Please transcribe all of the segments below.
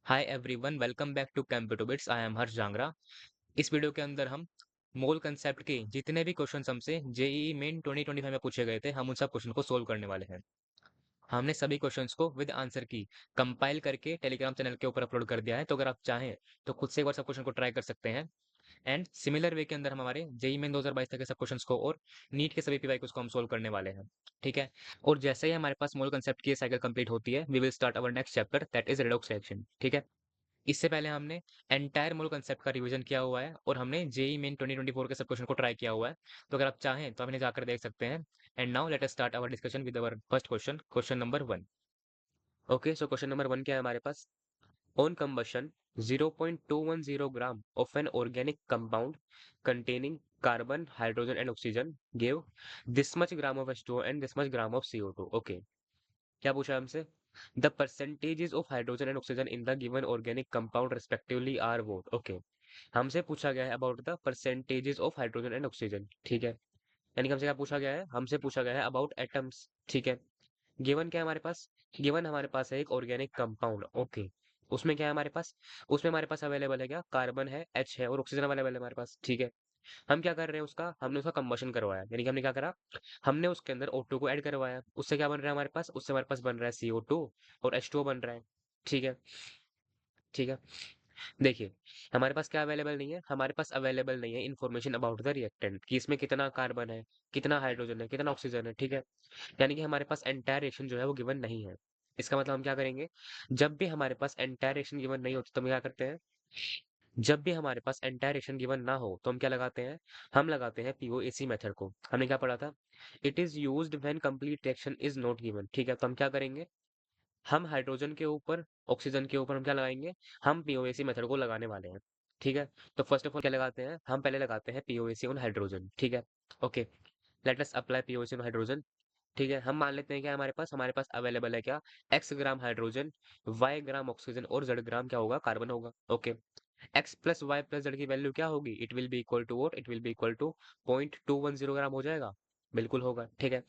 Hi everyone, welcome back to computer bits. I am Harsh Jangra. इस video के अंदर हम मोल कंसेप्ट के जितने भी क्वेश्चंस हमसे जेईई मेन 2025 में पूछे गए थे, हम उन सब क्वेश्चन को सोल्व करने वाले हैं। हमने सभी क्वेश्चंस को विद आंसर की कंपाइल करके टेलीग्राम चैनल के ऊपर अपलोड कर दिया है, तो अगर आप चाहें तो खुद से एक बार सब क्वेश्चन को ट्राई कर सकते हैं। एंड सिमिलर वे के अंदर हम हमारे जेईई मेन 2022 तक के सब क्वेश्चंस को और नीट के सभी पीवाई को हम सोल्व करने वाले हैं। ठीक है। और जैसे ही हमारे पास मोल कंसेप्ट की साइकिल कंप्लीट होती है, we will start our next chapter, that is redox reaction. ठीक है। इससे पहले हमने एंटायर मूल कंसेप्ट का रिवीजन किया हुआ है और हमने जेई मेन 2024 के सब क्वेश्चन को ट्राई किया हुआ है। तो अगर आप चाहें तो हमने जाकर देख सकते हैं। And now let us start our discussion with our first question, question number 1। Okay, so question number 1 क्या है हमारे पास? On combustion 0.210 gram of an organic compound containing carbon, hydrogen and oxygen give this much gram of H2O and this much gram of CO2. Okay, क्या पूछा हमसे? The percentages of hydrogen and oxygen in the given organic compound respectively are what? Okay, हमसे पूछा गया है about the percentages of hydrogen and oxygen. ठीक है। यानी कि हमसे क्या पूछा गया है? हमसे पूछा गया है अबाउट एटम्स। ठीक है। गिवन क्या है हमारे पास? गिवन हमारे पास है एक ऑर्गेनिक कंपाउंड। ओके, उसमें क्या है हमारे पास? उसमें हमारे पास अवेलेबल है क्या? कार्बन है, एच है और ऑक्सीजन अवेलेबल है हमारे पास। ठीक है। हम क्या कर रहे हैं? उसका हमने उसका कंबशन करवाया, यानी कि हमने क्या करा? हमने उसके अंदर O2 को ऐड करवाया। उससे क्या बन रहा है हमारे पास? उससे हमारे पास बन रहा है CO2 और H2O बन रहा है। ठीक है। ठीक है। देखिए, हमारे पास क्या अवेलेबल नहीं है? हमारे पास अवेलेबल नहीं है इन्फॉर्मेशन अबाउट द रिएक्टेंट, कि इसमें कितना कार्बन है, कितना हाइड्रोजन है, कितना ऑक्सीजन है। ठीक है। यानी कि हमारे पास एंटायर रिएक्शन जो है वो गिवन नहीं है। इसका मतलब हम क्या करेंगे? जब भी हमारे पास एंटायर रिएक्शन गिवन नहीं होती तो हम क्या करते हैं? जब भी हमारे पास एंटायर रिएक्शन गिवन ना हो तो हम क्या लगाते हैं? हम लगाते हैं पीओएसी मेथड को। हमने क्या पढ़ा था? It is used when complete reaction is not given. ठीक है, तो हम क्या करेंगे? हम हाइड्रोजन के ऊपर, ऑक्सीजन के ऊपर हम क्या लगाएंगे? हम पीओएसी मेथड को लगाने वाले हैं। ठीक है। तो फर्स्ट ऑफ ऑल क्या लगाते हैं? हम पहले लगाते हैं पीओएसी ऑन हाइड्रोजन। ठीक है। Okay, let us apply POAC on hydrogen. ठीक है, हम मान लेते हैं क्या हमारे पास अवेलेबल है क्या? X gram hydrogen, y gram oxygen और जेड ग्राम क्या होगा? कार्बन होगा। Okay, x plus y plus z की वैल्यू क्या होगी? It will be equal to what? It will be equal to 0.210 gram हो जाएगा। बिल्कुल होगा। ठीक है।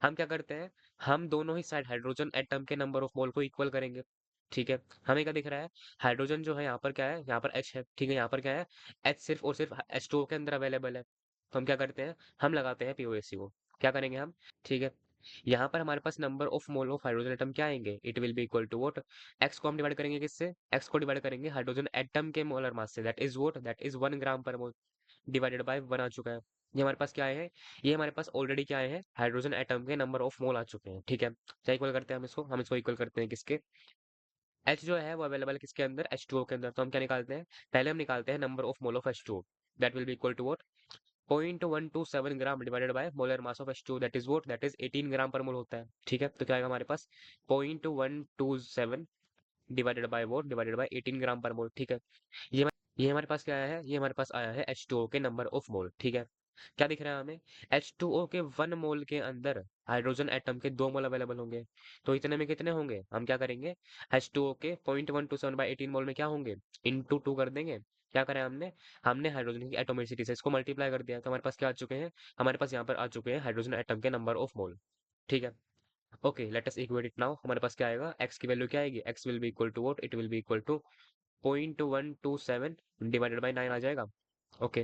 हम क्या करते हैं? हम दोनों ही साइड हाइड्रोजन एटम के नंबर ऑफ मोल को इक्वल करेंगे। ठीक है। हमें क्या दिख रहा है? हाइड्रोजन जो है यहाँ पर क्या है? यहाँ पर एच है। ठीक है, यहाँ पर क्या है? एच सिर्फ और सिर्फ H2O के अंदर अवेलेबल है। तो हम क्या करते हैं? हम लगाते हैं पीओएसी को। क्या करेंगे हम? ठीक है। यहाँ पर हमारे पास number of mole of hydrogen atom क्या आएंगे? It will be equal to what? X को हम डिवाइड करेंगे किससे? एक्स को डिवाइड करेंगे हाइड्रोजन एटम के मोलर मास से, that is what? That is 1 gram per mole divided by 1 आ चुका है। ये हमारे पास क्या है? ये हमारे पास ऑलरेडी क्या है? हाइड्रोजन एटम के नंबर ऑफ मोल आ चुके हैं। ठीक है। क्या इक्वल करते हैं हम इसको? हम इसको इक्वल करते हैं किसके? एच जो है वो अवेलेबल है किसके अंदर? H2O के अंदर। तो हम क्या निकालते हैं? पहले हम निकालते हैं number of mole of H2O, that will be equal to what? 0.127 gram divided by molar mass of H2O, that is what? That is 18 gram per mole होता है। ठीक है, तो क्या आएगा हमारे पास? 0.127 divided by what? Divided bye 18 gram per mole. ठीक है। ये ये हमारे पास क्या आया है? ये हमारे पास आया है H2O के नंबर ऑफ मोल। ठीक है। क्या दिख रहा है हमें? H2O के 1 मोल के अंदर हाइड्रोजन एटम के 2 मोल अवेलेबल होंगे। तो इतने में कितने होंगे? हम क्या करेंगे? H2O के 0.127 बाई 18 मोल में क्या होंगे? इंटू 2 कर देंगे। क्या करें हमने? हमने हाइड्रोजन की एटोमिसिटी से इसको मल्टीप्लाई कर दिया, तो हमारे पास क्या आ चुके हैं? हमारे पास यहाँ पर आ चुके हैं हाइड्रोजन एटम के नंबर ऑफ मोल। ठीक है। Okay, let us equate it now. हमारे पास क्या आएगा? एक्स की वैल्यू क्या आएगी? X will be equal to what? It will be equal to 0.127 divided by 9 आ जाएगा। Okay,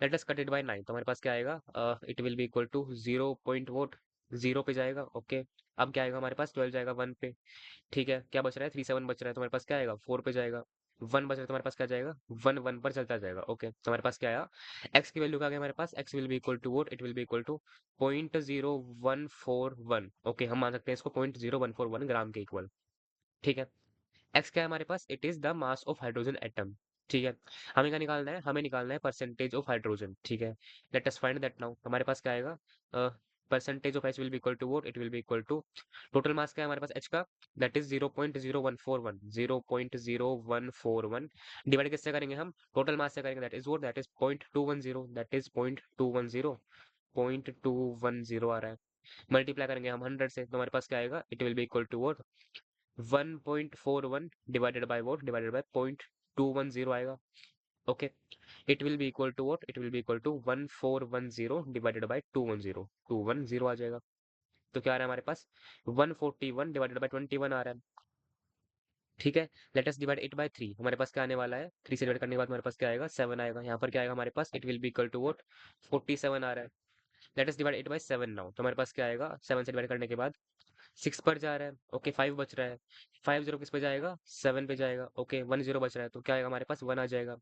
let us cut it by 9। तो हमारे पास क्या आएगा? It will be equal to 0 point what? 0 पे जाएगा। ओके, अब क्या आएगा हमारे पास? 12 जाएगा 1 पे। ठीक है, क्या बच रहा है? 37 बच रहा है, तो हमारे पास क्या आएगा? 4 पे जाएगा। 1 बच रहा है तो हमारे पास क्या जाएगा? 1 1 पर चलता जाएगा। ओके, तो हमारे पास क्या आया? एक्स की वैल्यू क्या आ गया हमारे पास? X will be equal to what? It will be equal to 0.0141। Okay, हम मान सकते हैं इसको 0.0141 ग्राम के इक्वल। ठीक है। एक्स क्या है हमारे पास? It is the mass of hydrogen atom. ठीक है। हमें क्या निकालना है? हमें निकालना है परसेंटेज ऑफ हाइड्रोजन। ठीक है, let us find that now. हमारे पास क्या आएगा? Percentage of H will be equal to what? It will be equal to, total mass क्या है हमारे पास एच का? दैट इज 0.0141, 0.0141 डिवाइड किससे करेंगे हम? टोटल मास से करेंगे, that is what? That is 0.210, that is 0.210, 0.210 आ रहा है। मल्टीप्लाई करेंगे हम 100 से, तो हमारे पास क्या आएगा? It will be equal to what? 1.41 divided by what? Divided by 0.210 आएगा। Okay, it will be equal to what? It will be equal to 1410 divided by 210, 210 आ जाएगा। तो क्या आ रहा है हमारे पास? 141 डिवाइडेड बाय 21 आ रहा है। ठीक है। Let us divide it bye 3। हमारे पास क्या आने वाला है, 3 से डिवाइड करने के बाद हमारे पास क्या आएगा, 7 आएगा। यहाँ पर क्या आएगा हमारे पास, it will be equal to what, 47 आ रहा है। Let us divide it by 7 now. तो हमारे पास क्या आएगा, 7 से डिवाइड करने के बाद 6 पर जा रहा है, ओके 5 बच रहा है। 5 जीरो किस पे जाएगा, 7 पे जाएगा, ओके 1 जीरो बच रहा है, तो क्या आएगा हमारे पास, 1 आ जाएगा।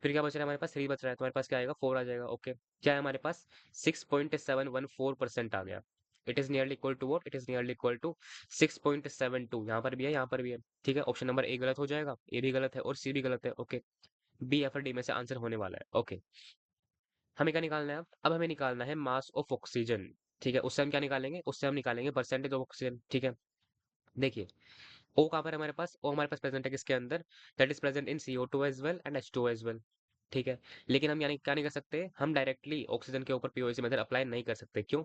फिर क्या बच रहा है हमारे पास, 3 बच रहा है, तो हमारे पास क्या आएगा, 4 आ जाएगा, ओके। क्या है हमारे पास, 6.714% आ गया। It is nearly equal to what, it is nearly equal to 6.72। यहाँ पर भी है, यहाँ पर भी है, ठीक है। ऑप्शन नंबर ए गलत हो जाएगा, ए भी गलत है और सी भी गलत है, ओके। बी या फिर डी में से आंसर होने वाला है, ओके। हमें क्या निकालना है अब हमें निकालना है मास ऑफ ऑक्सीजन, ठीक है। उससे हम क्या निकालेंगे, उससे हम निकालेंगे परसेंटेज ऑफ ऑक्सीजन, ठीक है। देखिए, ओ कहाँ पर है हमारे पास, ओ हमारे पास प्रेजेंट है किसके अंदर, that is present in CO2 as well and H2 as well, ठीक है। लेकिन हम यानी क्या नहीं कर सकते, हम डायरेक्टली ऑक्सीजन के ऊपर पीओसी मेथड अप्लाई नहीं कर सकते, क्यों,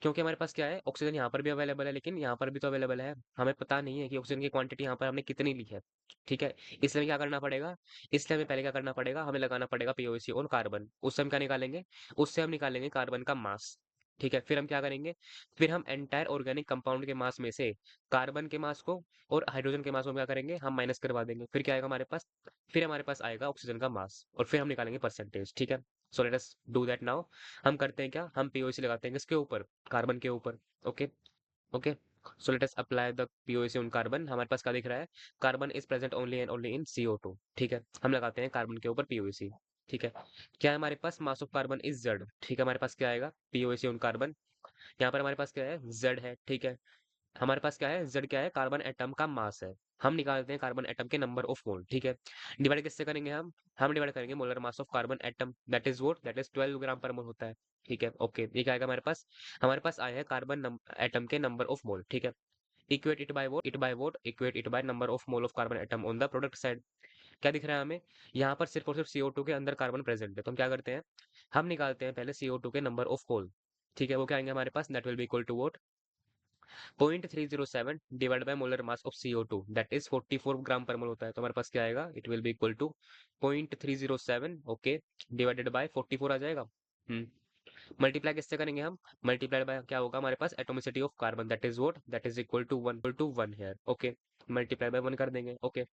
क्योंकि हमारे पास क्या है, ऑक्सीजन यहाँ पर भी अवेलेबल है लेकिन यहाँ पर भी तो अवेलेबल है, हमें पता नहीं है कि ऑक्सीजन की क्वांटिटी यहाँ पर हमने कितनी ली है, ठीक है। इसलिए क्या करना पड़ेगा, इसलिए हमें पहले क्या करना पड़ेगा, हमें लगाना पड़ेगा पीओसी ऑन कार्बन। उससे हम क्या निकालेंगे, उससे हम निकालेंगे कार्बन का मास, ठीक है। फिर हम क्या करेंगे, फिर हम एंटायर ऑर्गेनिक कंपाउंड के मास में से कार्बन के मास को और हाइड्रोजन के मास को क्या करेंगे, हम माइनस करवा देंगे। फिर क्या आएगा हमारे पास, फिर हमारे पास आएगा ऑक्सीजन का मास और फिर हम निकालेंगे परसेंटेज, ठीक है। So let us do that now. हम करते हैं क्या, हम पीओसी लगाते हैं किसके ऊपर, कार्बन के ऊपर, okay. Okay, so let us apply the POC on carbon. हमारे पास क्या दिख रहा है, carbon is present only and only in CO2, ठीक है। हम लगाते हैं कार्बन के ऊपर पीओसी, ठीक है। क्या है हमारे पास, mass of carbon is Z, ठीक है। हमारे पास क्या आएगा, पीओसी ऑन कार्बन, यहाँ पर हमारे पास क्या है, Z है, ठीक है। हमारे पास क्या है, Z क्या है, कार्बन एटम का मास है। हम निकालते हैं कार्बन एटम के नंबर ऑफ मोल, ठीक है। डिवाइड किससे करेंगे हम डिवाइड करेंगे molar mass of carbon atom, that is what, that is 12 gram per mole होता है, ठीक है, ओके। ये क्या आएगा हमारे पास आया है कार्बन एटम के नंबर ऑफ मोल, ठीक है। Equate it by vote equate it by number of mole of carbon atom on the product side. क्या दिख रहा है हमें, यहाँ पर सिर्फ और सिर्फ CO2 के अंदर कार्बन प्रेजेंट है, तो हम क्या करते हैं, हम निकालते हैं पहले CO2 के नंबर ऑफ होल, ठीक है। वो क्या आएंगे हमारे पास, that will be equal to what 0.307 divide by molar mass of CO2, that is 44 gram per mole होता है। तो हमारे पास क्या आएगा, it will be equal to 0.307, okay, divided by 44 आ जाएगा। मल्टीप्लाई किससे करेंगे हम, मल्टीप्लाई बाय क्या होगा हमारे पास, atomicity of carbon, that is what, that is equal to 1 here, okay. Multiply by 1 कर देंगे, ओके।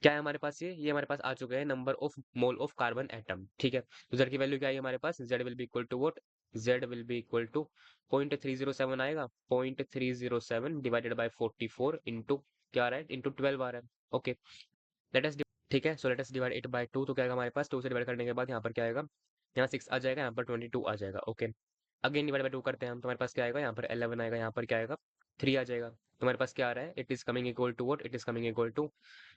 क्या है हमारे पास, ये हमारे पास आ चुके हैं number of mole of carbon atom, ठीक है। तो जेड की वैल्यू क्या है हमारे पास, Z will be equal to what, Z will be equal to 0.307 आएगा, 0.307 डिवाइडेड बाय 44 इंटू क्या आ रहा है, इंटू 12 आ रहा है, ओके। लेट अस, ठीक है। So let us divide it by 2। तो क्या आएगा हमारे पास, 2 से डिवाइड करने के बाद यहाँ पर क्या आएगा, यहाँ 6 आ जाएगा, यहाँ पर 22 आ जाएगा, ओके। अगेन डिवाइड बाय 2 करते हैं हम, तो हमारे पास क्या आएगा, यहाँ पर 11 आएगा, यहाँ पर क्या आएगा, 3 आ जाएगा। तो हमारे पास क्या आ रहा है, it is coming equal to what, it is coming equal to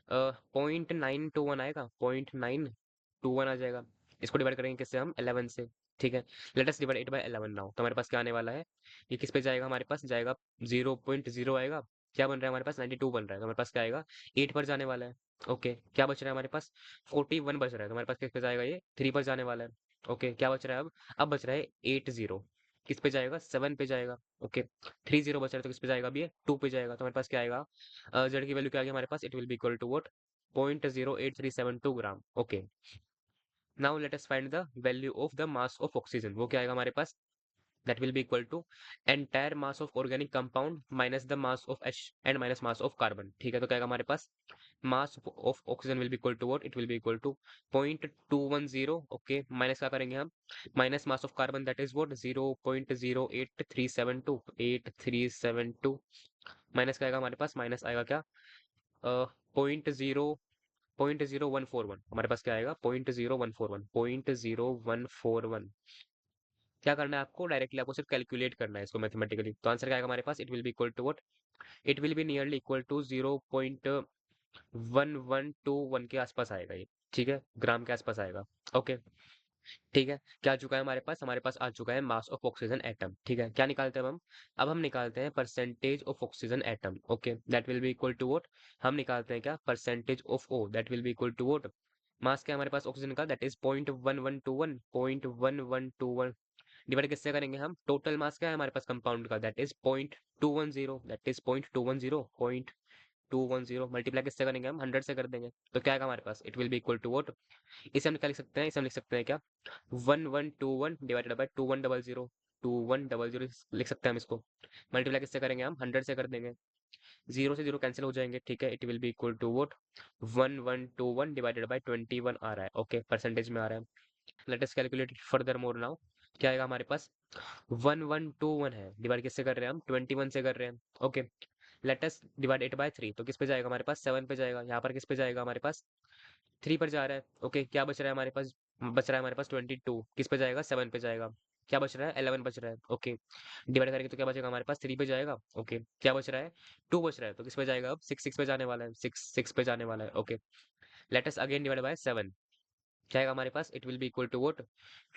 0.921 आएगा, 0.921 आ जाएगा। इसको डिवाइड करेंगे किससे हम, 11 से, ठीक है। Let us divide it bye 11 now. तो हमारे पास क्या आने वाला है, ये किस पे जाएगा, हमारे पास जाएगा 0.0 आएगा। क्या बन रहा है हमारे पास, 92 बन रहा है। तो हमारे पास क्या आएगा, 8 पर जाने वाला है, ओके। क्या बच रहा है हमारे पास, 41 बच रहा है। तो हमारे पास किस पे जाएगा, ये 3 पर जाने वाला है, ओके। क्या बच रहा है अब बच रहा है 80, किस पे जाएगा, 7 पे जाएगा, ओके। 30 बच रहा है तो किस पे जाएगा, अभी ये 2 पे जाएगा। तो हमारे पास क्या आएगा, जेड की वैल्यू क्या आ गई हमारे पास, it will be equal to what, 0.08372 gram, okay. Now let us find the value of the mass of oxygen. वो क्या आएगा हमारे पास, that will be equal to entire mass of organic compound minus the mass of H and minus mass of carbon, ठीक है। तो क्या आएगा हमारे पास, mass of oxygen will be equal to what, it will be equal to 0.210, okay. Minus क्या करेंगे हम, minus mass of carbon that is what 0.08372 minus क्या आएगा हमारे पास, माइनस आएगा क्या, point zero one four one. हमारे पास क्या आएगा, 0.0141 क्या करना है आपको, डायरेक्टली आपको सिर्फ कैलकुलेट करना है इसको मैथमेटिकली। तो आंसर क्या आएगा हमारे पास, it will be equal to what, it will be nearly equal to 0.1121 के आसपास आएगा ये, ठीक है, ग्राम के आसपास आएगा, ओके। ठीक है, क्या आ चुका है हमारे पास आ चुका है मास ऑफ ऑक्सीजन एटम, ठीक है। क्या निकालते हैं अब हम निकालते हैं percentage of oxygen atom, okay. That will be equal to what, हम निकालते हैं क्या, percentage of O, that will be equal to what, mass क्या है हमारे पास ऑक्सीजन का, दैट इज 0.1121 डिवाइड किससे करेंगे हम, टोटल मास क्या है हमारे पास कंपाउंड का, that is 0.210, that is 0.210 multiply किससे करेंगे हम, 100 से कर देंगे। तो क्या आएगा हमारे पास, it will be equal to what, इसे हम क्या लिख सकते हैं, इसे हम लिख सकते हैं क्या, 1121 डिवाइडेड बाय 2100 2100 लिख सकते हैं हम इसको। मल्टीप्लाई किससे करेंगे हम, 100 से कर देंगे। जीरो से जीरो कैंसिल हो जाएंगे, ठीक है। It will be equal to what 1121 divided by 21 आ रहा है, ओके, परसेंटेज में आ रहा है। Let us calculate it further more now. क्या आएगा हमारे पास? 1121 है, डिवाइड किससे कर रहे हैं हम? 21 से कर रहे हैं, okay. Let us divide it bye 3, तो किस पे जाएगा हमारे पास? 7 पे जाएगा। यहाँ पर किस पे जाएगा हमारे पास? 3 पर जा रहा है, ओके। क्या बच रहा है हमारे पास? बच रहा है हमारे पास 22, किस पे जाएगा? 7 पे जाएगा। क्या बच रहा है? 11 बच रहा है, ओके। डिवाइड करेंगे तो क्या बचेगा हमारे पास? 3 पे जाएगा, ओके। क्या बच रहा है? 2 बच रहा है, तो किस पे जाएगा अब? 6 पे जाने वाला है, 6 पे जाने वाला है, okay. Let us again divide by 7। क्या आएगा हमारे पास? It will be equal to what?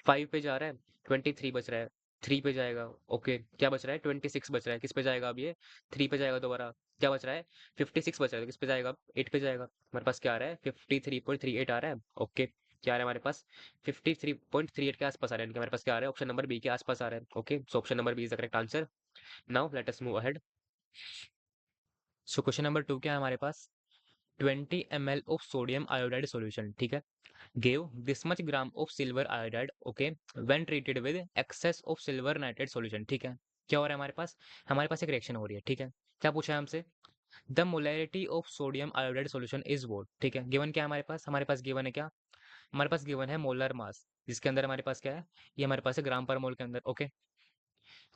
5 पे जा रहा है, 23 बच रहा है, 3 पे जाएगा, ओके। क्या बच रहा है? 26 बच रहा है, किस पे जाएगा अब ये? 3 पे जाएगा दोबारा। क्या बच रहा है? 56 बच रहा है, तो किस पे जाएगा अब? 8 पे जाएगा। हमारे पास क्या आ रहा है? 53.38 आ रहा है, ओके। क्या आ रहा है हमारे पास? 53.38 के आसपास आ रहा है, यानी कि हमारे पास क्या आ रहा है? ऑप्शन नंबर बी के आसपास आ रहा है, okay. So option number B is the correct answer. Now let us move ahead. So question number 2 क्या है हमारे पास? 20 ml of sodium iodide solution, ठीक है, gave this much gram of silver iodide, okay, when treated with excess of silver nitrate solution, ठीक है। क्या हो रहा है हमारे पास? हमारे पास एक रिएक्शन हो रही है, ठीक है। क्या पूछा है हमसे? The molarity of sodium iodide solution is what, ठीक है। गिवन क्या है हमारे पास? हमारे पास गिवन है क्या? हमारे पास गिवन है मोलर मास, जिसके अंदर हमारे पास क्या है? ये हमारे पास है ग्राम पर मोल के अंदर, ओके।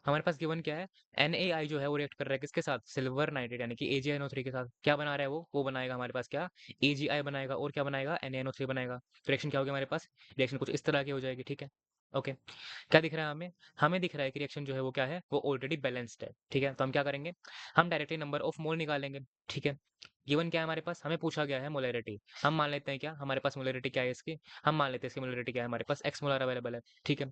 हमारे पास गिवन क्या है? NaI जो है वो रिएक्ट कर रहा है किसके साथ? सिल्वर नाइट्रेट, यानी कि AgNO3 के साथ। क्या बना रहा है वो बनाएगा हमारे पास क्या? AgI बनाएगा, और क्या बनाएगा? NaNO3 बनाएगा। तो रिएक्शन क्या होगी हमारे पास? रिएक्शन कुछ इस तरह की हो जाएगी, ठीक है, ओके। क्या दिख रहा है हमें? हमें दिख रहा है कि रिएक्शन जो है वो क्या है? वो ऑलरेडी बैलेंस्ड है, ठीक है। तो हम क्या करेंगे? हम डायरेक्टली नंबर ऑफ मोल निकालेंगे, ठीक है। गिवन क्या है हमारे पास? हमें पूछा गया है मोलैरिटी। हम मान लेते हैं क्या हमारे पास मोलैरिटी क्या है इसकी? हम मान लेते हैं इसकी मोलैरिटी क्या है हमारे पास? x मोलर अवेलेबल है, ठीक है।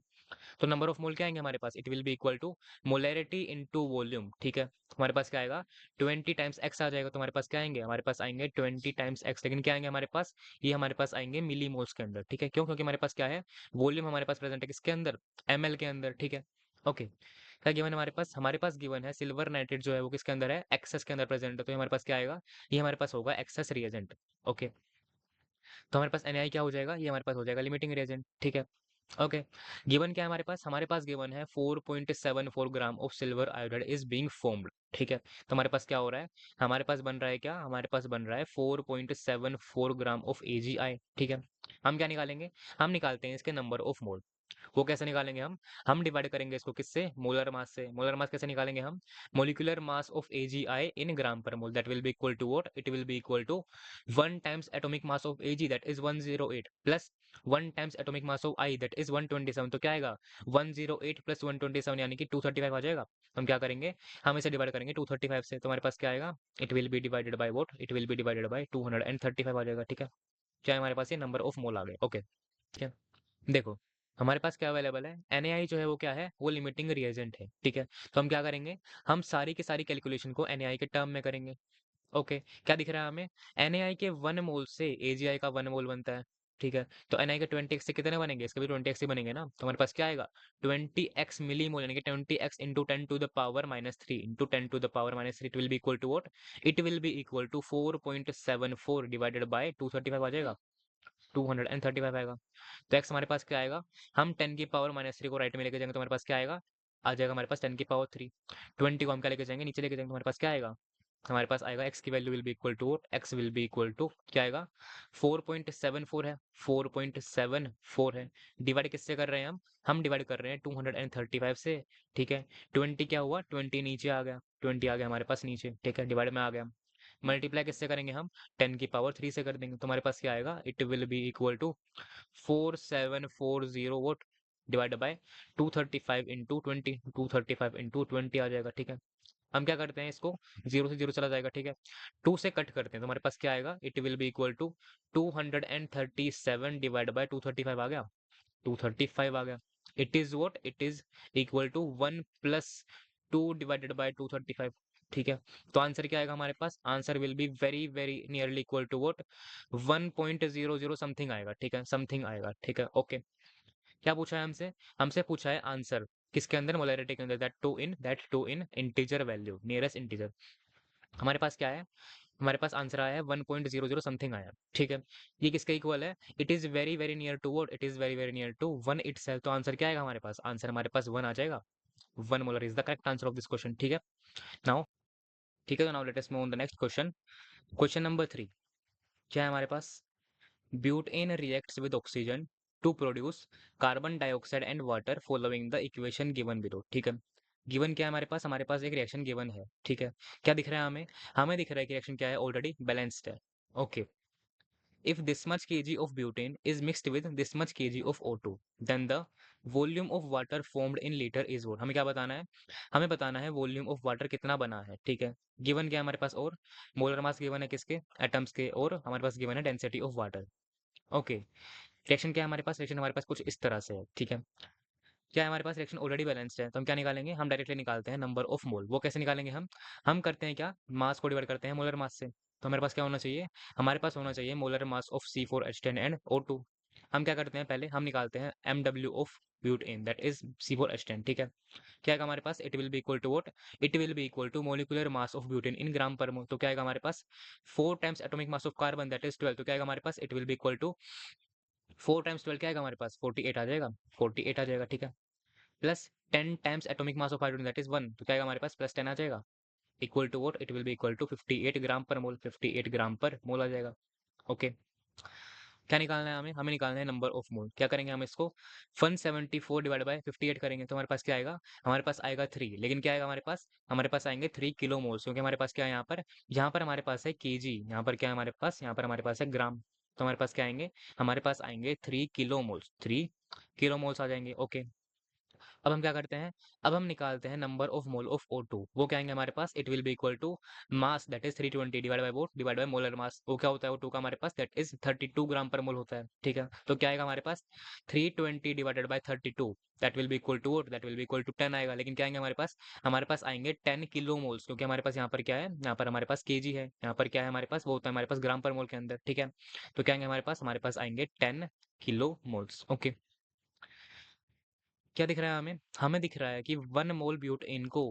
तो नंबर ऑफ मोल क्या आएंगे हमारे पास? It will be equal to molarity into volume, ठीक है। हमारे पास क्या आएगा? 20 टाइम्स एक्स आ जाएगा, तो हमारे पास क्या आएंगे? हमारे पास आएंगे 20 टाइम्स एक्स, लेकिन क्या आएंगे हमारे पास? ये हमारे पास आएंगे मिली मोल्स के अंदर, ठीक है। क्यों? क्योंकि हमारे पास क्या है? वॉल्यूम हमारे पास प्रेजेंट है किसके अंदर? ml के अंदर, ठीक है, ओके। क्या गिवन है हमारे पास? हमारे पास गिवन है सिल्वर नाइट्रेट जो है वो किसके अंदर है? एक्सेस के अंदर प्रेजेंट है, तो ये हमारे पास क्या आएगा? ये हमारे पास होगा एक्सेस रिएजेंट, ओके। तो हमारे पास NaI क्या हो जाएगा? ये हमारे पास हो जाएगा लिमिटिंग रिएजेंट, ठीक है, ओके। गिवन क्या है हमारे पास? हमारे पास गिवन है 4.74 gram of silver iodide is being formed, ठीक है। तो हमारे पास क्या हो रहा है? हमारे पास बन रहा है क्या? हमारे पास बन रहा है 4.74 ग्राम ऑफ AgI, ठीक है। हम क्या निकालेंगे? हम निकालते हैं इसके नंबर ऑफ मोल। वो कैसे निकालेंगे हम डिवाइड करेंगे इसको किससे? मोलर मास से। मोलर मास कैसे निकालेंगे हम? Molecular mass of AgI in gram per mole, that will be equal to what? It will be equal to 1 times atomic mass of Ag, that is 108, plus 1 times atomic mass of I, that is 127। तो क्या आएगा? 108 plus 127 यानी कि 235 आ जाएगा। हम क्या करेंगे? हम इसे डिवाइड करेंगे 235 से, तो हमारे पास क्या आएगा? It will B divided by what? It will B divided by 235 आ जाएगा, ठीक है। क्या है हमारे पास? ये नंबर ऑफ मोल आ गए, ओके। ठीक है, देखो हमारे पास क्या अवेलेबल है? NaI जो है वो क्या है? वो लिमिटिंग रिएजेंट है, ठीक है। तो हम क्या करेंगे? हम सारी की सारी कैलकुलेशन को NaI के टर्म में करेंगे, ओके। क्या दिख रहा है हमें? NaI के 1 मोल से AgI का 1 मोल बनता है, ठीक है। तो NaI के 20x से कितने बनेंगे? इसके भी 20x ही बनेंगे ना। तो हमारे पास क्या आएगा? 20x मिली मोल, यानी कि 20x into 10⁻³ into 10⁻³ it will be equal to what? It will be equal to 4.74 divided by 235 आ जाएगा, 235 आएगा। तो x हमारे पास क्या आएगा? हम 10⁻³ को राइट में लेके जाएंगे तो हमारे पास क्या आएगा? आ जाएगा हमारे पास 10⁻³ 20 को हम क्या लेके जाएंगे? नीचे लेके जाएंगे तो हमारे पास क्या आएगा? हमारे पास आएगा x की value will be equal to, x will be equal to क्या आएगा? 4.74 है, 4.74 है। डिवाइड किससे कर रहे हैं हम डिवाइड कर रहे हैं 235 से, ठीक है। 20 क्या हुआ? 20 नीचे आ गया, 20 आ गया हमारे पास नीचे, ठीक है, डिवाइड में आ गया। मल्टीप्लाई किससे करेंगे हम? 10⁻³ से कर देंगे, तो हमारे पास क्या आएगा? It will be equal to 4740 what divide by 235 into 20, 235 into 20 आ जाएगा, ठीक है। हम क्या करते हैं इसको? जीरो से जीरो चला जाएगा, ठीक है। 2 से कट करते हैं तो हमारे पास क्या आएगा? It will be equal to 237 divide by 235 आ गया, 235 आ गया। It is what? It is equal to 1 plus 2 divided by 235, ठीक है। तो आंसर क्या आएगा हमारे पास? Answer will be very very nearly equal to what? 1.00 something आएगा, ठीक है, समथिंग आएगा, ठीक है, ओके। क्या पूछा है हमसे? हमसे पूछा है आंसर किसके अंदर? मोलैरिटी के अंदर, that too in integer value, nearest integer. हमारे पास क्या है? हमारे पास आंसर आया है 1.00 समथिंग आया, ठीक है। ये किसके इक्वल है? It is very very near to what? It is very very near to 1 itself. तो आंसर क्या आएगा हमारे पास? आंसर हमारे पास 1 आ जाएगा। 1 molar is the correct answer of this question, ठीक है। नाउ ठीक है, तो now let us move on the next question. Question number 3 क्या है हमारे पास? Butane reacts with oxygen to produce carbon dioxide and water following the equation given below. ठीक है, गिवन क्या है हमारे पास एक रिएक्शन गिवन है। ठीक है, क्या दिख रहा है हमें? हमें दिख रहा है कि रिएक्शन क्या है, ऑलरेडी बैलेंस्ड है। Okay, if this much kg of butane is mixed with this much kg of O2, then the volume of water formed in liter is what? हमें क्या बताना है? हमें बताना है वॉल्यूम ऑफ वाटर कितना बना है। ठीक है, गिवन क्या है हमारे पास? और मोलर मास गिवन है किसके? एटम्स के। और हमारे पास गिवन है density of water. Okay, reaction क्या है हमारे पास? रिएक्शन हमारे पास कुछ इस तरह से है। ठीक है, क्या है हमारे पास? रिएक्शन ऑलरेडी बैलेंस्ड है, तो हम क्या निकालेंगे? हम डायरेक्टली निकालते हैं नंबर ऑफ मोल। वो कैसे निकालेंगे? हम करते हैं क्या, मास को डिवाइड करते हैं मोलर मास से। तो हमारे पास क्या होना चाहिए? हमारे पास होना चाहिए molar mass of C4H10 and O2। हम क्या करते हैं, पहले हम निकालते हैं MW of butane, that is C4H10। ठीक है, क्या आएगा हमारे पास? It will be equal to what? It will be equal to molecular mass of butane in gram per mole. तो क्या आएगा हमारे पास? 4 times atomic mass of carbon, that is 12। तो क्या आएगा हमारे पास? It will be equal to 4 times 12 क्या आएगा हमारे पास? 48 आ जाएगा। 48 आ जाएगा। ठीक है, plus 10 times atomic mass of hydrogen, that is 1। तो क्या आएगा हमारे पास? प्लस 10 आ जाएगा। Equal to what? It will be equal to 58 gram per mole. 58 gram per mole आ जाएगा। ओके, क्या निकालना है हमें? हमें निकालना है नंबर ऑफ मोल। क्या करेंगे हम इसको? 174 डिवाइड बाय 58 करेंगे तो हमारे पास क्या आएगा? हमारे पास आएगा 3। लेकिन क्या आएगा हमारे पास? हमारे पास आएंगे 3 किलो मोल्स, क्योंकि हमारे पास क्या है यहाँ पर हमारे पास है केजी, यहाँ पर क्या है हमारे पास? यहाँ पर हमारे पास है ग्राम। तो हमारे पास क्या आएंगे? हमारे पास आएंगे 3 किलो मोल्स। 3 किलो मोल्स आ जाएंगे। ओके, अब हम क्या करते हैं? अब हम निकालते हैं number of mole of O2। वो क्या आएंगे हमारे पास? It will be equal to mass, that is 320 divide by what divide by molar mass. वो क्या होता है O2 का हमारे पास? That is 32 gram per mole होता है। ठीक है, तो क्या आएगा हमारे पास? 320 divided by 32, that will be equal to what? That will be equal to 10 आएगा। लेकिन क्या आएंगे हमारे पास? हमारे पास आएंगे 10 किलो मोल्स, क्योंकि हमारे पास यहाँ पर क्या है? यहाँ पर हमारे पास केजी है, यहाँ पर क्या है हमारे पास? वो होता है हमारे पास ग्राम पर मोल के अंदर। ठीक है, तो क्या आएंगे हमारे पास? हमारे पास आएंगे 10 किलो मोल्स। ओके, क्या दिख रहा है हमें? हमें दिख रहा है कि 1 मोल ब्यूटेन को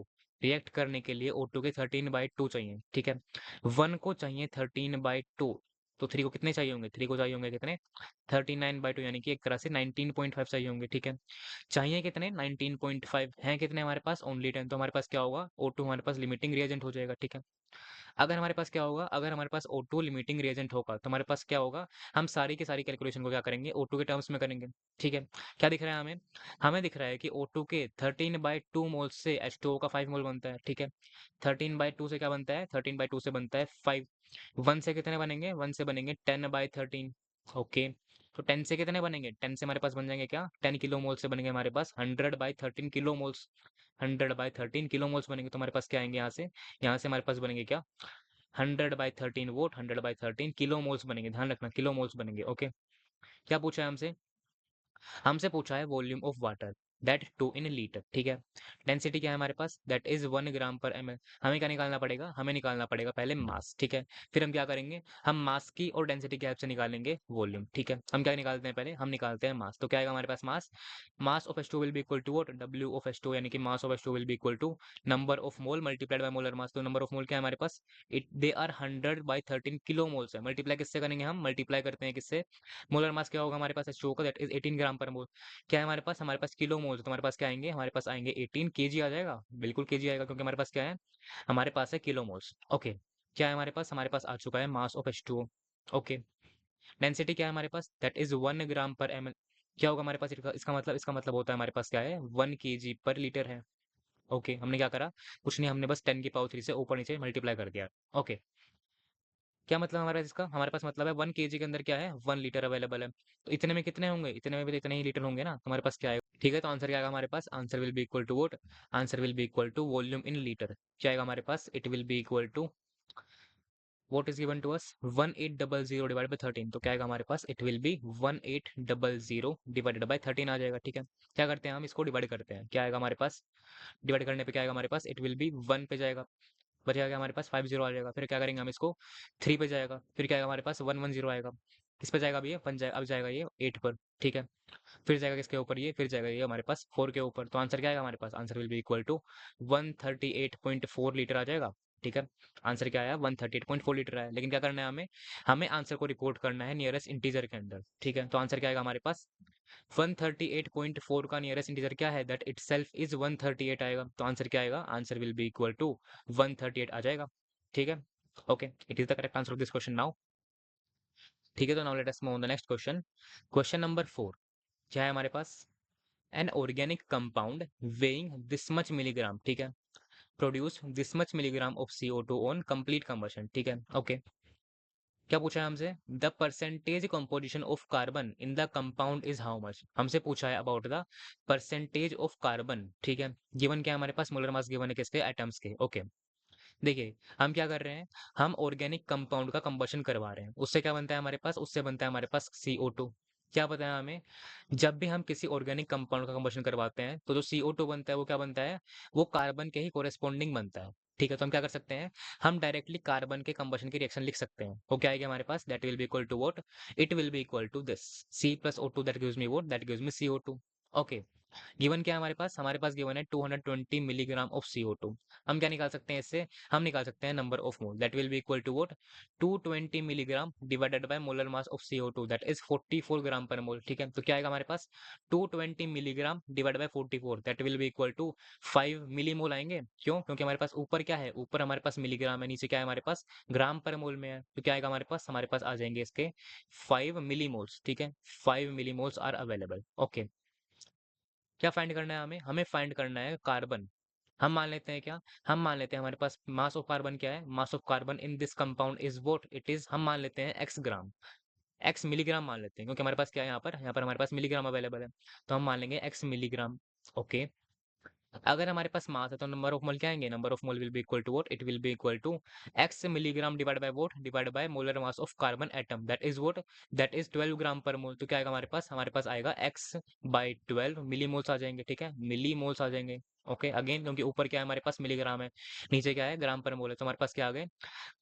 रिएक्ट करने के लिए O2 के 13/2 चाहिए। ठीक है, 1 को चाहिए 13/2, तो 3 को कितने चाहिए होंगे? 3 को चाहिए होंगे कितने? 39/2, यानी कि एक तरह से 19.5 चाहिए होंगे। ठीक है, चाहिए कितने? 19.5 हैं कितने हमारे पास? ओनली 10। तो हमारे पास क्या होगा? O2 हमारे पास लिमिटिंग रिएजेंट हो जाएगा। ठीक है, अगर हमारे पास क्या होगा? अगर हमारे पास O2 लिमिटिंग रिएजेंट होगा तो हमारे पास क्या होगा? हम सारी की सारी कैलकुलेशन को क्या करेंगे? O2 के टर्म्स में करेंगे। ठीक है, क्या दिख रहा है हमें? हमें दिख रहा है कि O2 के 13/2 मोल से H2O का 5 मोल बनता है। ठीक है, 13/2 से क्या बनता है? 13/2 से बनता है 5। 1 से कितने बनेंगे? 1 से बनेंगे 10/13। ओके, तो 10 से कितने बनेंगे? 10 से हमारे पास बन जाएंगे क्या? 10 किलो मोल से बनेंगे हमारे पास 100/13 किलो मोल्स। 100/13 किलो मोल्स बनेंगे तो हमारे पास क्या आएंगे? यहाँ से हमारे पास बनेंगे क्या? 100/13 वोट, 100/13 किलो मोल्स बनेंगे। ध्यान रखना, किलो मोल्स बनेंगे। ओके, क्या पूछा है हमसे? हमसे पूछा है volume of water, that 2 in litre. ठीक है, डेंसिटी क्या है हमारे पास? That is 1 gram per ml। हमें क्या निकालना पड़ेगा? हमें निकालना पड़ेगा पहले मास। ठीक है, फिर हम क्या करेंगे? हम मास की और डेंसिटी की हेल्प से निकालेंगे वॉल्यूम। ठीक है, हम क्या निकालते हैं? पहले हम निकालते हैं मास। तो क्या आएगा हमारे पास? Mass, mass of H2 will be equal to what? W of H2, यानी कि mass of H2 will be equal to number of mole multiplied by molar mass. तो नंबर ऑफ मोल क्या है हमारे पास? It they are 100/13 kilo moles है। Multiply किससे करेंगे? हम मल्टीप्लाई करते हैं किससे? मोलर मास क्या होगा हमारे पास H2O का? दैट इज 18 ग्राम पर मोल। क्या है हमारे पास? हमारे पास किलो मोल, तो हमारे पास क्या आएंगे? हमारे पास आएंगे 18 केजी आ जाएगा। बिल्कुल केजी आएगा, क्योंकि हमारे पास क्या है? हमारे पास है किलो मोल्स। ओके, क्या है हमारे पास? हमारे पास आ चुका है mass of H2O। Okay, density क्या है हमारे पास? That is 1 gram per ml। क्या होगा हमारे पास? इसका मतलब होता है हमारे पास क्या है? 1 केजी पर लीटर है। ओके, हमने क्या करा? कुछ नहीं, हमने बस 10 की पावर 3 से ऊपर नीचे मल्टीप्लाई कर दिया। ओके, क्या मतलब हमारा इसका? हमारे पास मतलब है 1 केजी के अंदर क्या है? 1 लीटर अवेलेबल है। तो इतने में कितने होंगे? इतने में भी तो इतने ही लीटर होंगे ना। तो हमारे पास क्या है? ठीक है, तो आंसर क्या आएगा हमारे पास? Answer will be equal to what? Answer will be equal to volume in litre. क्या आएगा हमारे पास? It will be equal to what is given to us? 1800 divide by 13। तो क्या आएगा हमारे पास? It will be 1800 divided by 13 आ जाएगा। ठीक है, क्या करते हैं हम? इसको डिवाइड करते हैं। क्या आएगा हमारे पास? डिवाइड करने पे क्या आएगा हमारे पास? इट विल बी 1 पे जाएगा, बचेगा क्या हमारे पास? 50 आ जाएगा। फिर क्या करेंगे हम? इसको 3 पे जाएगा, फिर क्या आएगा हमारे पास? 110 आएगा। किस पे जाएगा? अब ये 1 जाएगा, अब जाएगा ये 8 पर। ठीक है, फिर जाएगा किसके ऊपर? ये फिर जाएगा ये हमारे पास 4 के ऊपर। तो आंसर क्या आएगा हमारे पास? Answer will be equal to 138.4 litre आ जाएगा। ठीक है, आंसर क्या आया? 138.4 लीटर आया। लेकिन क्या करना है हमें? हमें आंसर को रिपोर्ट करना है नियरेस्ट इंटीजर के अंदर। ठीक है, तो आंसर क्या आएगा हमारे पास? 138.4 का नियरेस्ट इंटीजर क्या है? दैट इटसेल्फ इज 138 आएगा। तो आंसर क्या आएगा? Answer will be equal to 138 आ जाएगा। ठीक है, okay, it is the correct answer of this question now. ठीक है, तो now let us move on the next question. Question number 4 क्या है हमारे पास? An organic compound weighing this much milligram, ठीक है, produce this much milligram of CO2 on complete combustion, ठीक है, ओके। क्या पूछा है हमसे? The percentage composition of carbon in the compound is how much. हमसे पूछा है about the percentage of carbon, ठीक है। गिवन क्या है हमारे पास? मोलर मास गिवन है किसके? एटम्स के, ओके। देखिए, हम क्या कर रहे हैं, हम ऑर्गेनिक कंपाउंड का कंबशन करवा रहे हैं। उससे क्या बनता है हमारे पास? उससे बनता है हमारे पास CO2। क्या पता है हमें? जब भी हम किसी ऑर्गेनिक कंपाउंड का कंबशन करवाते हैं तो जो CO2 बनता है वो क्या बनता है? वो कार्बन के ही कोरेस्पॉन्डिंग बनता है। ठीक है, तो हम क्या कर सकते हैं, हम डायरेक्टली कार्बन के कंबशन की रिएक्शन लिख सकते हैं। वो क्या आएगा हमारे पास? That will be equal to what? It will be equal to this C+O2 that gives me what? That gives me CO2। Okay, given क्या है हमारे पास? हमारे पास गिवन है 220 मिलीग्राम ऑफ CO2। हम क्या निकाल सकते हैं इससे? हम निकाल सकते हैं number of mole that will be equal to what? 220 milligram divided by molar mass of CO2 that is 44 gram per mole, ठीक है। तो क्या आएगा हमारे पास? 220 milligram divide by 44 that will be equal to 5 millimole आएंगे। क्यों? क्योंकि हमारे पास ऊपर क्या है? ऊपर हमारे पास मिलीग्राम है, नीचे क्या है हमारे पास? ग्राम पर मोल में है। तो क्या आएगा हमारे पास? हमारे पास आ जाएंगे इसके 5 मिलीमोल्स, ठीक है। 5 मिलीमोल्स आर अवेलेबल, ओके। क्या फाइंड करना है हमें? हमें फाइंड करना है कार्बन। हम मान लेते हैं क्या? हम मान लेते हैं हमारे पास मास ऑफ कार्बन क्या है? Mass of carbon in this compound is what? It is, हम मान लेते हैं x ग्राम, x मिलीग्राम मान लेते हैं, क्योंकि हमारे पास क्या है यहाँ पर हमारे पास मिलीग्राम अवेलेबल है। तो हम मान लेंगे x मिलीग्राम, ओके। अगर हमारे पास मास है तो नंबर ऑफ मोल क्या आएंगे? Number of mole will be equal to what? It will be equal to x milligram divide by what? Divide by molar mass of carbon atom that is what? That is 12 gram per mole. तो क्या आएगा हमारे पास? हमारे पास आएगा x by 12 millimoles आ जाएंगे, ठीक है, मिलीमोल्स आ जाएंगे। ओके, अगेन क्योंकि ऊपर क्या है हमारे पास? मिलीग्राम है, नीचे क्या है? ग्राम पर मोल है। तो हमारे पास क्या आ गए?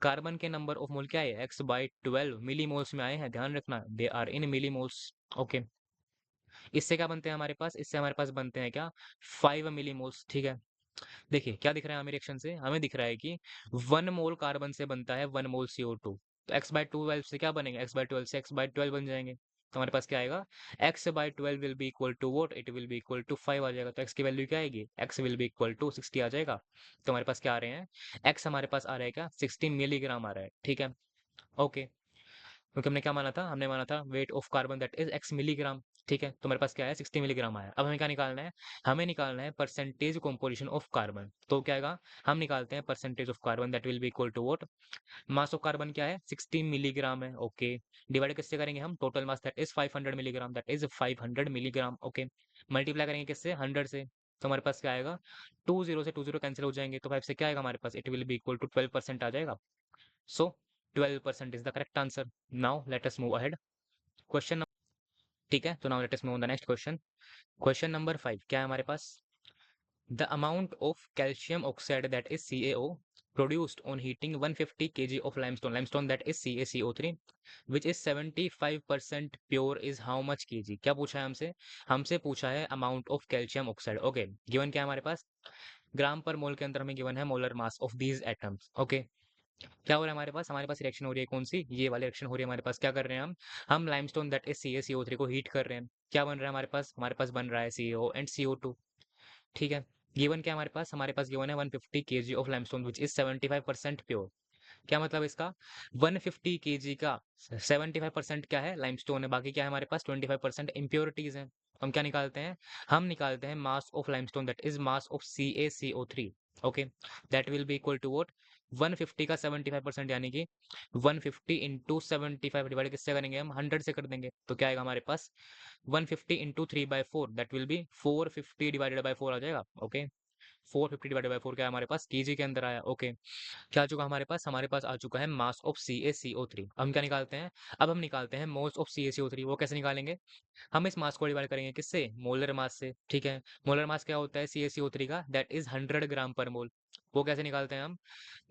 कार्बन के नंबर ऑफ मोल क्या है? x बाई 12 मिलीमोल्स में आए हैं, ध्यान रखना, they are in millimoles, okay. इससे क्या बनते हैं हमारे पास? इससे हमारे पास बनते हैं क्या? 5 मिलीमोल्स, ठीक है। देखिए क्या दिख रहा है हमें रिएक्शन से? हमें दिख रहा है कि 1 मोल कार्बन से बनता है 1 मोल CO2। तो x बाई 12 से क्या बनेगा? x बाई 12 से x बाई 12 बन जाएंगे। तो हमारे पास क्या आएगा? x by 12 will be equal to what? It will be equal to 5 आ जाएगा। तो x की वैल्यू क्या आएगी? x will be equal to 60 आ जाएगा। तो हमारे पास क्या आ रहे हैं? x हमारे पास आ रहा है क्या? 16 मिलीग्राम आ रहा है, ठीक है, ओके। क्योंकि हमने क्या माना था? हमने माना था weight of carbon that is x milligram, ठीक है। तो मेरे पास क्या है? 60 मिलीग्राम आया। अब हमें क्या निकालना है? हमें निकालना है परसेंटेज कॉम्पोजिशन ऑफ कार्बन। तो क्या आएगा? हम निकालते हैं percentage of carbon that will be equal to what? Mass of carbon क्या है? 60 मिलीग्राम है, ओके। डिवाइड किससे करेंगे हम? Total mass that is 500 milligram, that is 500 milligram, okay. Multiply करेंगे किससे? 100 से। तो हमारे पास क्या आएगा? 20 से 20 कैंसिल हो जाएंगे, तो 5 से क्या आएगा हमारे पास? It will be equal to 12% आ जाएगा। So 12% is the correct answer. Now let us move ahead. Question ठीक है, तो now let us move on the next question. Question number 5 क्या है हमारे पास? The amount of calcium oxide that is CaO produced on heating 150 kg of limestone that is CaCO3 which is 75% pure is how much kg? क्या पूछा है हमसे? हमसे पूछा है amount of calcium oxide. Okay, given क्या है हमारे पास? ग्राम पर मोल के अंदर हमें गिवन है molar mass of these atoms, okay. क्या हो रहा है हमारे पास? हमारे पास रिएक्शन हो रही है कौन सी? ये वाली रिएक्शन हो रही है हमारे पास। क्या कर रहे हैं हम लाइमस्टोन दैट इज CaCO3 को हीट कर रहे हैं। क्या बन रहा है हमारे पास? हमारे पास बन रहा है CO एंड CO2, ठीक है। गिवन क्या है हमारे पास? हमारे पास गिवन है 150 kg of limestone which is 75% pure. क्या मतलब इसका? 150 kg का 75% क्या है? लाइमस्टोन है, बाकी क्या है हमारे पास? 25% इम्प्योरिटीज हैं। हम क्या निकालते हैं? हम निकालते हैं mass of limestone that is mass of CaCO3, okay. That will be equal to what? 150 का 75% यानी कि 150 इंटू 75 डिवाइड किससे करेंगे हम? 100 से कर देंगे। तो क्या आएगा हमारे पास? 150 into 3/4 that will B 450 divided by 4 आ जाएगा, ओके। 450 डिवाइडेड बाय 4 क्या है हमारे पास? केजी के अंदर आया, ओके। क्या आ चुका हमारे पास? हमारे पास आ चुका है मास ऑफ CaCO3। हम क्या निकालते हैं? अब हम निकालते हैं मोल्स ऑफ CaCO3। वो कैसे निकालेंगे? हम इस मास को डिवाइड करेंगे किससे? मोलर मास से, ठीक है। मोलर मास क्या होता है CaCO3 का? दैट इज 100 ग्राम पर मोल। वो कैसे निकालते हैं हम?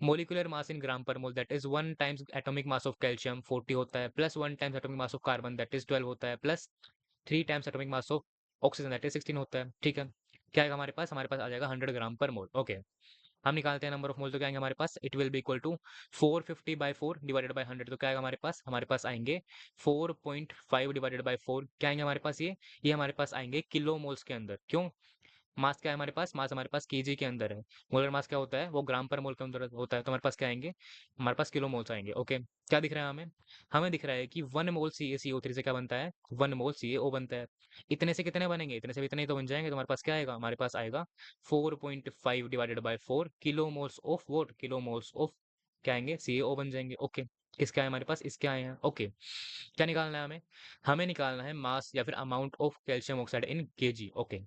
Molecular mass in gram per mole that is 1 times atomic mass of calcium 40 होता है, plus 1 times atomic mass of carbon that is 12 होता है, plus 3 times atomic mass of oxygen that is 16 होता है, ठीक है। क्या आएगा हमारे पास? हमारे पास आ जाएगा 100 ग्राम पर मोल, ओके। हम निकालते हैं नंबर ऑफ मोल, तो क्या आएंगे हमारे पास? It will be equal to 450 by 4 divided by 100। तो क्या आएगा हमारे पास? हमारे पास आएंगे 4.5 डिवाइडेड बाई 4। क्या आएंगे हमारे पास? ये हमारे पास आएंगे किलो मोल्स के अंदर। क्यों? मास क्या है हमारे पास, मास हमारे पास केजी के अंदर है। मोलर मास क्या होता है, वो ग्राम पर मोल के अंदर होता है, तो हमारे पास क्या आएंगे, हमारे पास किलो मोल्स आएंगे। ओके, क्या दिख रहा है हमें, हमें दिख रहा है कि 1 मोल CaCO3 से क्या बनता है, 1 मोल CaO बनता है। इतने से कितने बनेंगे, इतने से भी इतने ही तो बन जाएंगे, तो हमारे पास क्या आएगा, हमारे पास आएगा 4.5 divided by 4 kilo moles of vote, kilo moles of क्या आएंगे, CaO बन जाएंगे। ओके, किसके आए हमारे पास, इसके आए हैं। ओके, क्या निकालना है हमें, हमें निकालना है मास या फिर amount of calcium oxide in KG. Okay,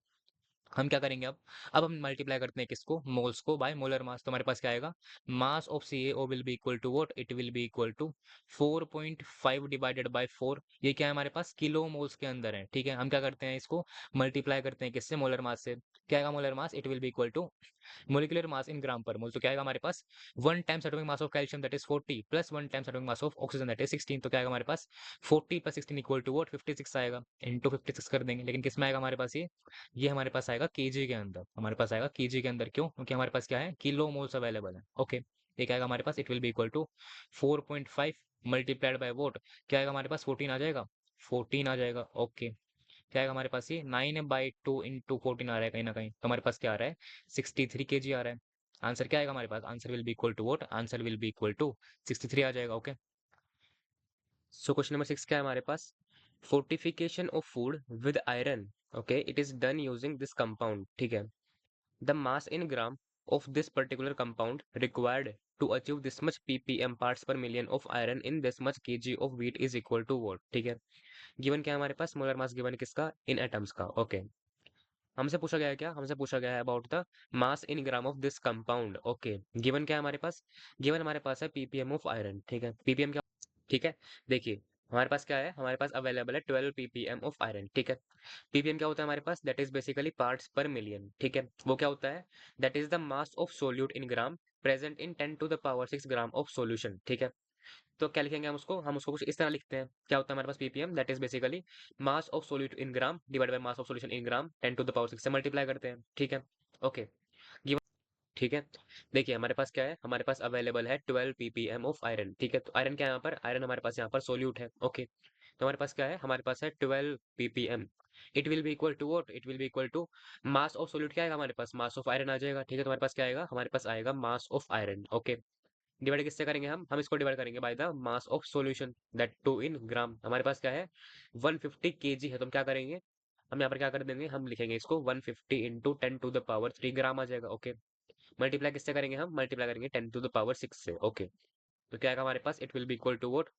हम क्या करेंगे अब हम मल्टीप्लाई करते हैं किसको, मोल्स को बाय मोलर मास, तो हमारे पास क्या आएगा, mass of CaO will be equal to what, it will be equal to 4.5 divided by 4, ये क्या है हमारे पास, किलो मोल्स के अंदर है। ठीक है, हम क्या करते हैं, इसको मल्टीप्लाई करते हैं किससे, मोलर मास से। क्या आएगा molar mass, it will be equal to molecular mass in gram per mole, तो क्या आएगा हमारे पास 1 times atomic mass of calcium that is 40 plus 1 times atomic mass of oxygen that is 16, तो क्या आएगा हमारे पास 40 प्लस 16 इक्वल टू व्हाट, 56 आएगा, इनटू 56 कर देंगे। लेकिन किस में आएगा हमारे पास, ये हमारे पास आएगा केजी के अंदर, हमारे पास आएगा केजी के अंदर। क्यों, क्योंकि हमारे पास क्या है, किलो मोल्स अवेलेबल है। ओके, ये क्या आएगा हमारे पास, it will be equal to 4.5 multiplied by what, क्या आएगा हमारे पास 14 आ जाएगा, 14 आ जाएगा। ओके, क्या आएगा हमारे पास, ये 9/2 इंटू 14 आ रहा है कहीं ना कहीं, तो हमारे पास क्या आ रहा है, 63 kg आ रहा है। आंसर क्या आएगा हमारे पास, answer will be equal to what, answer will be equal to 63 आ जाएगा। ओके, सो क्वेश्चन नंबर 6 क्या है हमारे पास, fortification of food with iron, okay, it is done using this compound. ठीक है, the mass in gram of this particular compound required to achieve this much ppm parts per million of iron in this much kg of wheat is equal to what। ठीक है, given क्या है हमारे पास, molar mass given किसका, इन atoms का। Okay, हमसे पूछा गया है क्या, हमसे पूछा गया है about the mass in gram of this compound. Okay, given क्या है हमारे पास, गिवन हमारे पास है ppm ऑफ आयरन। ठीक है, ppm क्या, ठीक है, देखिए हमारे पास क्या है, हमारे पास अवेलेबल है 12 ppm ऑफ आयरन। ठीक है, ppm क्या होता है हमारे पास, दैट इज बेसिकली पार्ट्स पर मिलियन। ठीक है, वो क्या होता है, that is the mass of solute in gram present in 10⁻⁶ gram of solution. ठीक है, तो क्या लिखेंगे हम उसको कुछ इस तरह लिखते हैं, क्या होता है हमारे पास ppm, that is basically mass of solute in gram divide by mass of solution in gram 10⁻⁶ से मल्टीप्लाई करते हैं। ठीक है, ओके, ठीक है, देखिए हमारे पास क्या है, हमारे पास अवेलेबल है 12 ppm ऑफ आयरन। ठीक है, तो आयरन क्या है यहाँ पर, आयरन हमारे पास यहाँ पर सोल्यूट है। ओके, तो हमारे पास क्या है, हमारे पास है 12 ppm, it will be equal to what, it will be equal to mass of solute क्या आएगा हमारे पास, मास ऑफ आयरन आ जाएगा। ठीक है, तो हमारे पास क्या आएगा, हमारे पास आएगा mass of iron. Okay, divide किससे करेंगे हम इसको डिवाइड करेंगे by the mass of solution that too in gram, हमारे पास क्या है 150 kg है, तो हम क्या करेंगे, हम यहाँ पर क्या कर देंगे, हम लिखेंगे इसको 150 इंटू 10⁻³ ग्राम आ जाएगा। ओके, मल्टीप्लाई किससे करेंगे, हम मल्टीप्लाई करेंगे 10⁻⁶ से। ओके, तो क्या आएगा हमारे पास, it will be equal to what,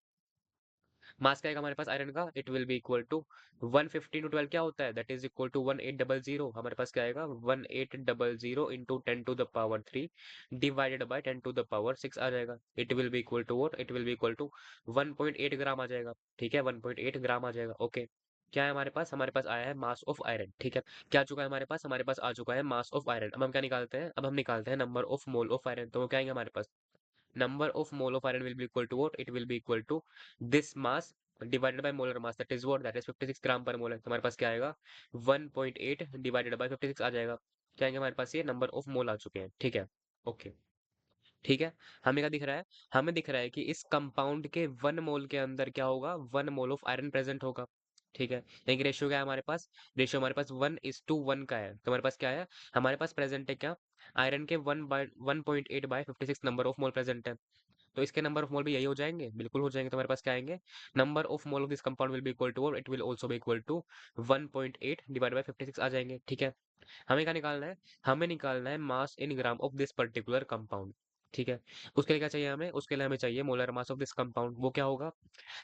mass क्या आएगा हमारे पास आयरन का, it will be equal to 150 into 12 क्या होता है, दैट इज इक्वल टू 1800, हमारे पास क्या आएगा 1800 इंटू 10⁻³ डिवाइडेड बाय 10⁻⁶ आ जाएगा। It will be equal to what, it will be equal to 1.8 gram आ जाएगा। ठीक है, 1.8 ग्राम आ जाएगा। ओके, क्या है हमारे पास आया है मास ऑफ आयरन। ठीक है, क्या आ चुका है हमारे पास आ चुका है मास ऑफ आयरन। अब हम क्या निकालते हैं, अब हम निकालते हैं number of mole of iron, तो वो क्या आएंगे हमारे पास, number of mole of iron will be equal to what, it will be equal to this mass divided by molar mass, that is what, that is 56 gram per mole है। तो हमारे पास क्या आएगा 1.8 डिवाइडेड बाय 56 आ जाएगा। क्या आएंगे हमारे पास, ये नंबर ऑफ मोल आ चुके हैं। ठीक है, ओके, ठीक है, हमें क्या दिख रहा है, हमें दिख रहा है कि इस कंपाउंड के 1 मोल के अंदर क्या होगा, 1 मोल ऑफ आयरन प्रेजेंट होगा। ठीक है, यानी कि रेशियो क्या है हमारे पास, रेशियो हमारे पास 1:1 का है। तो हमारे पास क्या है, हमारे पास प्रेजेंट है क्या, आयरन के 1/1.8/56 नंबर ऑफ मोल प्रेजेंट है। तो इसके नंबर ऑफ मोल भी यही हो जाएंगे, बिल्कुल हो जाएंगे। तो हमारे पास क्या आएंगे, number of mole of this compound will be equal to, it will also be equal to 1.8 divide by 56 आ जाएंगे। ठीक है, हमें क्या निकालना है, हमें निकालना है mass in gram of this particular compound. ठीक है, उसके लिए क्या चाहिए हमें, उसके लिए हमें चाहिए molar mass of this compound, वो क्या होगा,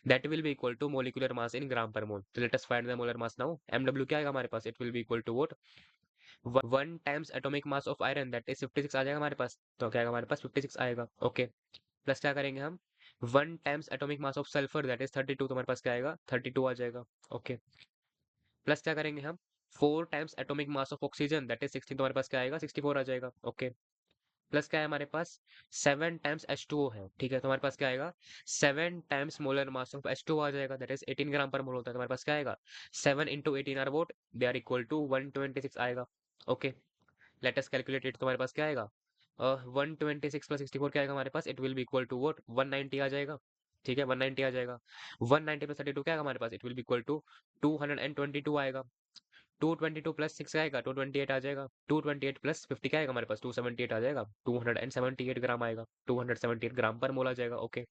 that will be equal to molecular mass in gram per mole. तो let us find the molar mass now, mw क्या आएगा हमारे पास, it will be equal to what, 1 times atomic mass of iron that is 56 आ जाएगा हमारे पास। तो क्या आएगा हमारे पास 56 आएगा। ओके, प्लस क्या करेंगे हम 1 times atomic mass of sulphur that is 32, तो हमारे पास क्या आएगा 32 आ जाएगा। ओके, प्लस क्या करेंगे हम 4 times atomic mass of oxygen that is 16, तो हमारे पास क्या आएगा 64 आ जाएगा। ओके, प्लस क्या है हमारे पास 7 टाइम्स H2O है। ठीक है, तो हमारे पास क्या आएगा 7 times molar mass of H2O आ जाएगा, that is 18 gram per mole होता है। तो हमारे पास क्या आएगा 7 into 18 are what, they are equal to 126 आएगा। Okay, let us calculate it, तो हमारे पास क्या आएगा 126 प्लस 64 क्या आएगा हमारे पास, it will be equal to what 190 आ जाएगा। ठीक है, 190 आ जाएगा। 190 प्लस 32 क्या आएगा हमारे पास, it will be equal to 222 आएगा। 222 प्लस 6 आएगा, 228 आ जाएगा। 228 प्लस 50 क्या आएगा हमारे पास, 278 आ जाएगा। 278 ग्राम आएगा, 278 ग्राम पर मोल आ जाएगा। ओके,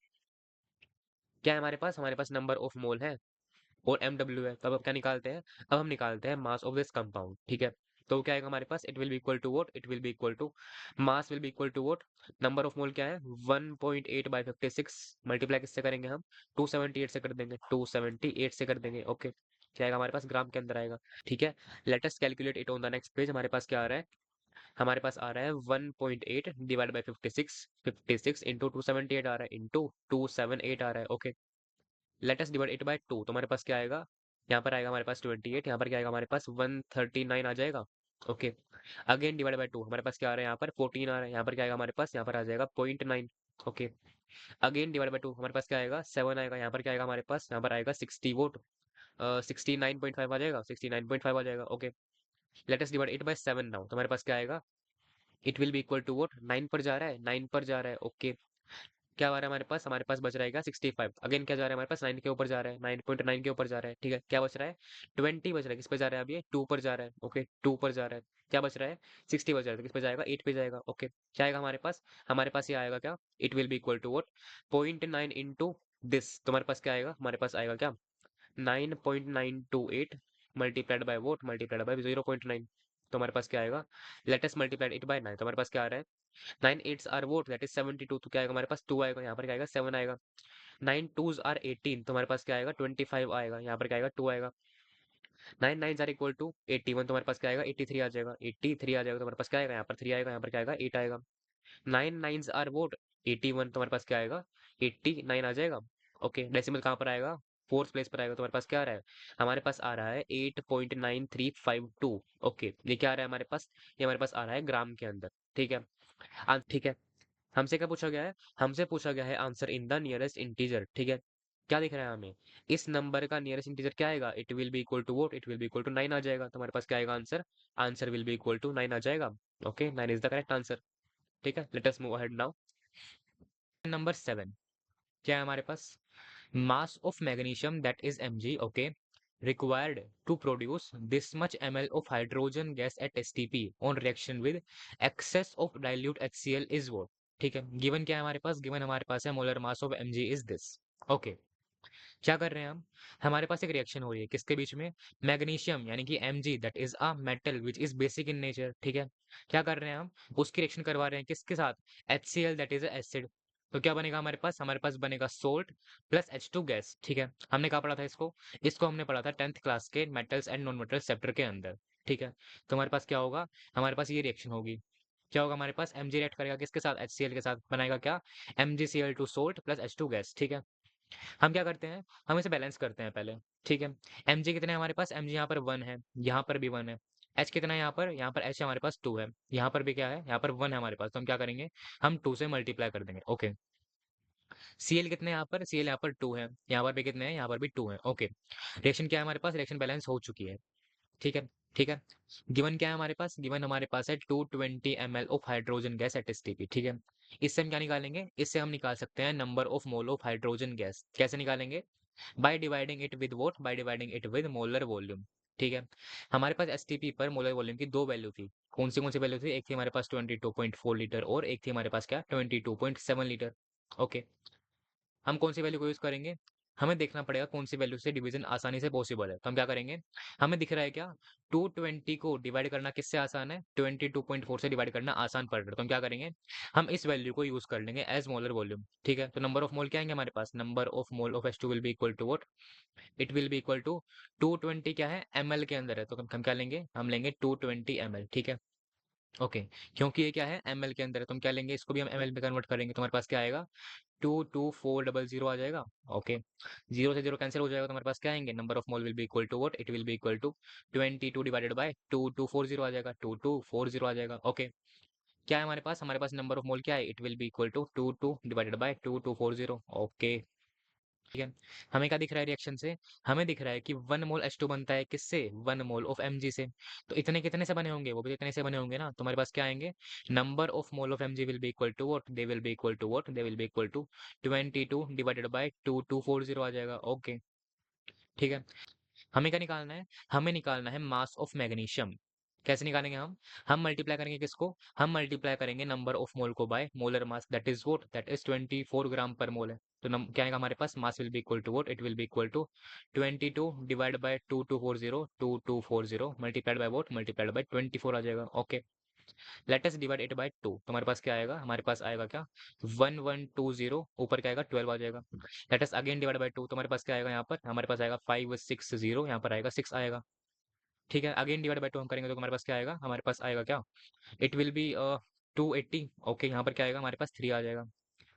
क्या है हमारे पास नंबर ऑफ मोल है और MW है। तो अब क्या निकालते हैं, अब हम निकालते हैं मास ऑफ दिस कंपाउंड। ठीक है, तो क्या आएगा हमारे पास, it will be equal to what, it will be equal to mass will be equal to what, number of mole क्या है 1.8 बाई 56, मल्टीप्लाई किससे करेंगे हम, 278 से कर देंगे, 278 से कर देंगे। ओके, क्या आएगा हमारे पास, ग्राम के अंदर आएगा। ठीक है, let us calculate it on the next page. हमारे पास क्या आ रहा है, हमारे पास आ रहा है 1.8 डिवाइड बाई 56, 56 इंटू 278 आ रहा है, इंटू 278 आ रहा है। Okay, let us divide it by 2, तो हमारे पास क्या आएगा, यहाँ पर आएगा हमारे पास 28, यहाँ पर क्या आएगा हमारे पास 139 आ जाएगा। ओके, अगेन डिवाइड बाय 2, हमारे पास क्या आ रहा है, यहाँ पर 14 आ रहा है, यहाँ पर क्या आएगा हमारे पास, यहाँ पर आ जाएगा 0.9। ओके, अगेन डिवाइड बाय 2, हमारे पास क्या आएगा 7 आएगा, यहाँ पर क्या आएगा हमारे पास, यहाँ पर आएगा 60 वोट, 69.5 आ जाएगा, 69.5 आ जाएगा। Okay, let us divide it by 7 now, तो हमारे पास क्या आएगा, it will be equal to what, 9 पर जा रहा है, 9 पर जा रहा है। ओके, क्या आ रहा है हमारे पास बच रहेगा 65। अगेन क्या जा रहा है हमारे पास, 9 के ऊपर जा रहा है, 9.9 के ऊपर जा रहा है। ठीक है, क्या बच रहा है, 20 बच रहा है, किस पे जा रहा है, अभी 2 पर जा रहा है। ओके, 2 पर जा रहा है, क्या बच रहा है, 60 बच रहा है, तो किस पे जाएगा, 8 पे जाएगा। ओके, क्या आएगा हमारे पास ये आएगा क्या, it will be equal to what 0.9 into this, तो हमारे पास क्या आएगा, हमारे पास आएगा क्या 9.928 multiplied by what multiplied by 0.9, तो हमारे पास क्या आएगा, लेटेस्ट मल्टीप्लाइड इट बाय 9, तो हमारे पास क्या आ रहा है, 9 8s are vote that is 72, तो क्या आएगा हमारे पास 2 आएगा, यहाँ पर क्या आएगा 7 आएगा। 9 2s आर 18, तो हमारे पास क्या आएगा 25 आएगा, यहाँ पर क्या आएगा 2 आएगा। 9 9s आर इक्वल टू 81, तो हमारे पास क्या आएगा 83 आ जाएगा, 83 आ जाएगा, तो हमारे पास क्या आएगा, यहाँ पर 3 आएगा, यहाँ पर क्या आएगा 8 आएगा। 9 9s आर वोट 81, तो हमारे पास क्या आएगा 89 आ जाएगा। ओके, डेसिमल कहाँ पर आएगा, फोर्थ प्लेस पर आएगा, तो हमारे पास क्या आ रहा है, हमारे पास आ रहा है 8.9352। ओके, ये क्या आ रहा है हमारे पास, ये हमारे पास आ रहा है ग्राम के अंदर। ठीक है, ठीक है, हमसे क्या पूछा गया है, हमसे पूछा गया है answer in the nearest integer. ठीक है, क्या दिख रहा है हमें, इस नंबर का नियरेस्ट इंटीजर क्या आएगा, it will be equal to what, it will be equal to 9 आ जाएगा, तो हमारे पास क्या आएगा answer, answer will be equal to 9 आ जाएगा। Okay, 9 is the correct answer. ठीक है, let us move ahead now. Number 7, क्या है हमारे पास, mass of magnesium that is Mg, okay, required to produce this much ml of hydrogen gas at STP on reaction with excess of dilute HCl is what। ठीक है, given क्या है हमारे पास, given हमारे पास है molar mass of Mg is this. Okay, क्या कर रहे हैं हम, हमारे पास एक रिएक्शन हो रही है किसके बीच में, मैग्नीशियम यानी कि Mg that is a metal which is basic in nature. ठीक है, क्या कर रहे हैं हम, उसकी रिएक्शन करवा रहे हैं किसके साथ, HCl दैट इज एसिड। तो क्या बनेगा हमारे पास बनेगा सोल्ट प्लस H2 गैस। ठीक है, हमने कहा पढ़ा था इसको, इसको हमने पढ़ा था 10th क्लास के metals and non metals chapter के अंदर। ठीक है, तो हमारे पास क्या होगा, हमारे पास ये रिएक्शन होगी, क्या होगा हमारे पास, Mg रिएक्ट करेगा किसके साथ, HCl के साथ, बनाएगा क्या, MgCl2 salt plus H2 gas. ठीक है, हम क्या करते हैं, हम इसे बैलेंस करते हैं पहले। ठीक है, Mg कितने हैं हमारे पास, Mg यहाँ पर 1 है, यहाँ पर भी 1 है। H कितना है यहाँ पर H हमारे पास 2 है, यहाँ पर भी क्या है, यहाँ पर 1 है हमारे पास, तो हम क्या करेंगे, हम 2 से मल्टीप्लाई कर देंगे। ओके, Cl कितने हैं यहाँ पर, Cl यहाँ पर 2 है, यहाँ पर भी कितने हैं, यहाँ पर भी 2 है। ओके, रिएक्शन क्या है हमारे पास, रिएक्शन बैलेंस हो चुकी है। ठीक है, ठीक है, गिवन क्या है हमारे पास, गिवन हमारे पास है 220 ml of hydrogen gas at STP. ठीक है, इससे हम क्या निकालेंगे, इससे हम निकाल सकते हैं number of mole of hydrogen gas, कैसे निकालेंगे, by dividing it with what, by dividing it with molar volume. ठीक है, हमारे पास एसटीपी पर मोलर वॉल्यूम की दो वैल्यू थी, कौन सी वैल्यू थी, एक थी हमारे पास 22.4 लीटर और एक थी हमारे पास क्या 22.7 लीटर। ओके, हम कौन सी वैल्यू को यूज करेंगे, हमें देखना पड़ेगा कौन सी वैल्यू से डिवीजन आसानी से पॉसिबल है, तो हम क्या करेंगे, हमें दिख रहा है क्या 220 को डिवाइड करना किससे आसान है, 22.4 से डिवाइड करना आसान पड़ रहा है, तो हम क्या करेंगे, हम इस वैल्यू को यूज कर लेंगे एज मोलर वॉल्यूम। ठीक है, तो नंबर ऑफ मोल क्या आएंगे हमारे पास, number of mole of H2 will be equal to what, it will be equal to 220 क्या है ml के अंदर है, तो हम क्या लेंगे, हम लेंगे 220 ml। ठीक है, ओके, क्योंकि ये क्या है ml के अंदर है, तो हम क्या लेंगे, इसको भी हम ml में कन्वर्ट करेंगे, तो हमारे पास क्या आएगा 22400 आ जाएगा। ओके, जीरो से जीरो कैंसिल हो जाएगा, तो हमारे पास क्या आएंगे, number of mole will be equal to what, it will be equal to 22 divided by 2240 आ जाएगा, 2240 आ जाएगा। ओके, क्या है हमारे पास नंबर ऑफ मोल क्या है, it will be equal to 22 divided by 2240। Okay, ठीक है, हमें क्या दिख रहा है रिएक्शन से, हमें दिख रहा है कि 1 मोल H2 बनता है किससे, 1 मोल ऑफ Mg से, तो इतने कितने से बने होंगे, वो भी इतने से बने होंगे ना, तो हमारे पास क्या आएंगे, number of mole of Mg will be equal to what, they will be equal to what, they will be equal to 22 divided by 2240 आ जाएगा। ओके, ठीक है, हमें क्या निकालना है? हमें निकालना है मास ऑफ मैग्नीशियम। कैसे निकालेंगे हम? हम मल्टीप्लाई करेंगे किसको? हम मल्टीप्लाई करेंगे नंबर ऑफ मोल को by molar mass, that is what? That is 24 gram per mole है। तो क्या आएगा हमारे पास? Mass will be equal to what? It will be equal to 22 divide by 2240 multiplied by what? Multiplied by 24 आ जाएगा। Okay, let us divide it by 2। तो हमारे पास क्या आएगा? हमारे पास आएगा क्या? 1120, ऊपर क्या आएगा? 12 आ जाएगा। Late us again divide by 2। तो हमारे पास क्या आएगा? यहाँ पर हमारे पास आएगा 560, यहाँ पर आएगा 6 आएगा। ठीक है, अगेन डिवाइड बाय 2 हम करेंगे तो हमारे पास क्या आएगा? हमारे पास आएगा क्या? It will B 280। ओके, यहाँ पर क्या आएगा? हमारे पास 3 आ जाएगा।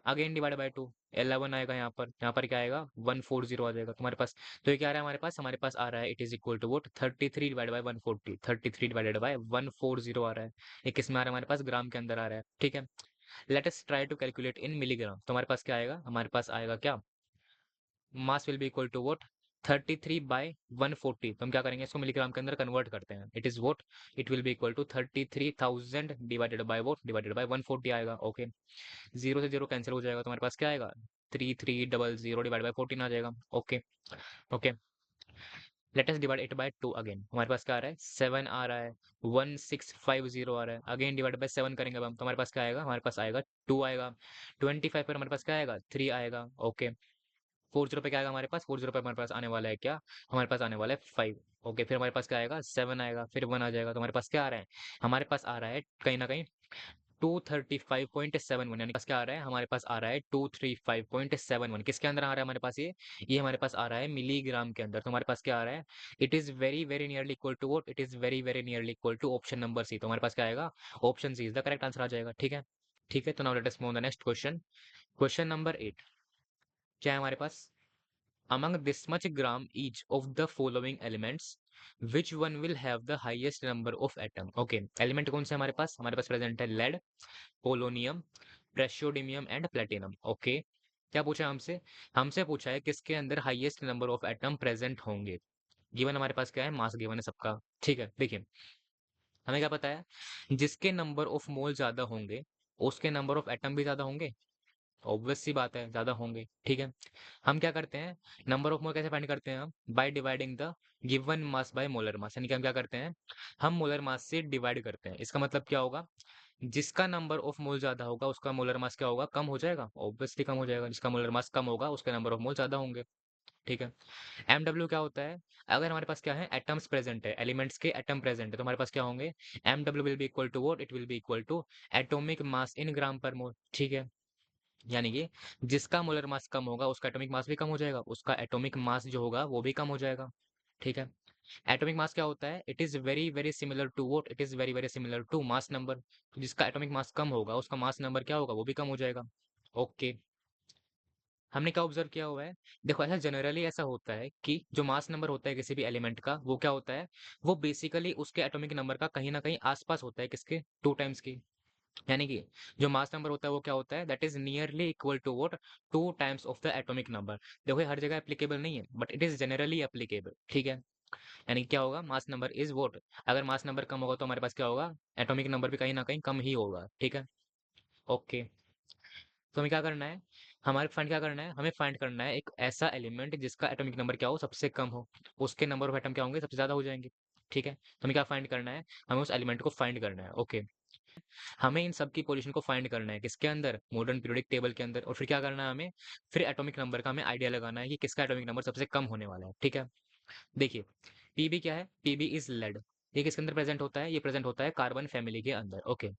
अगेन डिवाइड बाय 2, 11 आएगा। यहाँ पर क्या आएगा? 140 आ जाएगा तुम्हारे पास। तो ये क्या आ रहा है हमारे पास? हमारे पास आ रहा है it is equal to what 33 divide by 140, 33 divided by 140 आ रहा है। ये किस में आ रहा है? हमारे पास ग्राम के अंदर आ रहा है। ठीक है, let us try to calculate in milligram. तो हमारे पास क्या आएगा? हमारे पास आएगा क्या? Mass will be equal to what 33 by 140। तो हम क्या करेंगे? इसको मिलीग्राम के अंदर कन्वर्ट करते हैं। It is what, it will be equal to 33,000 divided by what? Divided by 140 आएगा। ओके, जीरो से जीरो कैंसिल हो जाएगा। तुम्हारे पास क्या आएगा? 3300 डिवाइड बाय 14 आ जाएगा। Okay, okay, let us divide it by 2 again. हमारे पास क्या आ रहा है? 7 आ रहा है। 1650 आ रहा है। अगेन डिवाइड बाय 7 करेंगे अब हम, तो हमारे पास क्या आएगा? हमारे पास आएगा 2 आएगा। 25 पर हमारे पास क्या आएगा? 3 आएगा। ओके, 40 पे क्या आएगा हमारे पास? 40 पे हमारे पास आने वाला है क्या? हमारे पास आने वाला है 5। ओके, फिर हमारे पास क्या आएगा? 7 आएगा, फिर 1 आ जाएगा। तो हमारे पास क्या आ रहा है? हमारे पास आ रहा है कहीं ना कहीं 235.71, यानी पास क्या आ रहा है? हमारे पास आ रहा है 235.71। किसके अंदर आ रहा है हमारे पास? ये हमारे पास आ रहा है मिलीग्राम के अंदर। तो हमारे पास क्या आ रहा है? It is very very nearly equal to what? It is very very nearly equal to option number C. तो हमारे पास क्या आएगा? Option C is the correct answer आ जाएगा। ठीक है, ठीक है, तो now let us move the next question. Question number 8 क्या है हमारे पास? among this much gram each of the following elements, which one will have the highest number of atom? Okay, element कौन से हमारे पास? हमारे पास प्रेजेंट है lead, polonium, praseodymium and platinum. Okay, क्या पूछा है हमसे? हमसे पूछा है किसके अंदर highest number of atom present होंगे। गिवन हमारे पास क्या है? मास गिवन है सबका। ठीक है, देखिए हमें क्या पता है? जिसके नंबर ऑफ मोल ज्यादा होंगे उसके नंबर ऑफ एटम भी ज्यादा होंगे। ऑब्वियस सी बात है, ज्यादा होंगे। ठीक है, हम क्या करते हैं? नंबर ऑफ मोल कैसे फाइंड करते हैं हम? By dividing the given mass by molar मास, यानी कि हम क्या करते हैं? हम मोलर मास से डिवाइड करते हैं। इसका मतलब क्या होगा? जिसका नंबर ऑफ मोल ज्यादा होगा उसका मोलर मास क्या होगा? कम हो जाएगा। ऑब्वियसली कम हो जाएगा। जिसका मोलर मास कम होगा उसके नंबर ऑफ मोल ज्यादा होंगे। ठीक है, एमडब्ल्यू क्या होता है? अगर हमारे पास क्या है? एटम्स प्रेजेंट है, एलिमेंट्स के एटम प्रेजेंट है, तो हमारे पास क्या होंगे? MW will be equal to what? It will be equal to atomic mass in gram per mole. ठीक है, यानी कि जिसका मोलर मास कम होगा उसका एटॉमिक मास भी कम हो जाएगा, उसका एटॉमिक मास जो होगा वो भी कम हो जाएगा। ठीक है, एटॉमिक मास क्या होता है? It is very very similar to what? It is very very similar to mass number. जिसका एटॉमिक मास कम होगा उसका मास नंबर क्या होगा? वो भी कम हो जाएगा। ओके, हमने क्या ऑब्जर्व किया हुआ है? देखो ऐसा जनरली ऐसा होता है कि जो मास नंबर होता है किसी भी एलिमेंट का वो क्या होता है? वो बेसिकली उसके एटॉमिक नंबर का कहीं ना कहीं आसपास होता है। किसके? 2 टाइम्स की। यानी कि जो मास नंबर होता है वो क्या होता है? That is nearly equal to what? 2 times of the atomic number. देखो ये हर जगह एप्लीकेबल नहीं है but it is generally applicable. ठीक है, यानी क्या होगा? Mass number is what? अगर मास नंबर कम होगा तो हमारे पास क्या होगा? एटॉमिक नंबर भी कहीं ना कहीं कम ही होगा। ठीक है, ओके, तो हमें क्या करना है? हमारे फाइंड क्या करना है? हमें फाइंड करना है एक ऐसा एलिमेंट जिसका एटॉमिक नंबर क्या हो? सबसे कम हो। उसके नंबर ऑफ एटम क्या होंगे? सबसे ज्यादा हो जाएंगे। ठीक है, तो हमें क्या फाइंड करना है? हमें उस एलिमेंट को फाइंड करना है। ओके, हमें इन सब की पोजीशन को फाइंड करना है। किसके अंदर? मॉडर्न पीरियोडिक टेबल के अंदर। और फिर क्या करना है हमें? फिर एटॉमिक नंबर का हमें आइडिया लगाना है कि किसका एटॉमिक नंबर सबसे कम होने वाला है। ठीक है, देखिए पीबी क्या है? PB is lead. ये किसके अंदर प्रेजेंट होता है? ये प्रेजेंट होता है कार्बन फैमिली के अंदर। ओके,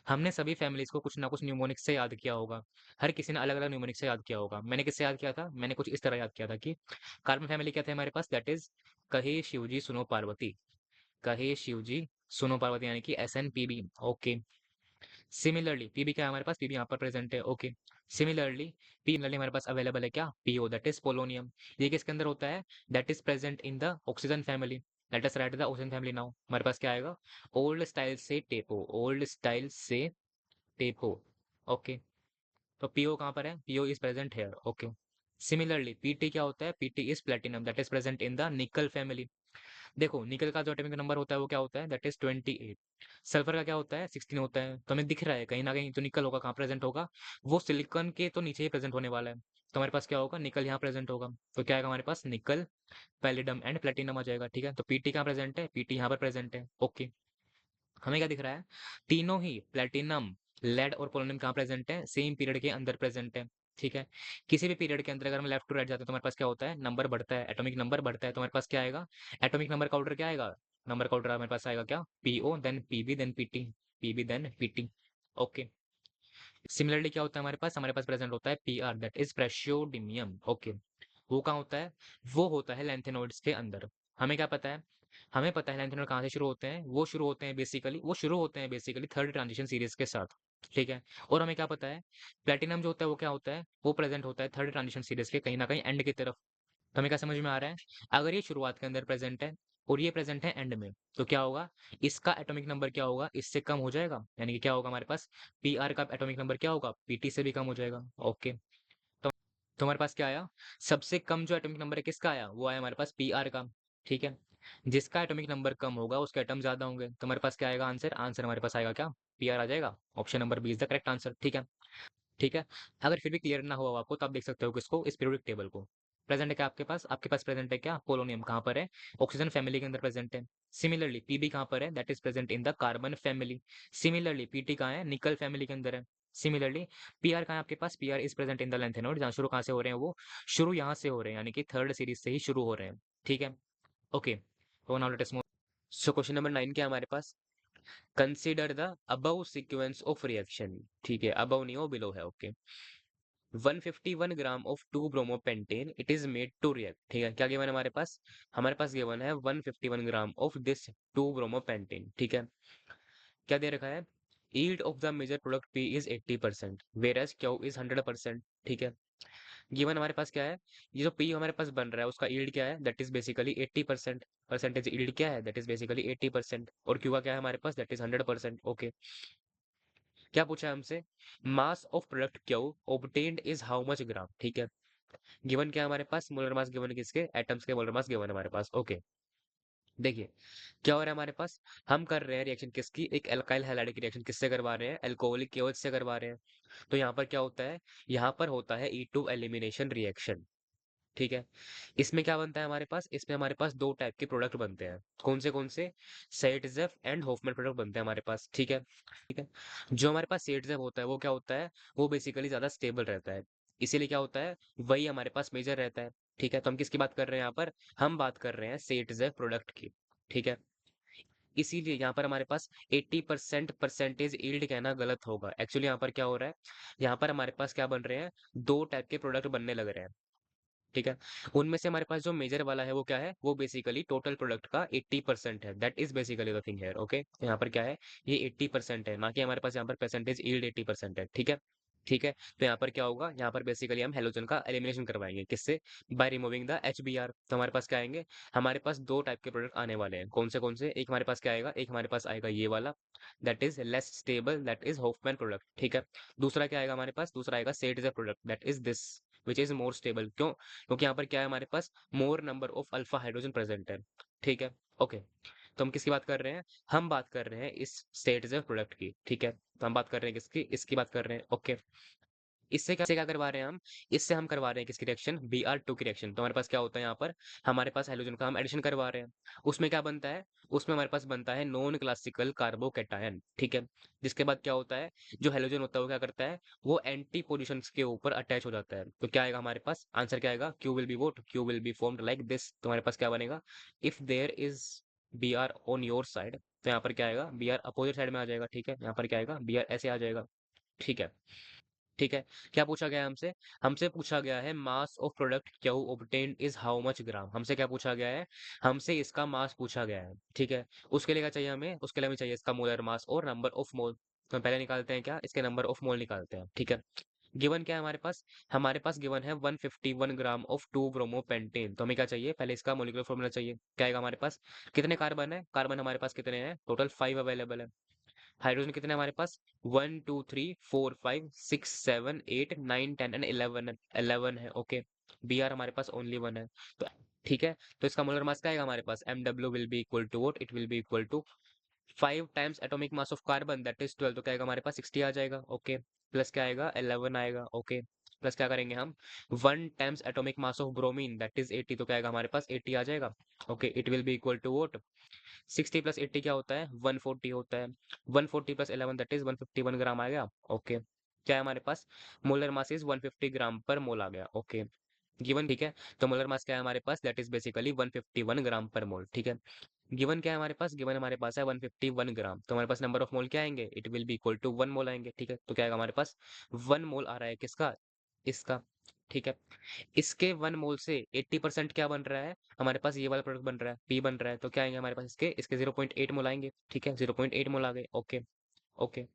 हमने सभी फैमिलीज को कुछ ना कुछ न्यूमोनिक से याद किया होगा। हर किसी ने अलग अलग न्यूमोनिक से याद किया होगा। मैंने किससे याद किया था? मैंने कुछ इस तरह याद किया था कि कार्बन फैमिली क्या थे हमारे पास? दैट इज कहे शिवजी सुनो पार्वती। कहे शिवजी सुनो पार्वती, यानी कि SNPB। ओके, सिमिलरली पीबी क्या है हमारे पास? पीबी यहाँ पर प्रेजेंट है। ओके, सिमिलरली हमारे पास अवेलेबल है क्या? PO, that is polonium. ये किसके अंदर होता है? That is present in the oxygen family. Late us write the oxygen family now. हमारे पास क्या आएगा? ओल्ड स्टाइल से टेपो, ओल्ड स्टाइल से टेपो। ओके, तो पीओ कहाँ पर है? PO is present here. Okay, similarly PT क्या होता है? PT is platinum, that is present in the निकल फैमिली। देखो निकल का जो एटॉमिक नंबर होता है वो क्या होता है? That is 28। सल्फर का क्या होता है? 16 होता है। तो हमें दिख रहा है कहीं ना कहीं तो निकल होगा कहाँ प्रेजेंट होगा? वो सिलिकॉन के तो नीचे ही प्रेजेंट होने वाला है। तो हमारे पास क्या होगा? निकल यहाँ प्रेजेंट होगा। तो क्या आएगा हमारे पास? निकल पैलिडम एंड प्लेटिनम आ जाएगा। ठीक है, तो पीटी कहाँ प्रेजेंट है, पीटी यहाँ पर प्रेजेंट है। ओके, हमें क्या दिख रहा है, तीनों ही प्लेटिनम, लेड और पोलोनियम कहाँ प्रेजेंट है, सेम पीरियड के अंदर प्रेजेंट है। ठीक है, किसी भी पीरियड के अंदर अगर हम लेफ्ट टू राइट जाते हैं तो हमारे पास क्या होता है, नंबर बढ़ता है, एटॉमिक नंबर बढ़ता है। तो हमारे पास क्या आएगा, एटॉमिक नंबर का ऑर्डर क्या आएगा, नंबर का ऑर्डर हमारे पास आएगा क्या, PO then PB then PT, PB then PT. Okay, similarly क्या होता है हमारे पास प्रेजेंट होता है PR, that is praseodymium. Okay, वो कहाँ होता है, वो होता है लैंथेनोइड्स के अंदर। हमें क्या पता है, हमें पता है लैंथेनोइड कहाँ से शुरू होते हैं, वो शुरू होते हैं बेसिकली थर्ड ट्रांजिशन सीरीज के साथ। ठीक है, और हमें क्या पता है, प्लेटिनम जो होता है वो क्या होता है, वो प्रेजेंट होता है थर्ड ट्रांजिशन सीरीज के कहीं ना कहीं एंड की तरफ। तो हमें क्या समझ में आ रहा है, अगर ये शुरुआत के अंदर प्रेजेंट है और ये प्रेजेंट है एंड में, तो क्या होगा, इसका एटॉमिक नंबर क्या होगा, इससे कम हो जाएगा, यानी कि क्या होगा हमारे पास, पी आर का एटॉमिक नंबर क्या होगा, पीटी से भी कम हो जाएगा। ओके, तो हमारे पास क्या आया, सबसे कम जो एटॉमिक नंबर है किसका आया, वो आया हमारे पास पी आर का। ठीक है, जिसका एटॉमिक नंबर कम होगा उसके एटम ज्यादा होंगे, तो हमारे पास क्या आएगा आंसर, आंसर हमारे पास आएगा क्या, पी आर आ जाएगा। Option number B is the correct answer. ठीक है, ठीक है, अगर फिर भी क्लियर ना हुआ आपको तो आप देख सकते हो किसको, इस पीरियोडिक टेबल को। प्रेजेंट है क्या आपके पास प्रेजेंट है क्या, पोलोनियम कहाँ पर है, ऑक्सीजन फैमिली के अंदर प्रेजेंट है। सिमिलरली पीबी कहाँ पर है, that is present in the carbon family. Similarly PT कहाँ है, निकल फैमिली के अंदर है। सिमिलरली पीआर कहाँ है आपके पास, PR is present in the lanthanoid, जहाँ शुरू कहाँ से हो रहे हैं, वो शुरू यहाँ से हो रहे हैं, यानी कि थर्ड सीरीज से ही शुरू हो रहे हैं। ठीक है, ओके, तो now let us move. So question number 9 क्या है हमारे पास, consider the above sequence of reaction. ठीक है, अबव नहीं हो, बिलो है। Okay, 151 gram of 2 bromopentane it is made to react. ठीक है, क्या गिवन है हमारे पास गिवन है 151 ग्राम ऑफ दिस 2 ब्रोमोपेंटेन। ठीक है, क्या दे रखा है, yield of the major product P is 80% whereas Q is 100%। ठीक है, गिवन हमारे पास क्या है, ये जो P हमारे पास बन रहा है उसका yield क्या है, that is basically 80%। Percentage yield क्या है, दैट इज बेसिकली 80%, और Q का क्या है हमारे पास, दैट इज 100%। ओके, क्या पूछा है हमसे, mass of product Q obtained is how much gram. ठीक है, गिवन क्या है हमारे पास, मोलर मास गिवन, किसके एटम्स के मोलर मास गिवन है हमारे पास। ओके, देखिए क्या हो रहा है हमारे पास, हम कर रहे हैं रिएक्शन किसकी, एक एल्काइल हैलाइड की रिएक्शन किससे करवा रहे हैं, अल्कोहलिक केओएच से करवा रहे हैं। तो यहाँ पर क्या होता है, यहाँ पर होता है E2 एलिमिनेशन रिएक्शन। ठीक है, इसमें क्या बनता है हमारे पास, इसमें हमारे पास दो टाइप के प्रोडक्ट बनते हैं, कौन से सेटजेफ एंड होफमैन प्रोडक्ट बनते हैं हमारे पास। ठीक है, ठीक है, जो हमारे पास सेटजेफ होता है वो क्या होता है, वो बेसिकली ज्यादा स्टेबल रहता है, इसीलिए क्या होता है, वही हमारे पास मेजर रहता है। ठीक है, तो हम किसकी बात कर रहे हैं यहाँ पर, हम बात कर रहे हैं सेटजेफ प्रोडक्ट की। ठीक है, इसीलिए यहाँ पर हमारे पास 80% परसेंटेज यील्ड कहना गलत होगा। एक्चुअली यहाँ पर क्या हो रहा है, यहाँ पर हमारे पास क्या बन रहे हैं, दो टाइप के प्रोडक्ट बनने लग रहे हैं। ठीक है, उनमें से हमारे पास जो मेजर वाला है वो क्या है, वो बेसिकली टोटल प्रोडक्ट का 80% है, that is basically the thing है। ओके, यहाँ पर क्या है, ये 80% है, ना कि हमारे पास यहाँ पर परसेंटेज यील्ड 80% है। ठीक है, ठीक है, तो यहाँ पर क्या होगा, यहाँ पर बेसिकली हम हेलोजन का एलिमिनेशन करवाएंगे, किससे, बाय रिमूविंग द HBr। तो हमारे पास क्या आएंगे, हमारे पास दो टाइप के प्रोडक्ट आने वाले हैं, कौन से, एक हमारे पास क्या आएगा, एक हमारे पास आएगा ये वाला, that is less stable, that is Hofmann product. ठीक है, दूसरा क्या आएगा हमारे पास, दूसरा आएगा Saytzeff product, that is this which is more stable. क्यों, क्योंकि यहाँ पर क्या है हमारे पास, more number of alpha hydrogen present है। ठीक है, ओके, तो हम किसकी बात कर रहे हैं, हम बात कर रहे हैं इस स्टेट प्रोडक्ट की। ठीक है, तो हम बात कर रहे हैं किसकी, इसकी बात कर रहे हैं। ओके, इससे क्या करवा रहे हैं हम, इससे हम करवा रहे हैं किसकी रिएक्शन, Br2 की रिएक्शन। तो हमारे पास क्या होता है यहाँ पर, हमारे पास हाइड्रोजन का हम एडिशन करवा रहे हैं, उसमें क्या बनता है, उसमें हमारे पास बनता है नॉन क्लासिकल कार्बोकैटायन। ठीक है, जिसके बाद क्या होता है, जो हाइड्रोजन होता है वो क्या करता है, वो एंटी पोजिशन के ऊपर अटैच हो जाता है। तो क्या आएगा हमारे पास, आंसर क्या आएगा, Q will be what, Q will be formed like this. तो हमारे पास क्या बनेगा, if there is Br on your side, तो यहाँ पर क्या आएगा, Br अपोजिट साइड में आ जाएगा। ठीक है, यहाँ पर क्या आएगा, Br ऐसे आ जाएगा। ठीक है, ठीक है, क्या पूछा गया है हमसे, हमसे पूछा गया है mass of product Q obtained is how much ग्राम। हमसे क्या पूछा गया है, हमसे इसका मास पूछा गया है। ठीक है, उसके लिए क्या चाहिए हमें, उसके लिए हमें चाहिए इसका मोलर मास और नंबर ऑफ मोल। तो हम पहले निकालते हैं क्या, इसके नंबर ऑफ मोल निकालते हैं। ठीक है, गिवन क्या है हमारे पास गिवन है 151 ग्राम ऑफ 2 ब्रोमोपेंटेन। तो हमें क्या चाहिए, पहले इसका मोलिकुलर फॉर्मूला चाहिए, क्या आएगा हमारे पास, कितने कार्बन है, कार्बन हमारे पास कितने हैं, टोटल 5 अवेलेबल है। हाइड्रोजन कितने हमारे पास, 1 2 3 4 5 6 7 8 9 10 एंड 11 है। ओके, Br हमारे पास ओनली वन है। तो ठीक है, तो इसका मोलर मास क्या आएगा हमारे पास, MW will be equal to what, it will be equal to 5 times atomic mass of carbon that is 12। तो क्या आएगा हमारे पास 60 आ जाएगा। ओके, प्लस क्या आएगा 11 आएगा। ओके, प्लस क्या करेंगे हम 1 times atomic mass of bromine that is 80, तो क्या आएगा हमारे पास 80 आ जाएगा। Okay, it will be equal to what 60 plus 80 क्या होता है 140 होता है। 140 प्लस 11 दैट इज 151 ग्राम आ गया। ओके, क्या है हमारे पास molar mass is 150 gram per mole आ गया। ओके, गिवन, ठीक है। तो मोलर मास क्या है हमारे पास that is basically 151 gram per mole, ठीक है। गिवन क्या है हमारे पास, गिवन हमारे पास है 151 ग्राम, तो हमारे पास नंबर ऑफ मोल क्या आएंगे, it will be equal to 1 mole आएंगे, ठीक है। तो क्या आएगा हमारे पास 1 मोल आ रहा है किसका, इसका, ठीक है। इसके 1 मोल से 80% क्या बन रहा है हमारे पास, ये वाला प्रोडक्ट बन रहा है, पी बन रहा है, तो क्या आएंगे हमारे पास इसके इसके 0.8 मोल आएंगे, ठीक है। 0.8 मोल आ गए। ओके, ओके,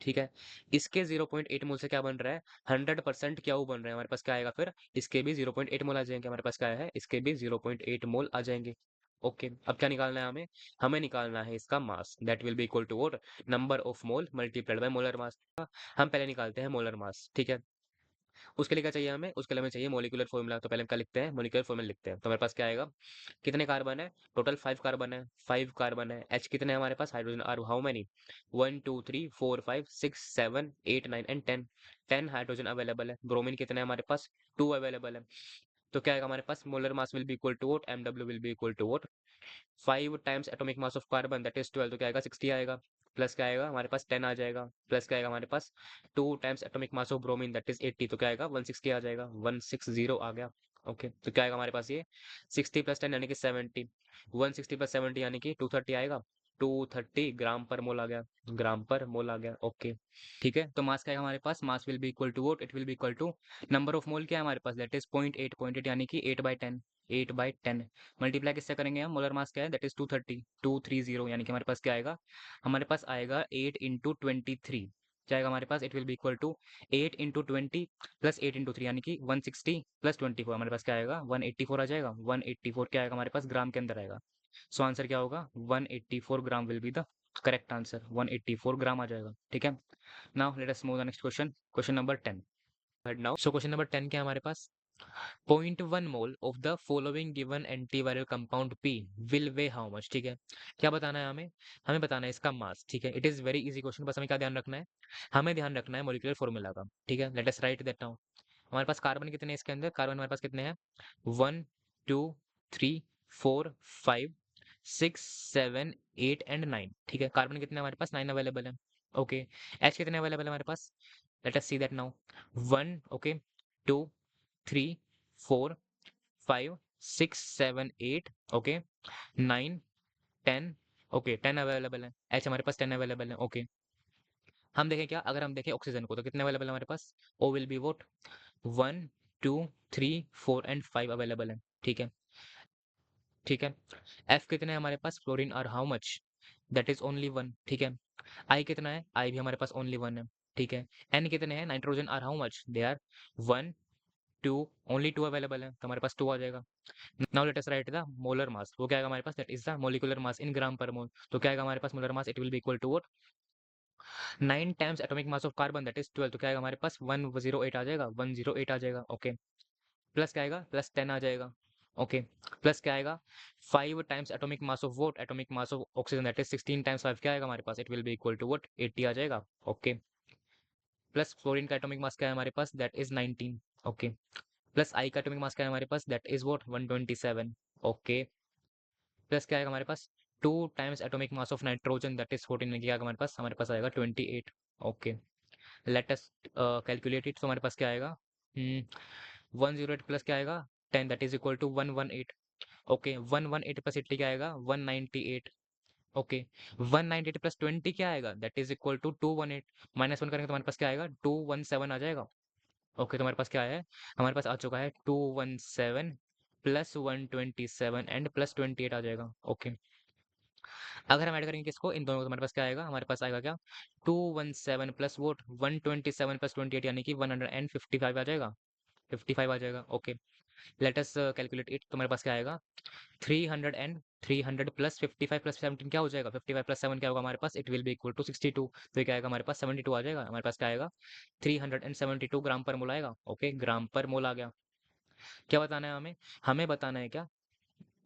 ठीक है। इसके 0.8 मोल से क्या बन रहा है 100% क्या वो बन रहा है हमारे पास, क्या आएगा फिर इसके भी 0.8 मोल आ जाएंगे हमारे पास, क्या है इसके भी 0.8 मोल आ जाएंगे। ओके, अब क्या निकालना है हमें, हमें निकालना है इसका mass that will be equal to what, number of mole multiplied by molar mass. हम पहले निकालते हैं मोलर मास, ठीक है। उसके लिए क्या चाहिए हमें, उसके लिए हमें चाहिए मोलिकुलर फॉर्मूला, तो पहले हम क्या लिखते हैं मोलिकुलर फॉर्मूला लिखते हैं। तो हमारे पास क्या आएगा, कितने कार्बन है टोटल 5 कार्बन है, 5 कार्बन है। एच कितने हैं हमारे पास, hydrogen are how many 1 2 3 4 5 6 7 8 9 and 10, 10 hydrogen available है। ब्रोमीन कितने हैं हमारे पास 2 अवेलेबल है। तो क्या आएगा हमारे पास molar mass will be equal to what, MW will be equal to what 5 times atomic mass of carbon that is 12, तो क्या आएगा 60 आएगा। प्लस क्या आएगा हमारे पास 10 आ जाएगा। प्लस क्या आएगा हमारे पास 2 times atomic mass of bromine that is 80, तो क्या आएगा 160 आ जाएगा, 160 आ गया। ओके, तो क्या आएगा हमारे पास ये 60 प्लस 10 यानी कि 70, 160 प्लस 70 यानी कि 230 आएगा। 230 ग्राम पर मोल आ गया, ग्राम पर मोल आ गया। ओके, ठीक है। तो मास क्या है हमारे पास, mass will be equal to what, it will be equal to number of mole क्या है हमारे पास दैट इज 0.8 यानी कि 8/10, 8/10 मल्टीप्लाई किससे करेंगे हम, मोलर मास क्या है दैट इज 230 यानी कि हमारे पास क्या आएगा, हमारे पास आएगा 8 × 23, क्या आएगा हमारे पास, it will be equal to 8 × 20 plus 8 × 3 यानी कि 160 प्लस 24, हमारे पास क्या आएगा 184 आ जाएगा। 184 क्या आएगा हमारे पास ग्राम के अंदर आएगा। सो आंसर क्या होगा 184 gram will be the correct answer, 184 gram आ जाएगा, ठीक है। Now let us move the next question, question number 10। Now so question number 10 क्या है हमारे पास, 0.1 mole of the following given antiviral compound P will weigh how much, ठीक है। क्या बताना है हमें, हमें बताना है इसका मास, ठीक है। It is very easy question, बस हमें क्या ध्यान रखना है, हमें ध्यान रखना है मोलिकुलर फॉर्मूला का, ठीक है। Let us right that now. हमारे पास कार्बन कितने हैं इसके अंदर, कार्बन हमारे पास कितने हैं 1 2 3 4 5 6 7 8 एंड 9, ठीक है। कार्बन कितने हमारे पास 9 अवेलेबल है। ओके, एच कितने अवेलेबल है हमारे पास, let us see that now. 1, okay, 2 3 4 5 6 7 8, okay, 9 10, okay 10 available है। एच हमारे पास 10 अवेलेबल है। ओके, हम देखें क्या, अगर हम देखें ऑक्सीजन को तो कितने अवेलेबल है हमारे पास, O will be what 1 2 3 4 and 5 available है, ठीक है, ठीक है। एफ कितने हैं हमारे पास, fluorine are how much, that is only 1, ठीक है। आई कितना है, आई भी हमारे पास ओनली 1 है, ठीक है। एन कितने हैं, nitrogen are how much, they are 1 2, only 2 available है, तो हमारे पास 2 आ जाएगा। Now let us write the molar mass, वो क्या आएगा हमारे पास, that is the molecular mass in gram per mole, तो क्या आएगा हमारे पास molar mass, it will be equal to what 9 times atomic mass of carbon that is 12, तो क्या आएगा हमारे पास 108 आ जाएगा, 108 आ जाएगा। ओके, प्लस क्या आएगा प्लस 10 आ जाएगा। ओके, प्लस क्या आएगा 5 times atomic mass of what, atomic mass of oxygen that is 16 times 5, क्या आएगा हमारे पास, it will be equal to what 80 आ जाएगा। ओके, प्लस फ्लोरीन का एटॉमिक मास क्या है हमारे पास, that is 19। Okay, plus I का एटॉमिक मास क्या है हमारे पास, that is what 127। Okay, plus क्या आएगा हमारे पास 2 times atomic mass of nitrogen that is 14, क्या आएगा हमारे पास आएगा 28। Okay, let us calculate it, तो हमारे पास क्या आएगा 108 प्लस क्या आएगा 10 that is equal to 118। Okay, 118 plus 80 क्या आएगा 198। ओके, 198 प्लस 20 क्या आएगा that is equal to 218, minus 1 करेंगे तो हमारे पास क्या आएगा 217 आ जाएगा। ओके, तो हमारे पास क्या है, हमारे पास आ चुका है 217 प्लस 127 एंड प्लस 28 आ जाएगा। ओके, अगर हम ऐड करेंगे किसको, इन दोनों को, तो हमारे पास क्या आएगा, हमारे पास आएगा क्या 217 प्लस वोट 127 प्लस 28 यानी कि 155 आ जाएगा, 55 आ जाएगा। Okay, let us calculate it, तो हमारे पास क्या आएगा 300 प्लस 55 प्लस 17 क्या हो जाएगा, 55 प्लस 7 क्या होगा हमारे पास, it will be equal to 62, तो ये क्या आएगा हमारे पास 72 आ जाएगा। हमारे पास क्या आएगा 372 ग्राम पर मोल आएगा। ओके, ग्राम पर मोल आ गया। क्या बताना है हमें, हमें बताना है क्या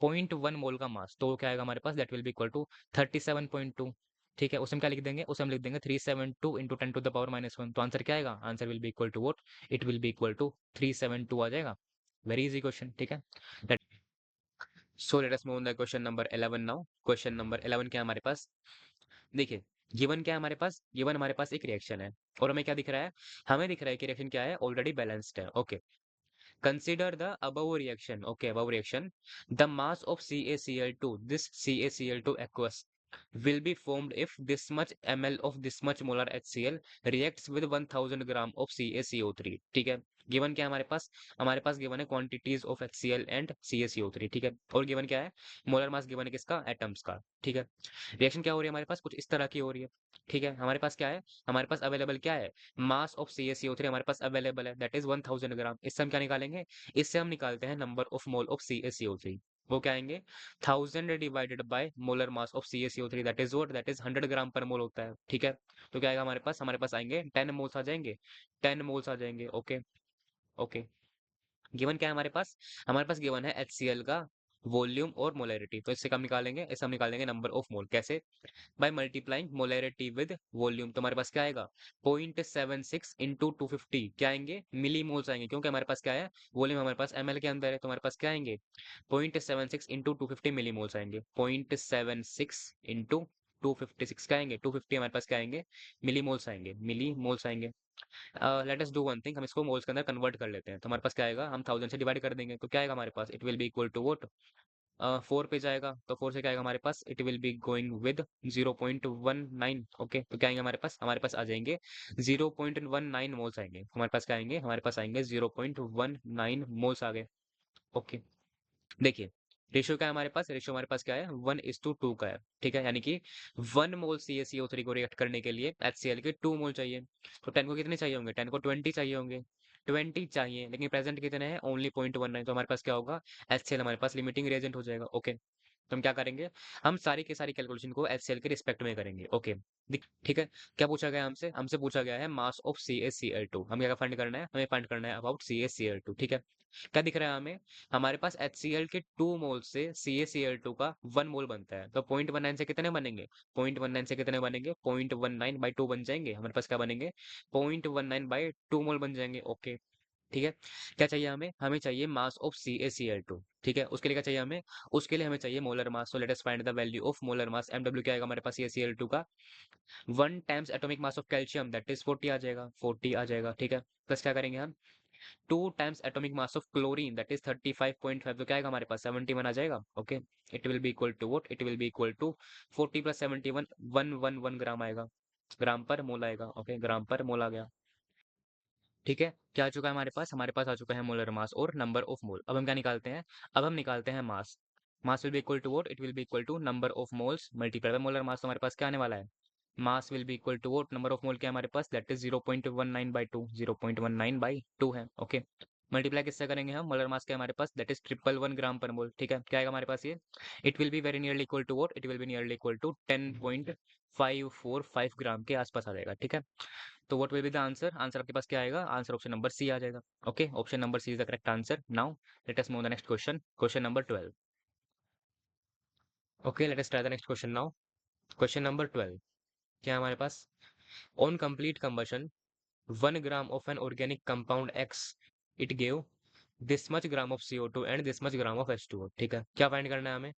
0.1 मोल का मास, तो क्या आएगा हमारे पास, that will be equal to 37.2। ठीक है, उसे हम क्या लिख देंगे, उसे हम लिख देंगे 372 इंटू 10⁻⁻1। तो आंसर क्या आएगा, answer will be equal to what, it will be equal to 372 आ जाएगा। वेरी इजी क्वेश्चन, ठीक है। So let us move on the question number 11 now. Question number 11 क्या है हमारे पास, देखिए गिवन क्या है हमारे पास, गिवन हमारे पास एक रिएक्शन है और हमें क्या दिख रहा है, हमें दिख रहा है कि रिएक्शन क्या है, ऑलरेडी बैलेंस्ड है। Okay, consider the above reaction, okay, above reaction, the mass of CaCl2, this CaCl2 aqueous will be formed if this much ml of this much molar HCl reacts with 1000 gram of CaCO3। ठीक है, given क्या है हमारे पास given है quantities of HCl and CaCO3। ठीक है, और गिवन क्या है, मोलर मास गिवन है किसका, एटम्स का। ठीक है, रिएक्शन क्या हो रही है हमारे पास, कुछ इस तरह की हो रही है। ठीक है, हमारे पास क्या है, हमारे पास अवेलेबल क्या है, मास ऑफ CaCO3 हमारे पास अवेलेबल है, दैट इज 1000 ग्राम। इससे हम क्या निकालेंगे, इससे हम निकालते हैं number of mole of CaCO3। वो क्या आएंगे, 1000 divided by molar mass of CaCO3, that is what, that is 100 gram per mole होता है। ठीक है, तो क्या आएगा हमारे पास आएंगे 10 मोल्स आ जाएंगे, 10 मोल्स आ जाएंगे। ओके, ओके, गिवन क्या है हमारे पास गिवन है HCl का वॉल्यूम और मोलैरिटी। तो इससे कम निकालेंगे, इससे हम निकालेंगे नंबर ऑफ मोल, कैसे, by multiplying molarity with volume. तो हमारे पास क्या आएगा, 0.76 इंटू 250 क्या आएंगे, मिली मोल्स आएंगे, क्योंकि हमारे पास क्या है, वॉल्यूम हमारे पास ml के अंदर है। तो हमारे पास क्या आएंगे, 0.76 इंटू 250 मिली मोल्स आएंगे, 0.76 इंटू 256 क्या आएंगे, 250 हमारे पास क्या आएंगे, मिली मोल्स आएंगे, मिली मोल्स आएंगे। Late us do one thing, हम इसको मोल्स के अंदर कन्वर्ट कर लेते हैं। तो हमारे पास क्या आएगा, हम 1000 से डिवाइड कर देंगे, तो क्या आएगा हमारे पास, it will be equal to what, 4 पे जाएगा, तो 4 से क्या आएगा हमारे पास, it will be going with 0.19। Okay, तो क्या आएंगे हमारे पास आ जाएंगे 0.19 मोल्स आएंगे। हमारे पास क्या आएंगे, हमारे पास आएंगे 0.19 मोल्स आ गए। ओके, देखिए रेशियो क्या है हमारे पास, रेशियो हमारे पास क्या है, 1:2 का है। ठीक है, यानी कि 1 मोल CaCO3 को रिएक्ट करने के लिए HCl के 2 मोल चाहिए। तो 10 को कितने चाहिए होंगे, 10 को 20 चाहिए होंगे, 20 चाहिए, लेकिन प्रेजेंट कितने हैं, ओनली 0.19। तो हमारे पास क्या होगा, HCl हमारे पास लिमिटिंग रिएजेंट हो जाएगा। ओके, तो हम क्या करेंगे, हम सारी की सारी कैलकुलेशन को HCl के रिस्पेक्ट में करेंगे। ओके, ठीक है, क्या पूछा गया हमसे, हमसे पूछा गया है मास ऑफ CaCl2। हमें क्या फाइंड करना है, हमें फाइंड करना है अबाउट CaCl2। ठीक है, क्या दिख रहा है हमें, हमारे पास HCl के 2 मोल से CaCl2 का 1 मोल बनता है। तो 0.19 से कितने बनेंगे, 0.19 से कितने बनेंगे, 0.19/2 बन जाएंगे। हमारे पास क्या बनेंगे, 0.19/2 मोल बन जाएंगे। ओके, ठीक है, क्या चाहिए हमें, हमें चाहिए मास ऑफ CaCl2। ठीक है, उसके लिए क्या चाहिए हमें, उसके लिए हमें चाहिए मोलर मास। तो let us find the value of molar mass. MW क्या आएगा हमारे पास CaCl2 का, 1 times atomic mass of calcium, that is 40 आ जाएगा, 40 आ जाएगा। ठीक है, प्लस क्या करेंगे हम, 2 times atomic mass of chlorine, that is 35.5। तो क्या आएगा हमारे पास, 71 आ जाएगा। Okay, it will be equal to what, it will be equal to 40 plus 71, 111 gram आएगा, ग्राम पर मोल आएगा। ओके, ग्राम पर मोल आ गया। ठीक है, क्या आ चुका है हमारे पास आ चुका है मोलर मास और नंबर ऑफ मोल। अब हम क्या निकालते हैं, अब हम निकालते हैं mass. Mass will be equal to what, it will be equal to number of moles multiply by molar mass. तो हमारे पास क्या आने वाला है, mass will be equal to what, number of mole क्या है हमारे पास, दैट इज 0.19/2, 0.19/2 है। ओके, मल्टीप्लाई किससे करेंगे हम, मोलर मास क्या है हमारे पास, that is 111 gram per mole. ठीक है, क्या आएगा हमारे पास ये, it will be very nearly equal to what, it will be nearly equal to 10.545 gram के आसपास आ जाएगा। ठीक है, तो what will be the answer, answer आपके पास क्या आएगा, आंसर ऑप्शन नंबर सी आ जाएगा। Okay, option number C is the correct answer. Now let us move the next question, question number 12। Okay, let us try the next question now. Question number 12 क्या है हमारे पास, on complete combustion 1 gram of an organic compound X it give this much gram of CO2 and this much gram of H2O। ठीक है, क्या find करना है हमें,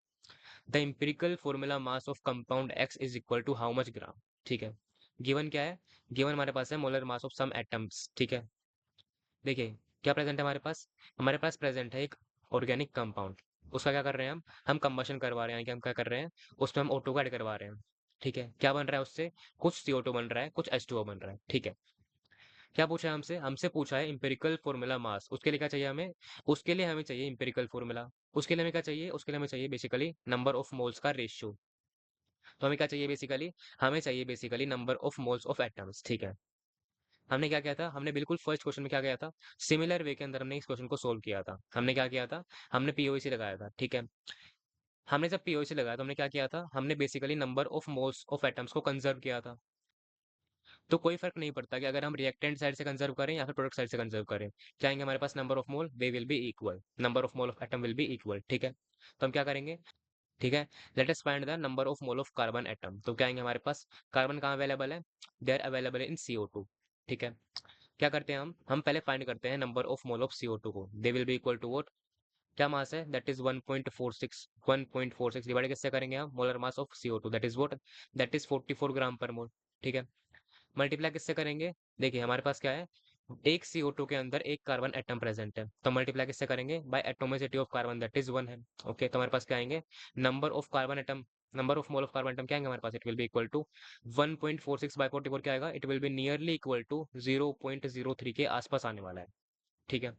the empirical formula mass of compound X is equal to how much gram. ठीक है, given क्या है, गिवन हमारे पास है molar mass of some atoms. ठीक है, देखिए क्या प्रेजेंट है हमारे पास प्रेजेंट है एक ऑर्गेनिक कंपाउंड। उसका क्या कर रहे हैं हम कंबशन करवा रहे हैं, कि हम क्या कर रहे हैं, उसमें हम O2 को ऐड करवा रहे हैं। ठीक है, क्या बन रहा है उससे, कुछ CO2 बन रहा है, कुछ H2O बन रहा है। ठीक है, क्या पूछा है हमसे, हमसे पूछा है इंपेरिकल फॉर्मूला मास। उसके लिए क्या चाहिए हमें, उसके लिए हमें चाहिए इंपेरिकल फॉर्मूला। उसके लिए हमें क्या चाहिए, उसके लिए हमें चाहिए बेसिकली नंबर ऑफ मोल्स का रेशियो। तो हमें क्या चाहिए बेसिकली, हमें चाहिए basically number of moles of atoms. ठीक है, हमने क्या किया था, हमने बिल्कुल फर्स्ट क्वेश्चन में क्या किया था, सिमिलर वे के अंदर हमने इस क्वेश्चन को सोल्व किया था। हमने क्या किया था, हमने पीओसी लगाया था। ठीक है, हमने जब पीओसी लगाया तो हमने क्या किया था, हमने basically number of moles of atoms को कंजर्व किया था। तो कोई फर्क नहीं पड़ता कि अगर हम रिएक्टेंट साइड से कंजर्व करें या फिर प्रोडक्ट साइड से कंजर्व करें, क्या आएंगे हमारे पास, number of mole they will be equal, number of mole of atom will be equal. ठीक है, तो हम क्या करेंगे, ठीक है। Let us find the number of mole of carbon atom. तो क्या आएंगे हमारे पास, कार्बन कहाँ अवेलेबल है, they are available in CO2। ठीक है। क्या करते हैं हम पहले फाइंड करते हैं number of mole of CO2 को। They will be equal to what, क्या मास है, दैट इज 1.46, 1.46 डिवाइड किससे करेंगे हम, molar mass of CO2 that is what, that is 44 gram per mole. ठीक है। मल्टीप्लाई किससे करेंगे, देखिए हमारे पास क्या है, एक CO2 के अंदर एक कार्बन एटम प्रेजेंट है, तो मल्टीप्लाई किससे करेंगे, by atomicity of carbon that is 1 है। ओके, तो हमारे पास क्या आएंगे, number of carbon atom, number of mole of carbon atom क्या आएंगे हमारे पास, it will be equal to 1.46 by 44 क्या आएगा, it will be nearly equal to 0.03 के आसपास आने वाला है। ठीक है।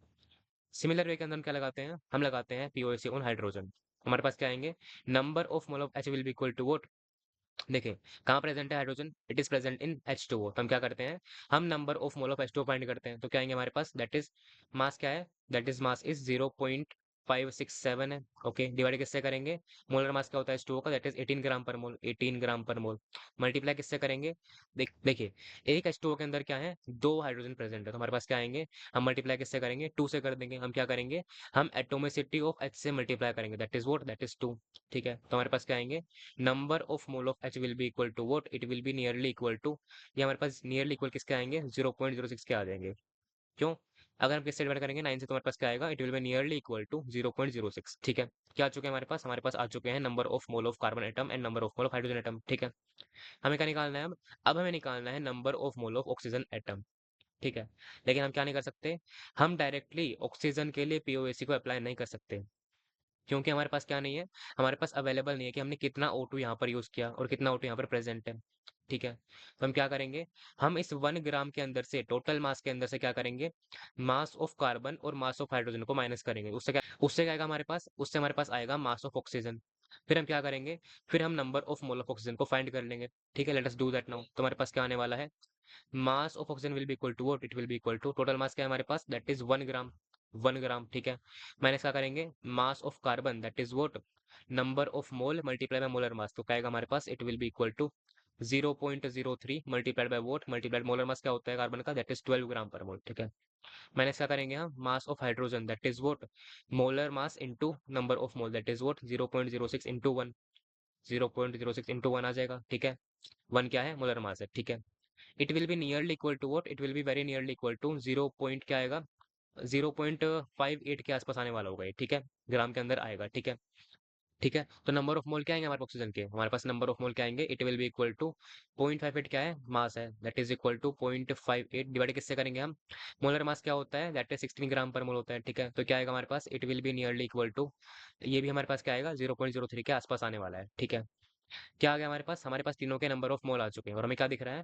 सिमिलर वे के अंदर हम क्या लगाते हैं, हम लगाते हैं पीओएसी ऑन हाइड्रोजन। हमारे पास क्या आएंगे, number of mole of H will be equal to what, देखिए कहाँ प्रेजेंट है hydrogen, it is present in H2O। तो हम क्या करते हैं, हम number of mole of H2O find करते हैं। तो क्या आएंगे हमारे पास, दैट इज मास क्या है, दैट इज मास इज 0.567 है। ओके, डिवाइड किससे करेंगे, मोलर मास क्या होता है H2O का, that is 18 gram per mole, 18 gram per mole. Multiply किससे करेंगे, देखिए एक H2O के अंदर क्या है, दो हाइड्रोजन प्रेजेंट है, तो हमारे पास क्या आएंगे, हम मल्टीप्लाई किससे करेंगे, 2 से कर देंगे। हम क्या करेंगे, हम एटोमिसिटी ऑफ H से मल्टीप्लाई करेंगे, that is what, that is 2। ठीक है। तो हमारे पास क्या आएंगे, number of mole of H will be equal to what, it will be nearly equal to, ये हमारे पास नियरली इक्वल किसके आएंगे, 0.06 के आ जाएंगे। क्यों, अगर हम किससे डिवाइड करेंगे 9 से, तो हमारे पास क्या आएगा, it will be nearly equal to 0.06। ठीक है। क्या आ चुके हैं हमारे पास आ चुके हैं number of mole of carbon atom and number of mole of hydrogen atom. ठीक है। हमें क्या निकालना है अब हमें निकालना है number of mole of oxygen atom. ठीक है। लेकिन हम क्या नहीं कर सकते, हम डायरेक्टली ऑक्सीजन के लिए पीओएसी को अप्लाई नहीं कर सकते, क्योंकि हमारे पास क्या नहीं है, हमारे पास अवेलेबल नहीं है कि हमने कितना O2 यहाँ पर यूज किया और कितना O2 यहाँ पर प्रेजेंट है। ठीक है। तो हम क्या करेंगे, हम इस 1 ग्राम के अंदर से, टोटल मास के अंदर से क्या करेंगे, मास ऑफ कार्बन और मास ऑफ हाइड्रोजन को माइनस करेंगे। उससे क्या आएगा हमारे पास, उससे हमारे पास आएगा मास ऑफ ऑक्सीजन। फिर हम क्या करेंगे, फिर हम number of mole of oxygen को फाइंड कर लेंगे। ठीक है, let us do that now. तो हमारे पास क्या आने वाला है, mass of oxygen will be equal to what, it will be equal to, total mass क्या है हमारे पास, दैट इज 1 ग्राम, 1 ग्राम। ठीक है। माइनस क्या करेंगे, mass of carbon that is what, number of mole multiply by molar mass. तो क्या आएगा हमारे पास, it will be equal to 0.03 multiplied by what, multiplied molar mass क्या होता है कार्बन का, that is 12 gram per mole. ठीक है। माइनस क्या करेंगे हम, मास of hydrogen that is what, molar mass into number of mole that is what 0.06 into 1, 0.06 into 1 आ जाएगा। ठीक है। 1 क्या है, मोलर मास है। ठीक है। It will be nearly equal to what, it will be very nearly equal to 0 point क्या आएगा, 0.58 के आसपास आने वाला होगा ये। ठीक है। ग्राम के अंदर आएगा। ठीक है। ठीक है। तो नंबर ऑफ मोल क्या आएंगे हमारे पास ऑक्सीजन के, हमारे पास नंबर ऑफ मोल क्या आएंगे, it will be equal to 0.58 क्या है, मास है, that is equal to 0.58 divide किससे करेंगे हम, मोलर मास क्या होता है, that is 16 gram per mole होता है। ठीक है। तो क्या आएगा हमारे पास, it will be nearly equal to, ये भी हमारे पास क्या आएगा, 0.03 के आसपास आने वाला है। ठीक है। क्या आ गया हमारे पास तीनों के नंबर ऑफ मोल आ चुके हैं, और हमें क्या दिख रहा है,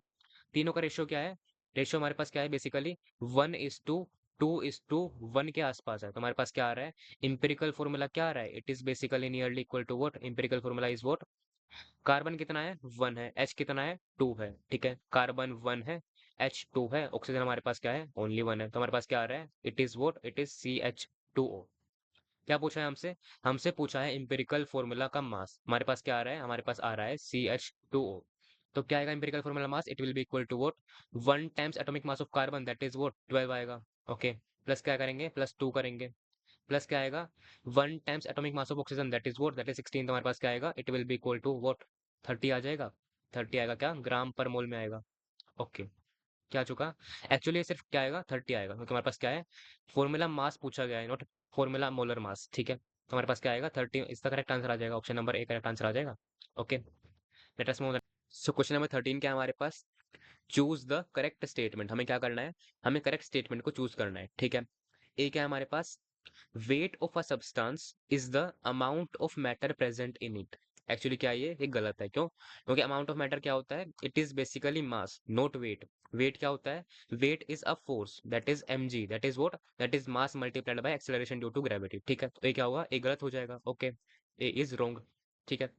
तीनों का रेशियो क्या है, रेशियो हमारे पास क्या है बेसिकली 1:2:1 के आसपास है। तो हमारे पास क्या आ रहा है, इंपेरिकल फॉर्मूला क्या आ रहा है, it is basically nearly equal to what, empirical formula is what, carbon कितना है 1 है, H कितना है 2 है। ठीक है। कार्बन 1 है, H 2 है, ऑक्सीजन हमारे पास क्या है ओनली 1 है। तो हमारे पास क्या आ रहा है, it is what, it is CH2O। क्या पूछा है हमसे, हमसे पूछा है इंपेरिकल फॉर्मूला का मास, हमारे पास क्या आ रहा है, हमारे पास आ रहा है CH2O। तो क्या आएगा empirical formula mass, it will be equal to what, 1 times atomic mass of carbon that is what 12 आएगा। ओके, प्लस क्या करेंगे, +2 करेंगे, प्लस क्या आएगा, 1 times atomic mass of oxygen that is what, that is 16। तो हमारे पास क्या आएगा, it will be equal to what, 30 आ जाएगा। 30 आएगा क्या, ग्राम पर मोल में आएगा। ओके, क्या आ चुका, एक्चुअली ये सिर्फ क्या आएगा 30 आएगा, क्योंकि हमारे पास क्या है, फॉर्मूला मास पूछा गया है, नॉट फॉर्मूला मोलर मास। ठीक है। तो हमारे पास क्या आएगा 30, इसका करेक्ट आंसर आ जाएगा, option number A correct answer आ जाएगा। Okay, let us move. So question number 13 क्या है हमारे पास, चूज द करेक्ट स्टेटमेंट। हमें क्या करना है, हमें करेक्ट स्टेटमेंट को चूज करना है। ठीक है। ए क्या है हमारे पास, weight of a substance is the amount of matter present in it। Actually क्या है ये गलत है, क्यों, क्योंकि अमाउंट ऑफ मैटर क्या होता है, it is basically mass not weight. Weight क्या होता है, weight is a force that is mg, that is what, that is mass multiplied by acceleration due to gravity. ठीक है। तो ये क्या होगा, ये गलत हो जाएगा। Okay, A is wrong. ठीक है।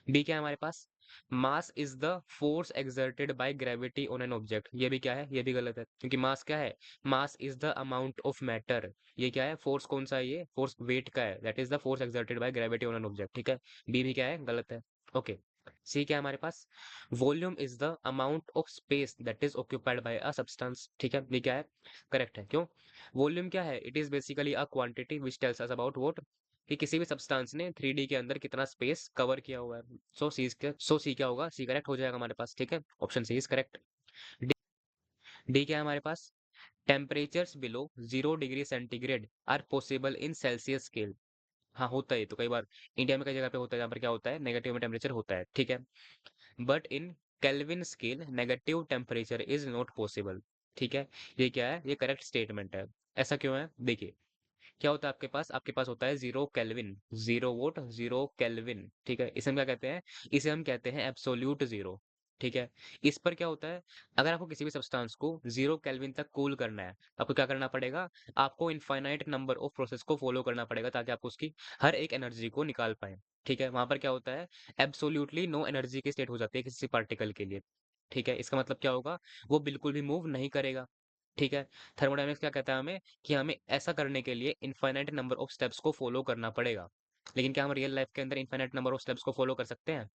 बी क्या है हमारे पास, mass is the force exerted by gravity on an object. ये भी क्या है, ये भी गलत है, क्योंकि मास क्या है, मास is the amount of matter. ये क्या है, फोर्स कौन सा है, ये फोर्स वेट का है, that is the force exerted by gravity on an object. ठीक है। बी भी क्या है, गलत है। ओके, सी क्या है हमारे पास? Volume is the amount of space that is occupied by a substance. ठीक है, ये क्या है? करेक्ट है। क्यों? वॉल्यूम क्या है? It is basically a quantity which tells us about what, कि किसी भी सब्सटेंस ने 3D के अंदर कितना स्पेस कवर किया हुआ है। सो सी क्या होगा? सी करेक्ट हो जाएगा हमारे पास। ठीक है, option C is correct. D, D क्या है हमारे पास? Temperatures below 0 degree centigrade are possible in Celsius scale. हाँ, होता है तो कई बार इंडिया में कई जगह पे होता है जहाँ पर क्या होता है, नेगेटिव में टेम्परेचर होता है। ठीक है, but in kelvin scale negative temperature is not possible. ठीक है, ये क्या है? ये करेक्ट स्टेटमेंट है। ऐसा क्यों है? देखिए, क्या होता है आपके पास होता है 0 केल्विन, 0 वोट, 0 केल्विन। ठीक है, इसे हम क्या कहते हैं? इसे हम कहते हैं एब्सोल्यूट जीरो। ठीक है, इस पर क्या होता है? अगर आपको किसी भी सब्सटेंस को 0 केल्विन तक कूल करना है, आपको क्या करना पड़ेगा? आपको इनफाइनाइट नंबर ऑफ प्रोसेस को फॉलो करना पड़ेगा ताकि आप उसकी हर एक एनर्जी को निकाल पाए। ठीक है, वहां पर क्या होता है? एब्सोल्यूटली नो एनर्जी की स्टेट हो जाती है किसी पार्टिकल के लिए। ठीक है, इसका मतलब क्या होगा? वो बिल्कुल भी मूव नहीं करेगा। ठीक है, थर्मोडायनेमिक्स क्या कहता है हमें? कि हमें ऐसा करने के लिए इनफाइनाइट नंबर ऑफ स्टेप्स को फॉलो करना पड़ेगा। लेकिन क्या हम रियल लाइफ के अंदर इनफाइनाइट नंबर ऑफ स्टेप्स को फॉलो कर सकते हैं?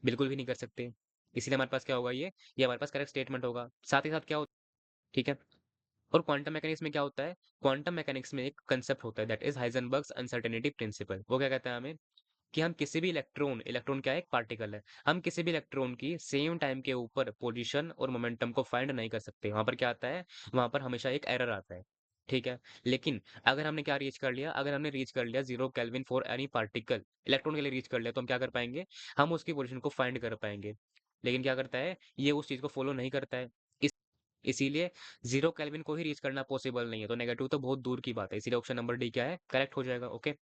बिल्कुल भी नहीं कर सकते। इसीलिए हमारे पास क्या होगा? ये हमारे पास करेक्ट स्टेटमेंट होगा। साथ ही साथ क्या होता है? ठीक है, और क्वांटम मैकेनिक्स में क्या होता है? क्वांटम मैकेनिक्स में एक कंसेप्ट होता है दैट इज हाइजेनबर्ग्स अनसर्टेनिटी प्रिंसिपल। वो क्या कहता है हमें? कि हम किसी भी इलेक्ट्रॉन क्या है? एक पार्टिकल है। हम किसी भी इलेक्ट्रॉन की सेम टाइम के ऊपर पोजीशन और मोमेंटम को फाइंड नहीं कर सकते। वहां पर क्या आता है? वहां पर हमेशा एक एरर आता है। ठीक है, लेकिन अगर हमने क्या रीच कर लिया? अगर हमने रीच कर लिया 0 kelvin for any particle, electron के लिए रीच कर लिया, तो हम क्या कर पाएंगे? हम उसकी पोजीशन को फाइंड कर पाएंगे। लेकिन क्या करता है? ये उस चीज को फॉलो नहीं करता है। इस इसीलिए 0 केल्विन को ही रीच करना पॉसिबल नहीं है, तो नेगेटिव तो बहुत दूर की बात है। इसीलिए ऑप्शन नंबर डी क्या है? करेक्ट हो जाएगा। ओके,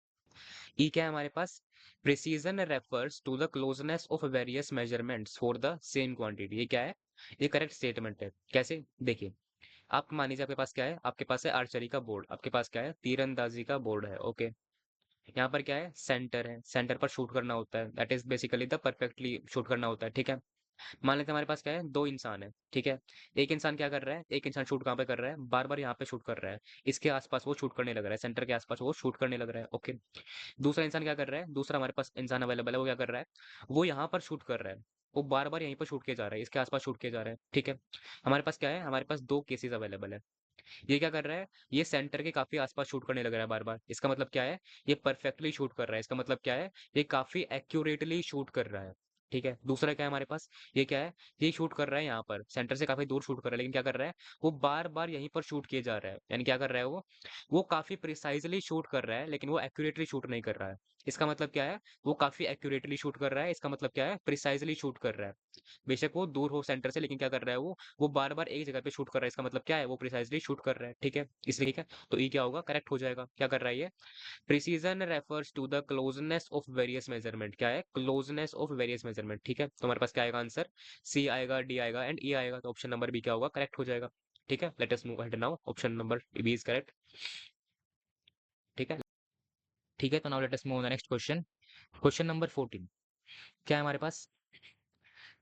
ई क्या है हमारे पास? Precision refers to the closeness of various measurements for the same quantity. ये क्या है? ये करेक्ट स्टेटमेंट है। कैसे? देखिए, आप मान लीजिए आपके पास क्या है? आपके पास है आर्चरी का बोर्ड, आपके पास क्या है? तीरंदाजी का बोर्ड है। ओके, यहाँ पर क्या है? सेंटर है, सेंटर पर शूट करना होता है, that is basically the perfectly shoot करना होता है। ठीक है, मान लेते हैं हमारे पास क्या है? दो इंसान है। ठीक है, एक इंसान क्या कर रहा है? एक इंसान शूट कहाँ पे कर रहा है? बार बार यहाँ पे शूट कर रहा है, इसके आसपास वो शूट करने लग रहा है, सेंटर के आसपास वो शूट करने लग रहा है। ओके, दूसरा इंसान क्या कर रहा है? दूसरा हमारे पास इंसान अवेलेबल है, वो क्या कर रहा है? वो यहाँ पर शूट कर रहा है, वो बार बार यहीं पर शूट किया जा रहा है, इसके आसपास शूट किया जा रहा है। ठीक है, हमारे पास क्या है? हमारे पास दो केसेस अवेलेबल है। ये क्या कर रहा है? ये सेंटर के काफी आसपास शूट करने लग रहा है बार बार। इसका मतलब क्या है? ये परफेक्टली शूट कर रहा है। इसका मतलब क्या है? ये काफी एक्यूरेटली शूट कर रहा है। ठीक है, दूसरा क्या है हमारे पास? ये क्या है? ये शूट कर रहा है यहाँ पर, सेंटर से काफी दूर शूट कर रहा है, लेकिन क्या कर रहा है? वो बार बार यहीं पर शूट किए जा रहा है। यानी क्या कर रहा है वो काफी प्रिसाइजली शूट कर रहा है, लेकिन वो एक्यूरेटली शूट नहीं कर रहा है। इसका मतलब क्या है? वो काफी एक्यूरेटली शूट कर रहा है, इसका मतलब क्या है? प्रिसाइजली शूट कर रहा है। बेशक वो दूर हो सेंटर से, लेकिन क्या कर रहा है? वो बार बार एक जगह पे शूट कर रहा है, इसका मतलब क्या है? वो प्रिसाइजली शूट कर रहा है। ठीक है, इसलिए ठीक है, तो ई क्या होगा? करेक्ट हो जाएगा। क्या कर रहा है ये? Precision refers to the closeness of various measurement. क्या है? Closeness of various measurement. ठीक है, तो हमारे पास क्या आएगा आंसर? सी आएगा, डी आएगा एंड ई आएगा, तो ऑप्शन नंबर बी क्या होगा? करेक्ट हो जाएगा। ठीक है, let us move ahead now, option number B is correct. ठीक है, ठीक है, तो now let us move the next question. Question number 14 क्या है हमारे पास?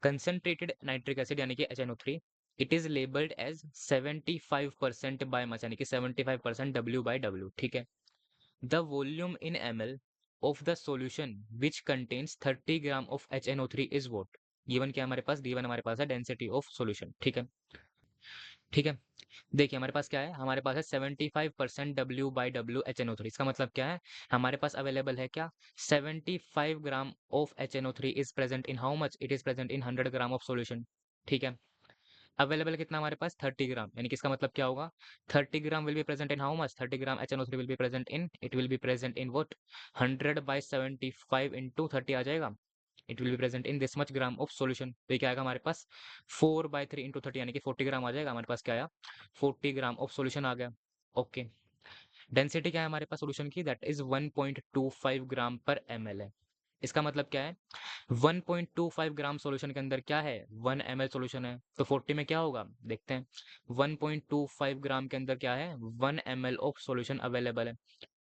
कंसंट्रेटेड नाइट्रिक एसिड यानी कि HNO3, it is labelled as 75% by mass, यानी कि 75% W/W। ठीक है, the volume in ml of the solution which contains 30 gram of HNO3 is what? Given क्या है हमारे पास? गिवन हमारे पास है डेंसिटी ऑफ सॉल्यूशन। ठीक है, ठीक है, देखिए हमारे पास क्या है? हमारे पास है 75% W/W HNO3। इसका मतलब क्या है? हमारे पास अवेलेबल है क्या? 75 ग्राम of HNO3 is present in how much? It is present in 100 gram of solution. ठीक है, अवेलेबल कितना हमारे पास? 30 ग्राम, यानी कि इसका मतलब क्या होगा? 30 gram will be present in how much? 30 gram HNO3 will be present in, it will be present in what? 100/75 into 30 आ जाएगा। It will be present in this much gram of solution. तो ये क्या आएगा हमारे पास? 4/3 इंटू 30, यानी कि 40 ग्राम आ जाएगा हमारे पास। क्या आया? 40 ग्राम ऑफ सॉल्यूशन आ गया। ओके, डेंसिटी क्या है हमारे पास सॉल्यूशन की? That is 1.25 gram per ml है। इसका मतलब क्या है? 1.25 ग्राम सॉल्यूशन के अंदर क्या है? 1 ml सॉल्यूशन है, तो 40 में क्या होगा? देखते हैं। 1.25 ग्राम के अंदर क्या है? 1 ml ऑफ सॉल्यूशन अवेलेबल है।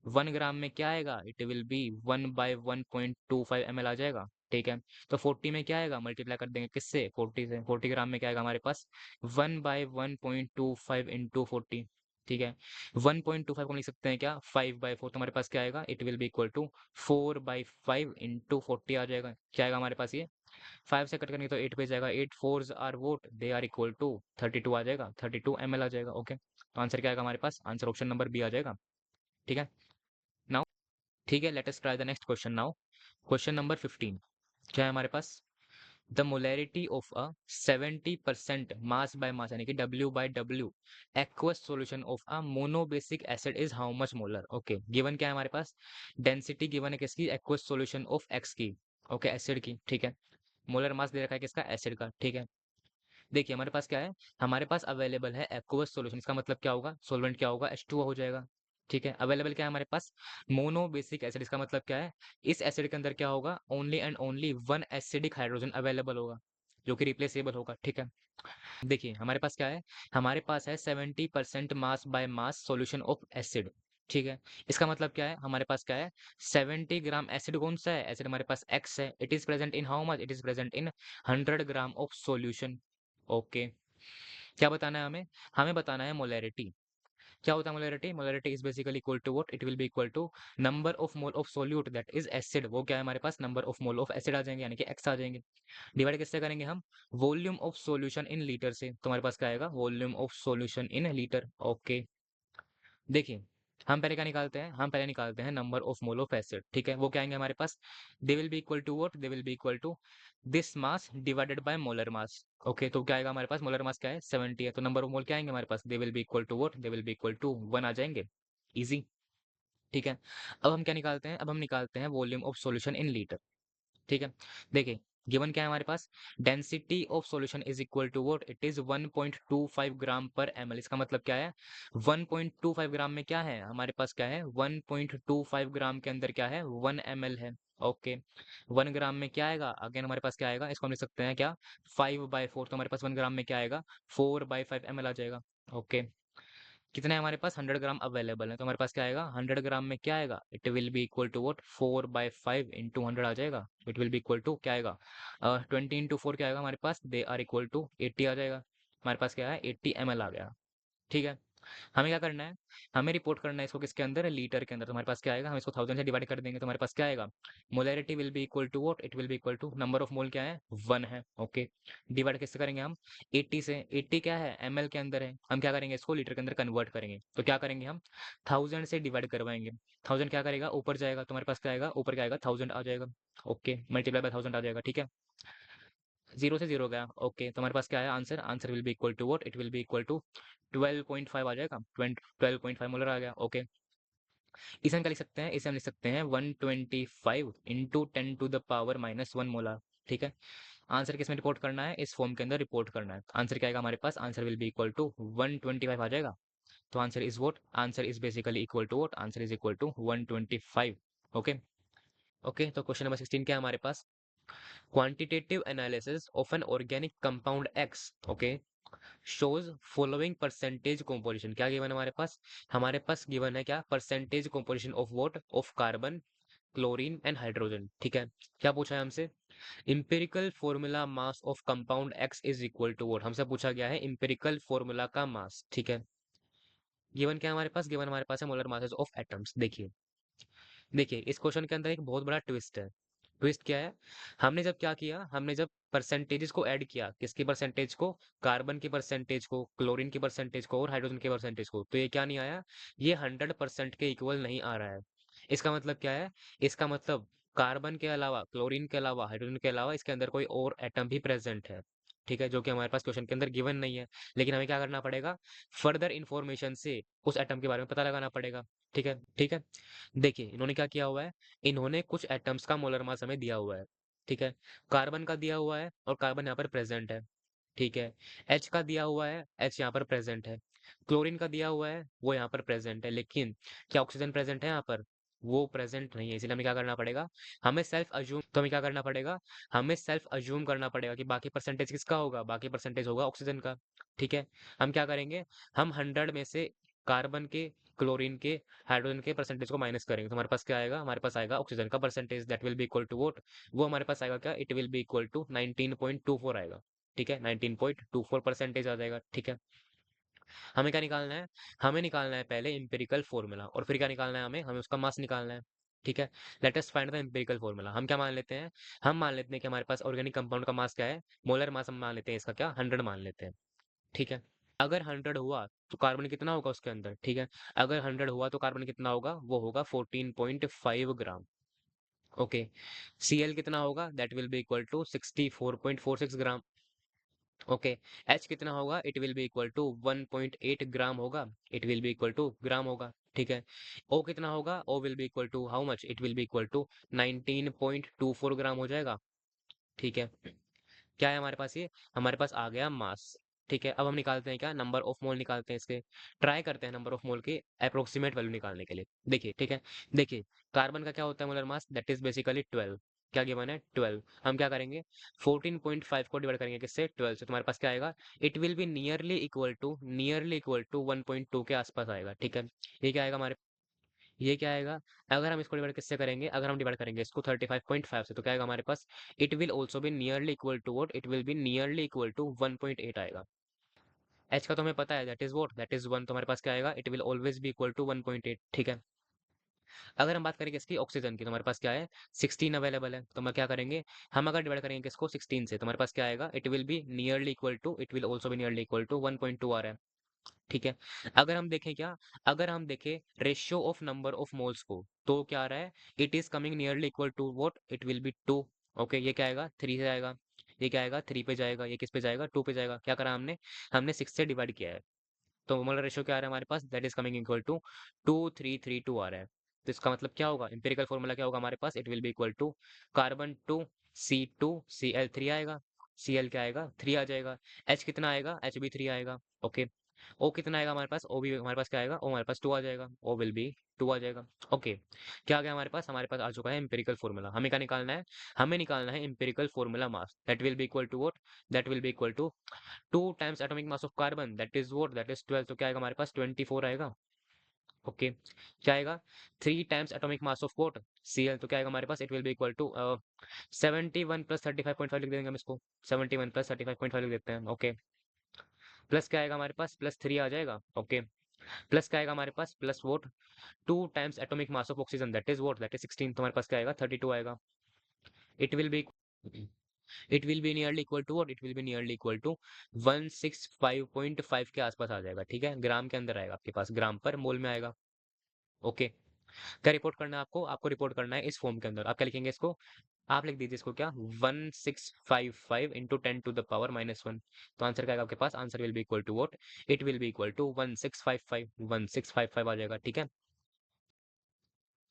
1 ग्राम में क्या आएगा? इट विल बी 1/1.25 ml आ जाएगा। ठीक है, तो 40 में क्या आएगा? मल्टीप्लाई कर देंगे किससे? 40 से। 40 ग्राम में क्या आएगा हमारे पास? 1/1.25 इंटू 40। ठीक है, 1.25 को लिख सकते हैं क्या? 5/4, तो हमारे पास क्या आएगा? It will be equal to 4/5 into 40 आ जाएगा। क्या आएगा हमारे पास ये? 5 से कट करेंगे तो 8 पे जाएगा, 8 fours are what, they are equal to 32 आ जाएगा, 32 ml आ जाएगा। ओके, तो आंसर क्या आएगा हमारे पास? आंसर ऑप्शन नंबर बी आ जाएगा। ठीक है, नाउ ठीक है, let us try the next question now. Question number 15 क्या है हमारे पास? The molarity of a 70% mass by mass यानी कि W by W aqueous solution of a monobasic acid is how much molar. Okay, given क्या है हमारे पास? डेंसिटी गिवन है किसकी? एक्वस सॉल्यूशन ऑफ X की। ओके, एसिड की। ठीक है, मोलर मास दे रखा है किसका? एसिड का। ठीक है, देखिए हमारे पास क्या है? हमारे पास अवेलेबल है एक्वस सॉल्यूशन, इसका मतलब क्या होगा? सॉल्वेंट क्या होगा? H2O हो जाएगा। ठीक है, अवेलेबल क्या है हमारे पास? मोनो बेसिक एसिड, इसका मतलब क्या है? इस एसिड के अंदर क्या होगा? Only and only one acidic hydrogen available होगा, जो कि रिप्लेसेबल होगा। ठीक है, देखिए हमारे पास क्या है? हमारे पास है 70% mass by mass solution of acid. ठीक है, इसका मतलब क्या है? हमारे पास क्या है? 70 ग्राम एसिड। कौन सा है एसिड? हमारे पास एक्स है। It is present in how much? It is present in 100 gram of solution. Okay, क्या बताना है हमें? हमें बताना है मोलैरिटी। क्या होता है molarity? Molarity is basically equal to what? It will be equal to number of mole of solute that is acid. वो क्या है हमारे पास? Number of mole of acid आ जाएंगे, यानी कि एक्स आ जाएंगे। डिवाइड किससे करेंगे हम? Volume of solution in litre से। तो हमारे पास क्या आएगा? Volume of solution in litre. Okay, देखिए हम पहले क्या निकालते हैं? हम पहले निकालते हैं number of mole of acid. ठीक है, वो क्या आएंगे हमारे पास? They will be equal to what? They will be equal to this mass divided by molar mass. Okay, तो क्या आएगा हमारे पास? मोलर मास क्या है? 70 है, तो नंबर ऑफ मोल क्या आएंगे हमारे पास? They will be equal to what? They will be equal to 1 आ जाएंगे। इजी। ठीक है, अब हम क्या निकालते हैं? अब हम निकालते हैं volume of solution in litre. ठीक है, देखिए गिवन क्या है हमारे पास? Density of solution is equal to what? It is 1.25 gram per ml। इसका मतलब क्या है? 1.25 ग्राम में क्या है हमारे पास? क्या है? 1.25 ग्राम के अंदर क्या है? 1 ml है। ओके, 1 ग्राम में क्या आएगा? अगेन हमारे पास क्या आएगा? इसको हम लिख सकते हैं क्या? 5/4। तो हमारे पास 1 ग्राम में क्या आएगा? 4/5 ml आ जाएगा। ओके, कितने हमारे पास? 100 ग्राम अवेलेबल है, तो हमारे पास क्या आएगा? 100 ग्राम में क्या आएगा? It will be equal to what? 4/5 into 100 आ जाएगा। It will be equal to क्या आएगा? 20 इंटू 4 क्या आएगा हमारे पास? दे आर इक्वल टू 80 आ जाएगा। हमारे पास क्या है? 80 ml आ गया। ठीक है, हमें क्या करना है? हमें रिपोर्ट करना है इसको किसके अंदर? लीटर के अंदर। तो हमारे पास क्या आएगा? हम इसको 1000 से डिवाइड कर देंगे, तो हमारे पास क्या आएगा? Molarity will be equal to what? It will be equal to number of mole क्या है? 1 है। ओके, डिवाइड किससे करेंगे हम? 80 से। 80 क्या है? ml के अंदर है। हम क्या करेंगे? इसको लीटर के अंदर कन्वर्ट करेंगे, तो क्या करेंगे हम? 1000 से डिवाइड करवाएंगे। 1000 क्या करेगा? ऊपर जाएगा, तो हमारे पास क्या आएगा? ऊपर क्या आएगा? 1000 आ जाएगा। ओके, मल्टीप्लाई बाय 1000 आ जाएगा। ठीक है, 0 से 0 गया। ओके, तो हमारे पास क्या है answer? Answer will be equal to what? It will be equal to 12.5 आ जाएगा। 12.5 मोलर आ गया। ओके, इसे हम क्या लिख सकते हैं? इसे हम लिख सकते हैं 125 इंटू 10⁻⁻1 मोलर। ठीक है, आंसर किस में रिपोर्ट करना है? इस फॉर्म के अंदर रिपोर्ट करना है। आंसर क्या आएगा हमारे पास? Answer will be equal to 125 आ जाएगा। तो answer is what? Answer is basically equal to what? Answer is equal to 125। Okay. Okay, तो क्वेश्चन नंबर 16 क्या है हमारे पास? Quantitative analysis of an organic compound X, okay, shows following percentage composition. क्या given है हमारे पास? हमारे पास गिवन है क्या? Percentage composition of what? Of carbon, chlorine and hydrogen. ठीक है, क्या पूछा है हमसे? Empirical formula mass of compound X is equal to what? हमसे पूछा गया है इंपेरिकल फॉर्मूला का मास। ठीक है, गिवन क्या है हमारे पास? गिवन हमारे पास है मोलर मासेस ऑफ एटम्स। देखिए, देखिए इस क्वेश्चन के अंदर एक बहुत बड़ा ट्विस्ट है। ट्विस्ट क्या है? हमने जब क्या किया? हमने जब परसेंटेजेस को ऐड किया, किसकी परसेंटेज को? कार्बन की परसेंटेज को, क्लोरीन की परसेंटेज को और हाइड्रोजन की परसेंटेज को, तो ये क्या नहीं आया? ये 100% के इक्वल नहीं आ रहा है। इसका मतलब क्या है? इसका मतलब कार्बन के अलावा, क्लोरीन के अलावा, हाइड्रोजन के अलावा इसके अंदर कोई और एटम भी प्रेजेंट है। ठीक है, जो कि हमारे पास क्वेश्चन के अंदर गिवन नहीं है। लेकिन हमें क्या करना पड़ेगा? फर्दर इंफॉर्मेशन से उस एटम के बारे में पता लगाना पड़ेगा। ठीक है, ठीक है, देखिए इन्होंने क्या किया हुआ है? इन्होंने कुछ एटम्स का मोलर मास हमें दिया हुआ है। ठीक है, कार्बन का दिया हुआ है और कार्बन यहाँ पर प्रेजेंट है। ठीक है, एच का दिया हुआ है, एच यहाँ पर प्रेजेंट है। क्लोरीन का दिया हुआ है, वो यहाँ पर प्रेजेंट है। लेकिन क्या ऑक्सीजन प्रेजेंट है यहाँ पर? वो प्रेजेंट नहीं है। इसलिए हमें क्या करना पड़ेगा? हमें सेल्फ अज्यूम, तो हमें क्या करना पड़ेगा? हमें सेल्फ अज्यूम करना पड़ेगा कि बाकी परसेंटेज किसका होगा? बाकी परसेंटेज होगा ऑक्सीजन का। ठीक है, हम क्या करेंगे? हम 100 में से कार्बन के, क्लोरीन के, हाइड्रोजन के परसेंटेज को माइनस करेंगे, तो हमारे पास क्या आएगा? हमारे पास आएगा ऑक्सीजन का percentage. That will be equal to what? वो हमारे पास आएगा क्या? It will be equal to 19.24 आएगा। ठीक है, 19.24% आ जाएगा। ठीक है, हमें क्या निकालना है? हमें निकालना है पहले इंपेरिकल फॉर्मूला, और फिर क्या निकालना है हमें? हमें उसका मास निकालना है। ठीक है। Let us find the empirical formula. हम क्या मान लेते हैं, हम मान लेते हैं कि हमारे पास ऑर्गेनिक कंपाउंड का मास क्या है, मोलर मास हम मान लेते हैं इसका क्या, 100 मान लेते हैं। ठीक है। अगर 100 हुआ तो कार्बन कितना होगा उसके अंदर, ठीक है। अगर 100 हुआ तो कार्बन कितना होगा, वो होगा 14.5 ग्राम। ओके। Cl कितना होगा, that will be equal to 64.46 gram. Okay. H कितना होगा, it will be equal to 1.8 gram होगा, it will be equal to gram होगा। ठीक है। O कितना होगा, O will be equal to how much, it will be equal to 19.24 gram हो जाएगा। ठीक है। क्या है हमारे पास, ये हमारे पास आ गया मास। ठीक है। अब हम निकालते हैं क्या, नंबर ऑफ मोल निकालते हैं इसके। ट्राई करते हैं नंबर ऑफ मोल की अप्रोक्सीमेट वैल्यू निकालने के लिए। देखिए, ठीक है। देखिए, कार्बन का क्या होता है molar mass, that is basically 12। क्या गिवन है, 12। हम क्या करेंगे, 14.5 को डिवाइड करेंगे किससे, 12 से। तुम्हारे पास क्या आएगा, it will be nearly equal to 1.2 के आसपास आएगा। ठीक है। ये क्या आएगा हमारे, ये क्या आएगा, अगर हम इसको डिवाइड किससे करेंगे, अगर हम डिवाइड करेंगे इसको 35.5 से, तो क्या आएगा हमारे पास, it will also be nearly equal to what, it will be nearly equal to 1.8 आएगा। एच का तो हमें पता है, that is what, that is 1। तो हमारे पास क्या आएगा, it will always be equal to 1.8। ठीक है। अगर हम बात करेंगे इसकी ऑक्सीजन की, तो हमारे पास क्या है, 16 अवेलेबल है। तो हम क्या करेंगे, हम अगर डिवाइड करेंगे किसको 16 से, तो हमारे पास क्या आएगा, it will be nearly equal to, it will also be nearly equal to 1.2 आ रहा है। ठीक है। अगर हम देखें क्या, अगर हम देखें ratio of number of moles को, तो क्या आ रहा है, it is coming nearly equal to what, it will be 2। Okay. ये क्या आएगा, 3 से आएगा, ये क्या आएगा, 3 पे जाएगा, ये किस पे जाएगा, 2 पे जाएगा। क्या करा हमने, हमने 6 से डिवाइड किया है। तो मोलर रेशियो क्या आ रहा है हमारे पास, that is coming equal to 2 3 3 2 आ रहा है। तो इसका मतलब क्या होगा, इंपेरिकल फॉर्मूला क्या होगा हमारे पास, it will be equal to carbon 2 C2 Cl 3 आएगा, Cl क्या आएगा, 3 आ जाएगा। H कितना आएगा, H भी 3 आएगा। ओके। O कितना आएगा हमारे पास, O भी हमारे पास क्या आएगा, O हमारे पास 2 आ जाएगा, O विल बी 2 आ जाएगा। ओके। क्या आ गया हमारे पास आ चुका है इंपेरिकल फॉर्मूला। हमें क्या निकालना है, हमें निकालना है empirical formula mass, that will be equal to what, that will be equal to 2 times atomic mass of carbon, that is what, that is 12। तो क्या आएगा हमारे पास, 24 आएगा। ओके। क्या आएगा, 3 times atomic mass of what, Cl। तो क्या आएगा हमारे पास, it will be equal to 71 plus 35.5 लिख देंगे हम इसको, 71 प्लस 35.5 लिख देते हैं। ओके। प्लस क्या आएगा हमारे पास, प्लस 3 आ जाएगा। ओके। प्लस क्या आएगा हमारे पास, plus what 2 times atomic mass of oxygen, that is what, that is 16। तो हमारे पास क्या आएगा, 32 आएगा। It will be, it will be nearly equal to, और it will be nearly equal to 165.5 के आसपास आ जाएगा। ठीक है। ग्राम के अंदर आएगा आपके पास, ग्राम पर मोल में आएगा। ओके। क्या रिपोर्ट करना है आपको, आपको रिपोर्ट करना है इस फॉर्म के अंदर। आप क्या लिखेंगे इसको, आप लिख दीजिए इसको क्या, 1655 इंटू 10⁻⁻1। तो आंसर क्या आएगा आपके पास, answer will be equal to what, it will be equal to 1655 आ जाएगा। ठीक है।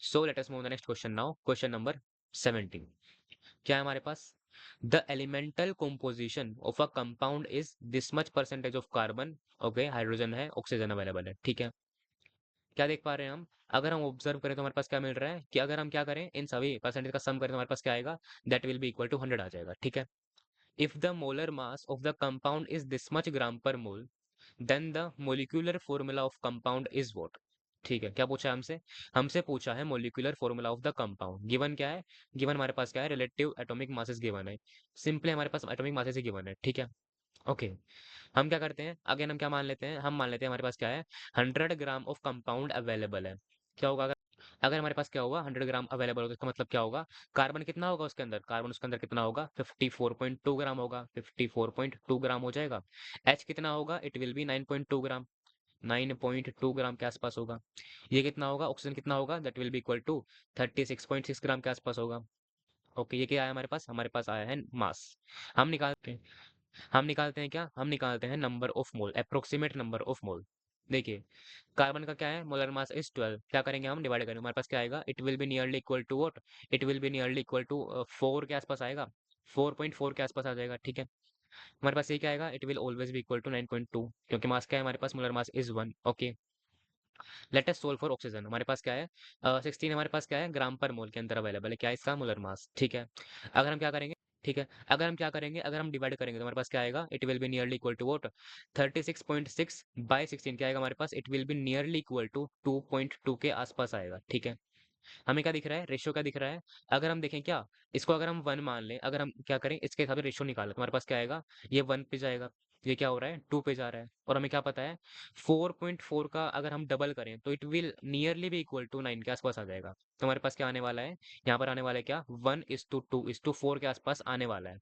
So let us move the next question now, question number 17। क्या है हमारे पास, the elemental composition of a compound is this much percentage of carbon. Okay. Hydrogen है, oxygen available है। ठीक है। क्या देख पा रहे हैं हम, अगर हम ऑब्जर्व करें तो हमारे पास क्या मिल रहा है, कि अगर हम क्या करें, इन सभी परसेंटेज का सम करें तो हमारे पास क्या आएगा, that will be equal to 100 आ जाएगा। ठीक है। If the molar mass of the compound is this much gram per mole, then the molecular formula of compound is what. ठीक है। क्या पूछा है हमसे, हमसे पूछा है molecular formula of the compound. Given क्या है, गिवन हमारे पास क्या है, रिलेटिव एटॉमिक मासेस गिवन है। सिंपली हमारे पास एटॉमिक मासेस ही गिवन है। ठीक है। ओके। हम क्या करते हैं, अगेन हम क्या मान लेते हैं, हम मान लेते हैं हमारे पास क्या है, 100 ग्राम ऑफ कंपाउंड अवेलेबल है। क्या होगा, अगर अगर हमारे पास क्या होगा, 100 ग्राम अवेलेबल होगा, इसका मतलब क्या होगा, कार्बन कितना होगा उसके अंदर, कार्बन उसके अंदर कितना होगा, 54.2 ग्राम होगा, 54.2 ग्राम हो जाएगा। एच कितना होगा, it will be 9.2 gram, 9.2 gram के आसपास होगा। ये कितना होगा, ऑक्सीजन कितना होगा, that will be equal to 36.6 gram के आसपास होगा। ओके। ये क्या आया हमारे पास आया है मास। हम निकालते हैं, हम निकालते हैं क्या, हम निकालते हैं number of mole, approximate number of मोल। देखिए, कार्बन का क्या है, मोलर मास इज 12। क्या करेंगे, हम डिवाइड करेंगे, हमारे पास क्या आएगा, it will be nearly equal to what, it will be nearly equal to 4 के आसपास आएगा, 4.4 के आसपास आ जाएगा। ठीक है। हमारे पास ये क्या आएगा, it will always be equal to 9.2, क्योंकि मास क्या है हमारे पास, molar mass is 1। Okay. Let us solve for oxygen. हमारे पास क्या है, 16 हमारे पास क्या है, ग्राम पर मोल के अंदर अवेलेबल है, क्या है इसका मोलर मास। ठीक है। अगर हम क्या करेंगे, ठीक है, अगर हम क्या करेंगे, अगर हम डिवाइड करेंगे तो हमारे पास क्या आएगा, it will be nearly equal to what, 36.6 by 16 क्या आएगा हमारे पास, it will be nearly equal to 2.2 के आसपास आएगा। ठीक है। हमें क्या दिख रहा है, रेशियो क्या दिख रहा है, अगर हम देखें क्या, इसको अगर हम 1 मान लें, अगर हम क्या करें, इसके हिसाब से रेशियो निकालें तो हमारे पास क्या आएगा, ये 1 पे जाएगा। ये क्या हो रहा है, 2 पे जा रहा है, और हमें क्या पता है 4.4 का अगर हम डबल करें तो इट विल नियरली भी इक्वल टू 9 के आसपास आ जाएगा। तो हमारे पास क्या आने वाला है, यहाँ पर आने वाला है क्या, 1:2:4 के आसपास आने वाला है।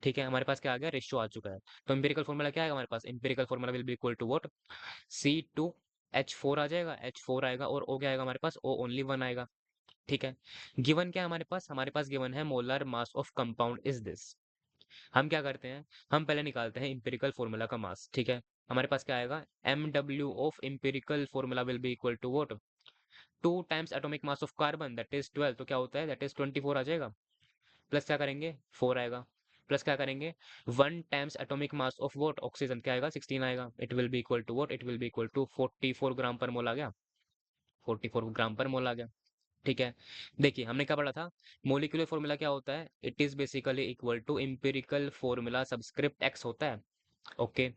ठीक है, हमारे पास क्या आ गया, रेशियो आ चुका है। तो एम्पिरिकल फॉर्मूला क्या है हमारे पास, empirical formula will be equal to what, C2H4 आ जाएगा, H4 आएगा, और O क्या आएगा हमारे पास, O ओनली 1 आएगा। ठीक है, गिवन क्या है हमारे पास गिवन है molar mass of compound is this. हम क्या करते हैं, हम पहले निकालते हैं इंपेरिकल फॉर्मूला का मास। ठीक है, हमारे पास क्या आएगा, MW of empirical formula will be equal to what, 2 times atomic mass of carbon that is 12, तो क्या होता है दैट इज 24 आ जाएगा। प्लस क्या करेंगे, 4 आएगा। प्लस क्या करेंगे, 1 times atomic mass of what, oxygen, क्या आएगा, 16 आएगा। It will be equal to what, it will be equal to 44 gram per mole आ गया, 44 ग्राम पर मोल आ गया। ठीक है, देखिए हमने क्या पढ़ा था, मोलिकुलर फॉर्मूला क्या होता है, it is basically equal to empirical formula subscript X होता है। ओके,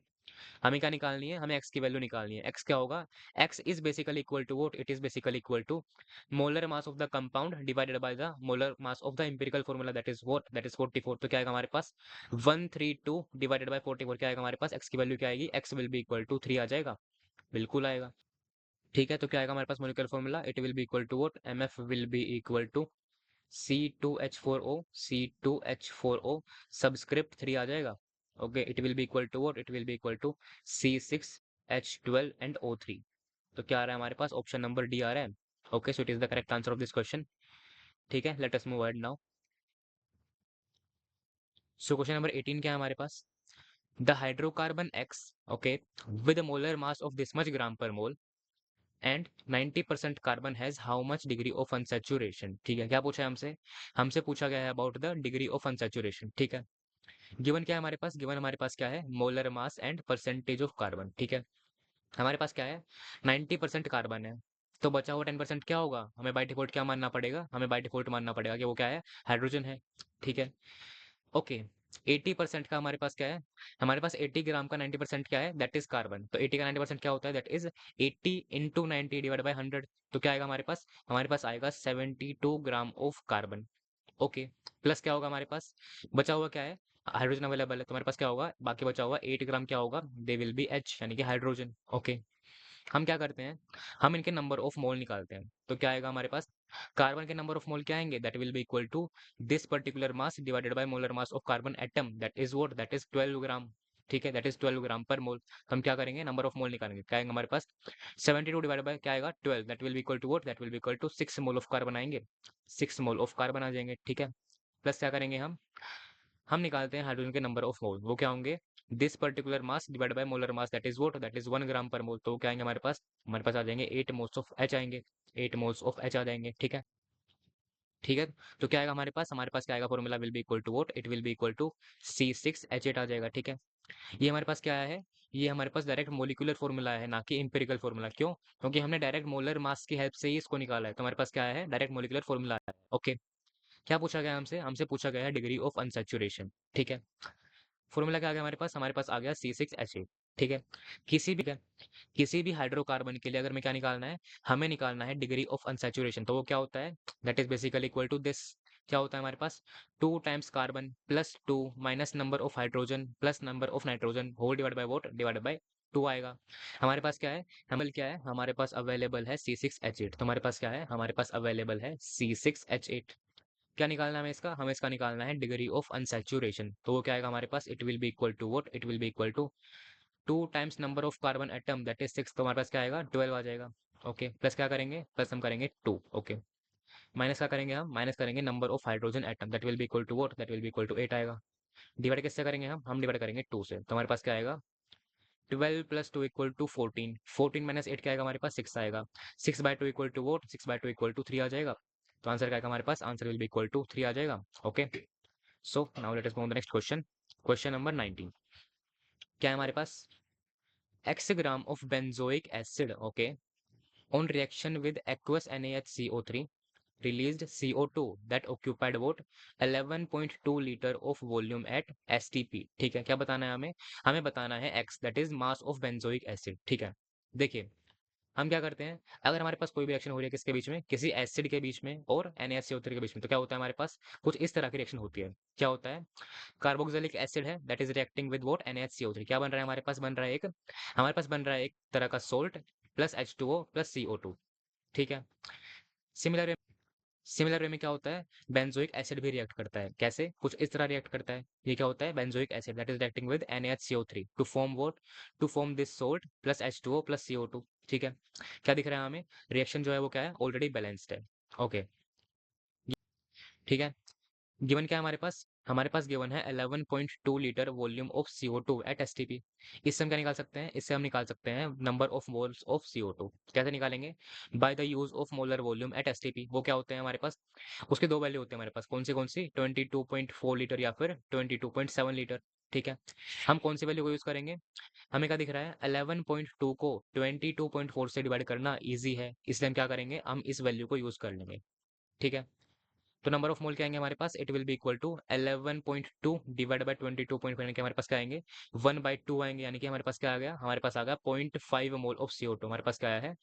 हमें क्या निकालनी है, हमें एक्स की वैल्यू निकालनी है। एक्स क्या होगा, X is basically equal to what, it is basically equal to molar mass of the compound divided by the molar mass of the empirical formula that is what, that is 44। तो क्या आएगा हमारे पास, 132 divided by 44, क्या आएगा हमारे पास, x की value क्या आएगी, x will be equal to 3 आ जाएगा, बिल्कुल आएगा। ठीक है, तो क्या आएगा हमारे पास molecular formula, it will be equal to what, MF will be equal to C2H4O, C2H4O subscript 3 आ जाएगा। Okay, it will be equal to what, it will be equal to C6H12 and O3। तो क्या आ रहा है हमारे पास, option number D आ रहा है। Okay, so it is the correct answer of this question. ठीक है, let us move ahead now. So question number 18 क्या है हमारे पास, the hydrocarbon X, okay, with molar mass of this much gram per mole and 90% carbon has how much degree of unsaturation. ठीक है, क्या पूछा है हमसे, हमसे पूछा गया है about the degree of unsaturation. ठीक है, गिवन क्या है हमारे पास, गिवन हमारे पास क्या है, molar mass and percentage of carbon. ठीक है, हमारे पास क्या है, 90% कार्बन है, तो बचा हुआ 10% क्या होगा, हमें बाय डिफॉल्ट क्या मानना पड़ेगा, हमें बाय डिफॉल्ट मानना पड़ेगा कि वो क्या है, हाइड्रोजन है। ठीक है, ओके, 80% का हमारे पास क्या है, हमारे पास 80 ग्राम का 90% क्या है, दैट इज कार्बन। तो 80 का 90% क्या होता है, that is 80 into 90 divide by 100। तो क्या आएगा हमारे पास आएगा 72 gram of carbon. Okay, plus क्या होगा हमारे पास, बचा हुआ क्या है, हाइड्रोजन अवेलेबल है, तो हमारे पास क्या होगा, बाकी बचा हुआ 8 ग्राम क्या होगा, दे विल बी H यानी कि हाइड्रोजन। ओके, हम क्या करते हैं, हम इनके नंबर ऑफ मोल निकालते हैं। तो क्या आएगा हमारे पास, कार्बन के नंबर ऑफ मोल क्या आएंगे, that will be equal to this particular mass divided by molar mass of carbon atom, that is what, that is 12 gram. ठीक है, that is 12 gram per mole. तो हम क्या करेंगे, नंबर ऑफ मोल निकालेंगे, क्या आएगा हमारे पास, 72 डिवाइडेड बाय क्या आएगा 12, that will be equal to what, that will be equal to 6 mole of carbon आएंगे, 6 मोल ऑफ कार्बन आ जाएंगे। ठीक है, प्लस क्या करेंगे हम निकालते हैं हाइड्रोजन के नंबर ऑफ मोल, वो क्या होंगे, this particular mass divide by molar mass that is what, that is 1 gram per mole. तो क्या आएंगे हमारे पास आ जाएंगे 8 मोल्स ऑफ H आएंगे, 8 मोल्स ऑफ H आ जाएंगे। ठीक है, ठीक है, तो क्या आएगा हमारे पास क्या आएगा, formula will be equal to what, it will be equal to C6H8 आ जाएगा। ठीक है, ये हमारे पास क्या है, ये हमारे पास डायरेक्ट मोलिकुलर फॉर्मूला है, ना कि इंपेरिकल फॉर्मूला। क्यों, क्योंकि हमने डायरेक्ट मोलर मास की हेल्प से ही इसको निकाला है। तो हमारे पास क्या है, डायरेक्ट मोलिकुलर फॉर्मूला है। ओके, क्या पूछा गया हमसे, हमसे पूछा गया है डिग्री ऑफ अनसैचुरेशन। ठीक है, फॉर्मूला क्या आ गया हमारे पास आ गया C6H8। ठीक है, किसी भी किसी भी हाइड्रोकार्बन के लिए अगर हमें क्या निकालना है, हमें निकालना है डिग्री ऑफ अनसैचुरेशन। तो वो क्या होता है, that is basically equal to this, क्या होता है हमारे पास, 2 times carbon plus 2 minus number of hydrogen plus number of nitrogen whole divide by what divide by 2 आएगा। हमारे पास क्या है, हमारे पास अवेलेबल है C6H8। तो हमारे पास क्या है, हमारे पास अवेलेबल है C6H8। क्या निकालना है हमें इसका निकालना है डिग्री ऑफ अनसैचुरेशन। तो वो क्या आएगा हमारे पास, it will be equal to what, it will be equal to 2 times number of carbon atom that is 6। तो हमारे पास क्या आएगा, 12 आ जाएगा। ओके, प्लस क्या करेंगे, प्लस हम करेंगे 2। ओके, माइनस क्या करेंगे, हम माइनस करेंगे number of hydrogen atom, that will be equal to what, that will be equal to 8 आएगा। डिवाइड किससे करेंगे, हम डिवाइड करेंगे 2 से। तो हमारे पास क्या आएगा, 12 प्लस 2 इक्वल टू 14, 14 माइनस 8 क्या आएगा हमारे पास, 6 आएगा। 6 by 2 equal to what, 6 by 2 equal to 3 आ जाएगा। तो आंसर क्या आएगा हमारे पास, answer will be equal to 3 आ जाएगा। Okay, so now let us move the next question. Question number 19 क्या है हमारे पास, x gram of benzoic acid, okay, on reaction with aqueous NaHCO3 released CO2 that occupied what 11.2 liter of volume at STP। ठीक है, क्या बताना है हमें बताना है x, that is mass of benzoic acid। ठीक है, देखिए हम क्या करते हैं, अगर हमारे पास कोई भी रिएक्शन हो रही है किसके बीच में, किसी एसिड के बीच में और NaCO3 के बीच में, तो क्या होता है हमारे पास कुछ इस तरह की रिएक्शन होती है। क्या होता है, कार्बोक्सिलिक एसिड है that is reacting with what, NaCO3। क्या बन रहा है हमारे पास, बन रहा है एक, हमारे पास बन रहा है एक तरह का salt plus H2O plus CO2। ठीक है। सिमिलर सिमिलर वे में क्या होता है, बेंजोइक एसिड भी रिएक्ट करता है। कैसे, कुछ इस तरह रिएक्ट करता है। ये क्या होता है, benzoic acid that is reacting with NaCO3 to form what, to form this salt plus H2O plus CO2। ठीक है। क्या दिख रहा है हमें, रिएक्शन जो है वो क्या है, ऑलरेडी बैलेंस्ड है। ओके। ठीक है। गिवन क्या है हमारे पास गिवन है 11.2 litre volume of CO2 at STP. इससे हम क्या निकाल सकते हैं, इससे हम निकाल सकते हैं number of moles of CO2। कैसे निकालेंगे, by the use of molar volume at STP. वो क्या होते हैं हमारे पास, उसके दो वैल्यू होते हैं हमारे पास, कौन सी 22.4 लीटर या फिर 22.7 लीटर। ठीक है। हम कौन सी वैल्यू को यूज करेंगे, हमें क्या दिख रहा है, 11.2 को 22.4 से डिवाइड करना इजी है, इसलिए हम क्या करेंगे, हम इस वैल्यू को यूज कर लेंगे। ठीक है। तो नंबर ऑफ मोल क्या आएंगे हमारे पास, it will be equal to 11.2 divide by 22.4 के हमारे पास क्या आएंगे, 1/2 आएंगे, यानी कि हमारे पास क्या आ गया, हमारे पास आ गया 0.5 मोल ऑफ CO2। हमारे पास क्या आया है,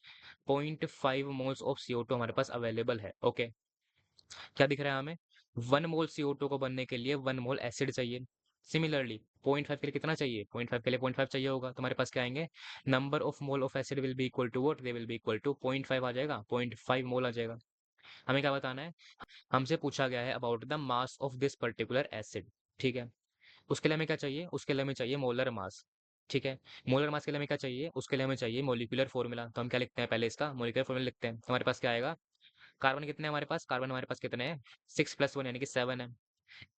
0.5 मोल्स ऑफ CO2 हमारे पास अवेलेबल है। ओके। क्या दिख रहा है हमें, 1 मोल CO2 को बनने के लिए 1 मोल एसिड चाहिए। सिमिलरली 0.5 के लिए कितना चाहिए, 0.5 के लिए 0.5 चाहिए होगा, तो हमारे पास क्या आएंगे, number of mole of acid will be equal to what, they will be equal to 0.5 आ जाएगा, 0.5 मोल आ जाएगा। हमें क्या बताना है, हमसे पूछा गया है about the mass of this particular acid. ठीक है। उसके लिए हमें क्या चाहिए, उसके लिए हमें चाहिए मोलर मास। ठीक है। मोलर मास के लिए हमें क्या चाहिए, उसके लिए हमें चाहिए मोलिकुलर फॉर्मूला। तो हम क्या लिखते हैं, पहले इसका मोलिकुलर फॉर्मूला लिखते हैं। तो हमारे पास क्या आएगा, कार्बन कितने हैं हमारे पास, कार्बन हमारे पास कितने हैं, 6+1 यानी कि 7 है।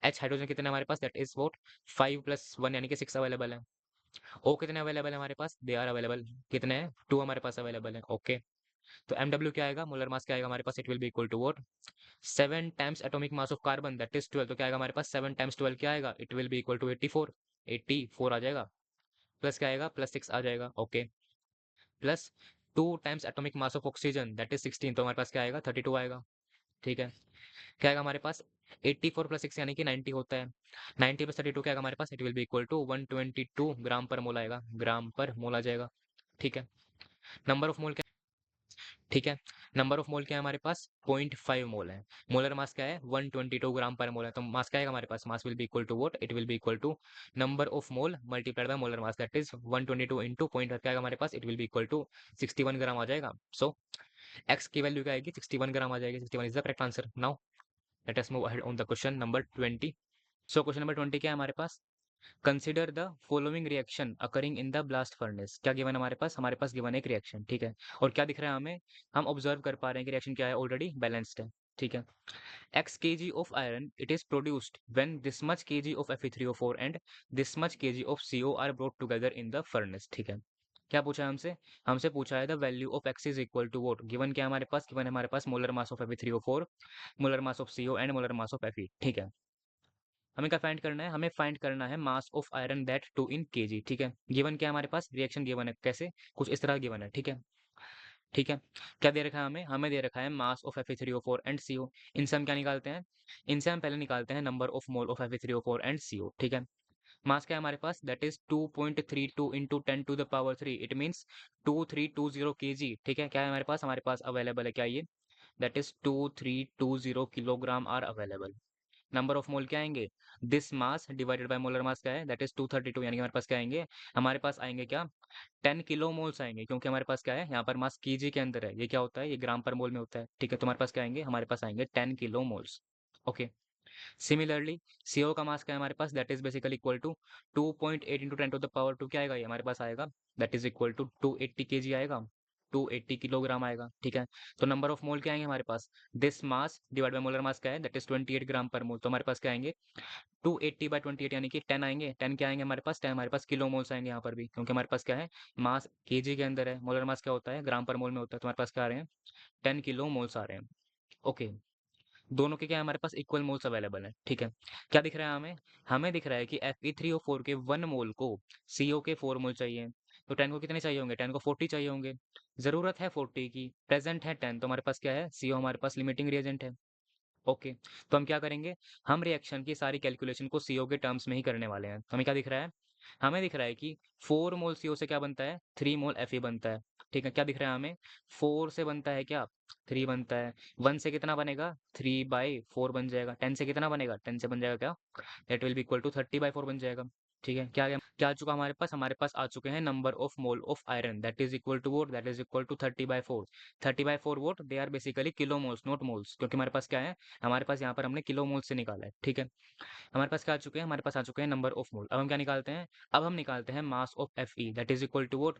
एच हाइड्रोजन कितने हैं हमारे पास, दैट इज वोट 5+1 यानी कि 6 अवेलेबल है। ओ कितने अवेलेबल है हमारे पास, दे आर अवेलेबल, कितने हैं, 2 हमारे पास अवेलेबल है। ओके। तो MW क्या आएगा, मोलर मास क्या आएगा हमारे पास, it will be equal to what 7 times atomic mass of carbon that is 12। तो क्या आएगा हमारे पास, 7 टाइम्स 12 क्या आएगा, it will be equal to 84। 84 आ जाएगा, प्लस क्या आएगा, +6 आ जाएगा। Okay. Plus 2 times atomic mass of oxygen that is 16। तो हमारे पास क्या आएगा, 32 आएगा। ठीक है। क्या आएगा हमारे पास, 84 + 6 यानी कि 90 होता है। 90 + 32 क्या आएगा हमारे पास, it will be equal to 122 gram per mole आएगा, ग्राम पर मोल आ जाएगा। ठीक है। नंबर ऑफ मोल, ठीक है। नंबर ऑफ मोल क्या है हमारे पास, 0.5 मोल है। मोलर मास क्या है, 122 ग्राम पर मोल है। तो मास क्या आएगा हमारे पास, mass will be equal to what, it will be equal to number of mole multiplied by molar mass that is 122 into point क्या आएगा हमारे पास, it will be equal to 61 gram आ जाएगा। सो एक्स की वैल्यू क्या आएगी, 61 gram आ जाएगी। 61 is the correct answer. Now let us move ahead on the question number 20। So question number 20 क्या है हमारे पास, consider the following reaction occurring in the blast furnace. क्या गिवन हमारे पास गिवन एक रिएक्शन। ठीक है। और क्या दिख रहा है हमें, हम ऑब्जर्व कर पा रहे हैं कि रिएक्शन क्या है, ऑलरेडी बैलेंस्ड है। ठीक है। x kg of iron it is produced when this much kg of Fe3O4 and this much kg of CO are brought together in the furnace। ठीक है। क्या पूछा है हमसे, हमसे पूछा है the value of x is equal to what. Given क्या है हमारे पास, गिवन है हमारे पास molar mass of Fe3O4, molar mass of CO and molar mass of Fe। ठीक है। हमें क्या फाइंड करना है, हमें फाइंड करना है mass of iron that 2 in KG. ठीक है। गिवन क्या है हमारे पास, रिएक्शन गिवन है, कैसे, कुछ इस तरह गिवन है। ठीक है। ठीक है। क्या दे रखा है हमें, हमें दे रखा है mass of Fe3O4 and CO। इनसे हम क्या निकालते हैं, इनसे हम पहले निकालते हैं number of mole of Fe3O4 and CO। ठीक है। मास क्या है हमारे पास, that is 2.32 into 10⁻³ it means 2320 kg। ठीक है। क्या है हमारे पास अवेलेबल है क्या ये, that is 2320 kilogram are available. Number of mole क्या आएंगे, this mass divided by molar mass क्या है, दैट इज 232, यानी कि हमारे पास क्या आएंगे, हमारे पास आएंगे क्या, 10 किलो मोल्स आएंगे, क्योंकि हमारे पास क्या है, यहाँ पर मास केजी के अंदर है। ये क्या होता है, ये ग्राम पर मोल में होता है। ठीक है। तो हमारे पास क्या आएंगे, हमारे पास आएंगे 10 kilo moles. Okay. Similarly CO का मास क्या है हमारे पास, that is basically equal to 2.8 into 10⁻²। क्या आएगा ये हमारे पास आएगा, that is equal to 280 kg आएगा, 280 किलोग्राम आएगा। ठीक है। तो नंबर ऑफ मोल क्या आएंगे हमारे पास, this mass divide by molar mass क्या है, that is 28 gram per mole. तो हमारे पास क्या आएंगे, 280/28 यानी कि 10 आएंगे। 10 क्या आएंगे हमारे पास, 10 हमारे पास किलो मोल्स आएंगे यहाँ पर भी, क्योंकि हमारे पास क्या है, मास केजी के अंदर है, मोलर मास क्या होता है, ग्राम पर मोल में होता है। तो हमारे पास क्या आ रहे हैं, 10 किलो मोल्स आ रहे हैं। ओके। दोनों के क्या है हमारे पास, इक्वल मोल्स अवेलेबल है। ठीक है। क्या दिख रहा है हमें, हमें दिख रहा है कि Fe3O4 के 1 मोल को CO के 4 मोल चाहिए। तो 10 को कितने चाहिए होंगे, 10 को 40 चाहिए होंगे। जरूरत है 40 की, प्रेजेंट है 10, तो हमारे पास क्या है, CO हमारे पास लिमिटिंग रिएजेंट है। ओके। तो हम क्या करेंगे, हम रिएक्शन की सारी कैलकुलेशन को CO के टर्म्स में ही करने वाले हैं। तो हमें क्या दिख रहा है, हमें दिख रहा है कि 4 मोल CO से क्या बनता है, 3 मोल Fe बनता है। ठीक है, क्या दिख रहा है हमें, 4 से बनता है क्या, 3 बनता है। 1 से कितना बनेगा, 3/4 बन जाएगा। 10 से कितना बनेगा, 10 से बन जाएगा क्या, that will be equal to 30/4 बन जाएगा। ठीक है, क्या आ गया, क्या आ चुका हमारे पास आ चुके हैं number of mole of iron, that is equal to what, that is equal to 30/4। 30/4 what, they are basically kilo moles not moles, क्योंकि हमारे पास क्या है, हमारे पास यहाँ पर हमने किलो मोल्स से निकाला है। ठीक है, हमारे पास क्या आ चुके हैं, हमारे पास आ चुके हैं नंबर ऑफ मोल। अब हम क्या निकालते हैं, अब हम निकालते हैं mass of Fe, that is equal to what,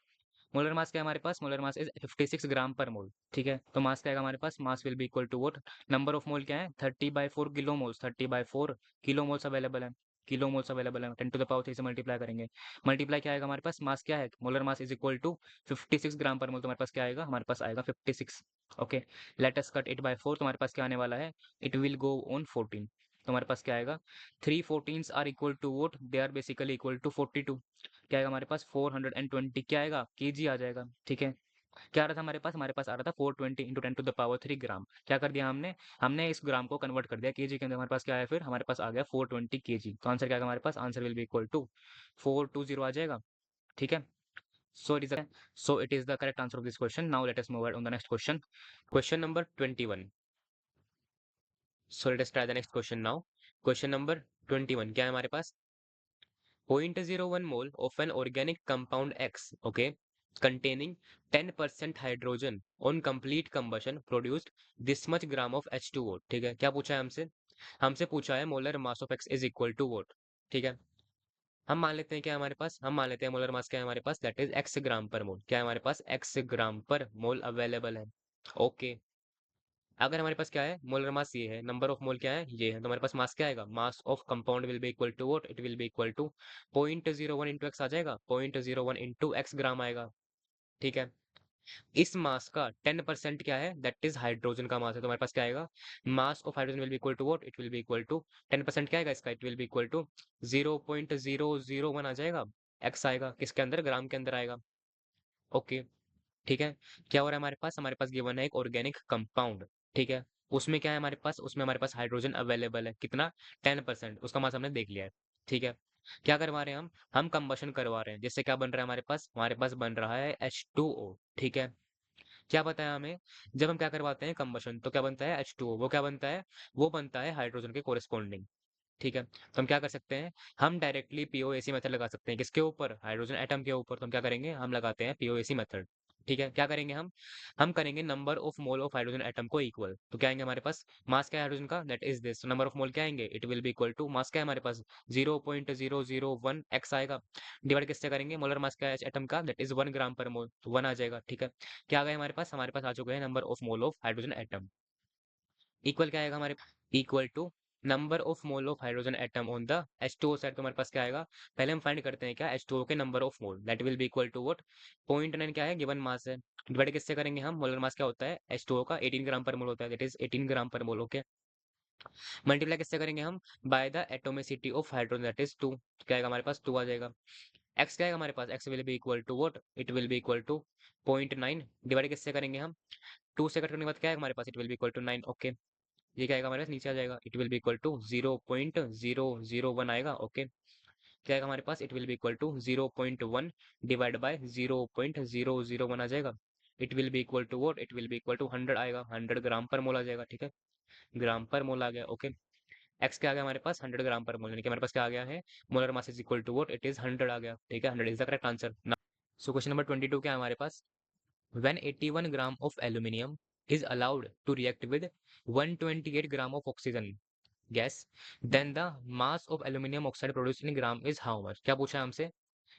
molar mass क्या है हमारे पास, molar mass is 56 gram per mole. ठीक है, तो मास क्या आएगा हमारे पास, mass will be equal to what, number of mole क्या है, 30/4 kilo moles, 30/4 kilo moles available है, किलो मोल्स अवेलेबल है, 10⁻³ से मल्टीप्लाई करेंगे। मल्टीप्लाई क्या आएगा हमारे पास, मास क्या है, molar mass is equal to 56 gram per mole, तो हमारे पास क्या आएगा, हमारे पास आएगा 56। Okay, let us cut it bye 4, तो हमारे पास क्या आने वाला है, इट विल गो ऑन 14। तो हमारे पास क्या आएगा, 3 14s are equal to what, they are basically equal to 42। क्या आएगा हमारे पास, 420 क्या आएगा, केजी आ जाएगा। ठीक है, क्या आ रहा था हमारे पास आ रहा था 420 इंटू 10⁻³ ग्राम। क्या कर दिया हमने, हमने इस ग्राम को कन्वर्ट कर दिया केजी के अंदर, हमारे पास क्या आया, फिर हमारे पास आ गया 420 केजी। तो आंसर क्या आएगा हमारे पास, answer will be equal to 420 आ जाएगा। ठीक है, so it is the correct answer of this question. Now let us move on the next question, question number 21। So let us try the next question now. Question number 21 क्या है हमारे पास, 0.01 mole of an organic compound X, okay, containing 10% hydrogen on complete combustion produced this much gram of H2O। ठीक है, क्या पूछा है हमसे, हमसे पूछा है molar mass of X is equal to what. ठीक है, हम मान लेते हैं क्या हमारे पास, हम मान लेते हैं मोलर मास क्या है हमारे पास, that is X gram per मोल, क्या है हमारे पास, X ग्राम पर मोल अवेलेबल है। ओके, अगर हमारे पास क्या है, मोलर मास ये है, नंबर ऑफ मोल क्या है ये है, तो हमारे पास मास क्या आएगा, mass of compound will be equal to what, it will be equal to 0.01 into X आ जाएगा, 0.01 इंटू एक्स ग्राम आएगा। ठीक है, इस मास का 10% क्या है, दैट इज हाइड्रोजन का मास है, तो हमारे पास क्या आएगा, mass of hydrogen will be equal to what, it will be equal to 10% क्या आएगा इसका, it will be equal to 0.001 आ जाएगा, एक्स आएगा किसके अंदर, ग्राम के अंदर आएगा। ओके, ठीक है, क्या हो रहा है हमारे पास गिवन है एक ऑर्गेनिक कंपाउंड। ठीक है, उसमें क्या है हमारे पास, उसमें हमारे पास हाइड्रोजन अवेलेबल है, कितना, 10%, उसका मास हमने देख लिया है। ठीक है, क्या करवा रहे हैं हम कंबशन करवा रहे हैं, जिससे क्या बन रहा है हमारे पास बन रहा है H2O। ठीक है, क्या पता है हमें, जब हम क्या करवाते हैं कंबशन तो क्या बनता है H2O, वो क्या बनता है, वो बनता है हाइड्रोजन के कोरिस्पॉन्डिंग। ठीक है, तो हम क्या कर सकते हैं, हम डायरेक्टली पीओएसी मेथड लगा सकते हैं, किसके ऊपर, हाइड्रोजन एटम के ऊपर। तो हम क्या करेंगे, हम लगाते हैं पीओएसी मेथड। ठीक है, क्या करेंगे हम करेंगे number of mole of hydrogen atom को इक्वल, तो क्या आएंगे हमारे पास, मास क्या है हाइड्रोजन का, that is this, number of mole क्या आएंगे, it will be equal to, mass क्या है हमारे पास 0.001 एक्स आएगा, डिवाइड किससे करेंगे, मोलर मास क्या है एटम का, that is 1 gram per mole, तो 1 आ जाएगा। ठीक है, क्या आ गया हमारे पास आ चुके हैं number of mole of hydrogen atom, equal क्या आएगा हमारे, equal to number of mole of hydrogen atom on the H2O side. तो हमारे पास क्या आएगा, पहले हम फाइंड करते हैं क्या H2O के number of mole, that will be equal to what, 0.9 क्या है, गिवन मास है, डिवाइड किससे करेंगे हम, मोलर मास क्या होता है H2O का 18 ग्राम पर मोल होता है, that is 18 gram per mole. Okay, multiply किससे करेंगे हम, by the atomicity of hydrogen, that is 2, क्या आएगा हमारे पास 2 आ जाएगा। एक्स क्या आएगा हमारे पास, X will be equal to what, it will be equal to 0.9, divide किससे करेंगे हम, 2 से कट करने के बाद क्या है हमारे पास, it will be equal to 9। Okay, ये क्या आएगा हमारे पास, नीचे आ जाएगा, it will be equal to 0.001 आएगा। ओके, क्या आएगा हमारे पास, it will be equal to 0.1 divide by 0.001 आ जाएगा, it will be equal to what, it will be equal to 100 आएगा, 100 ग्राम पर मोल आ जाएगा। ठीक है, ग्राम पर मोल आ गया। ओके, एक्स क्या आ गया हमारे पास, 100 ग्राम पर मोल, यानी कि हमारे पास क्या आ गया है, molar mass is equal to what, it is 100 आ गया। ठीक है, 100 is the correct answer. So question number 22 क्या है हमारे पास, when 81 gram of aluminium is allowed to react with 128 gram of oxygen gas, then the mass of aluminium oxide produced in gram is how much। क्या पूछा है हमसे,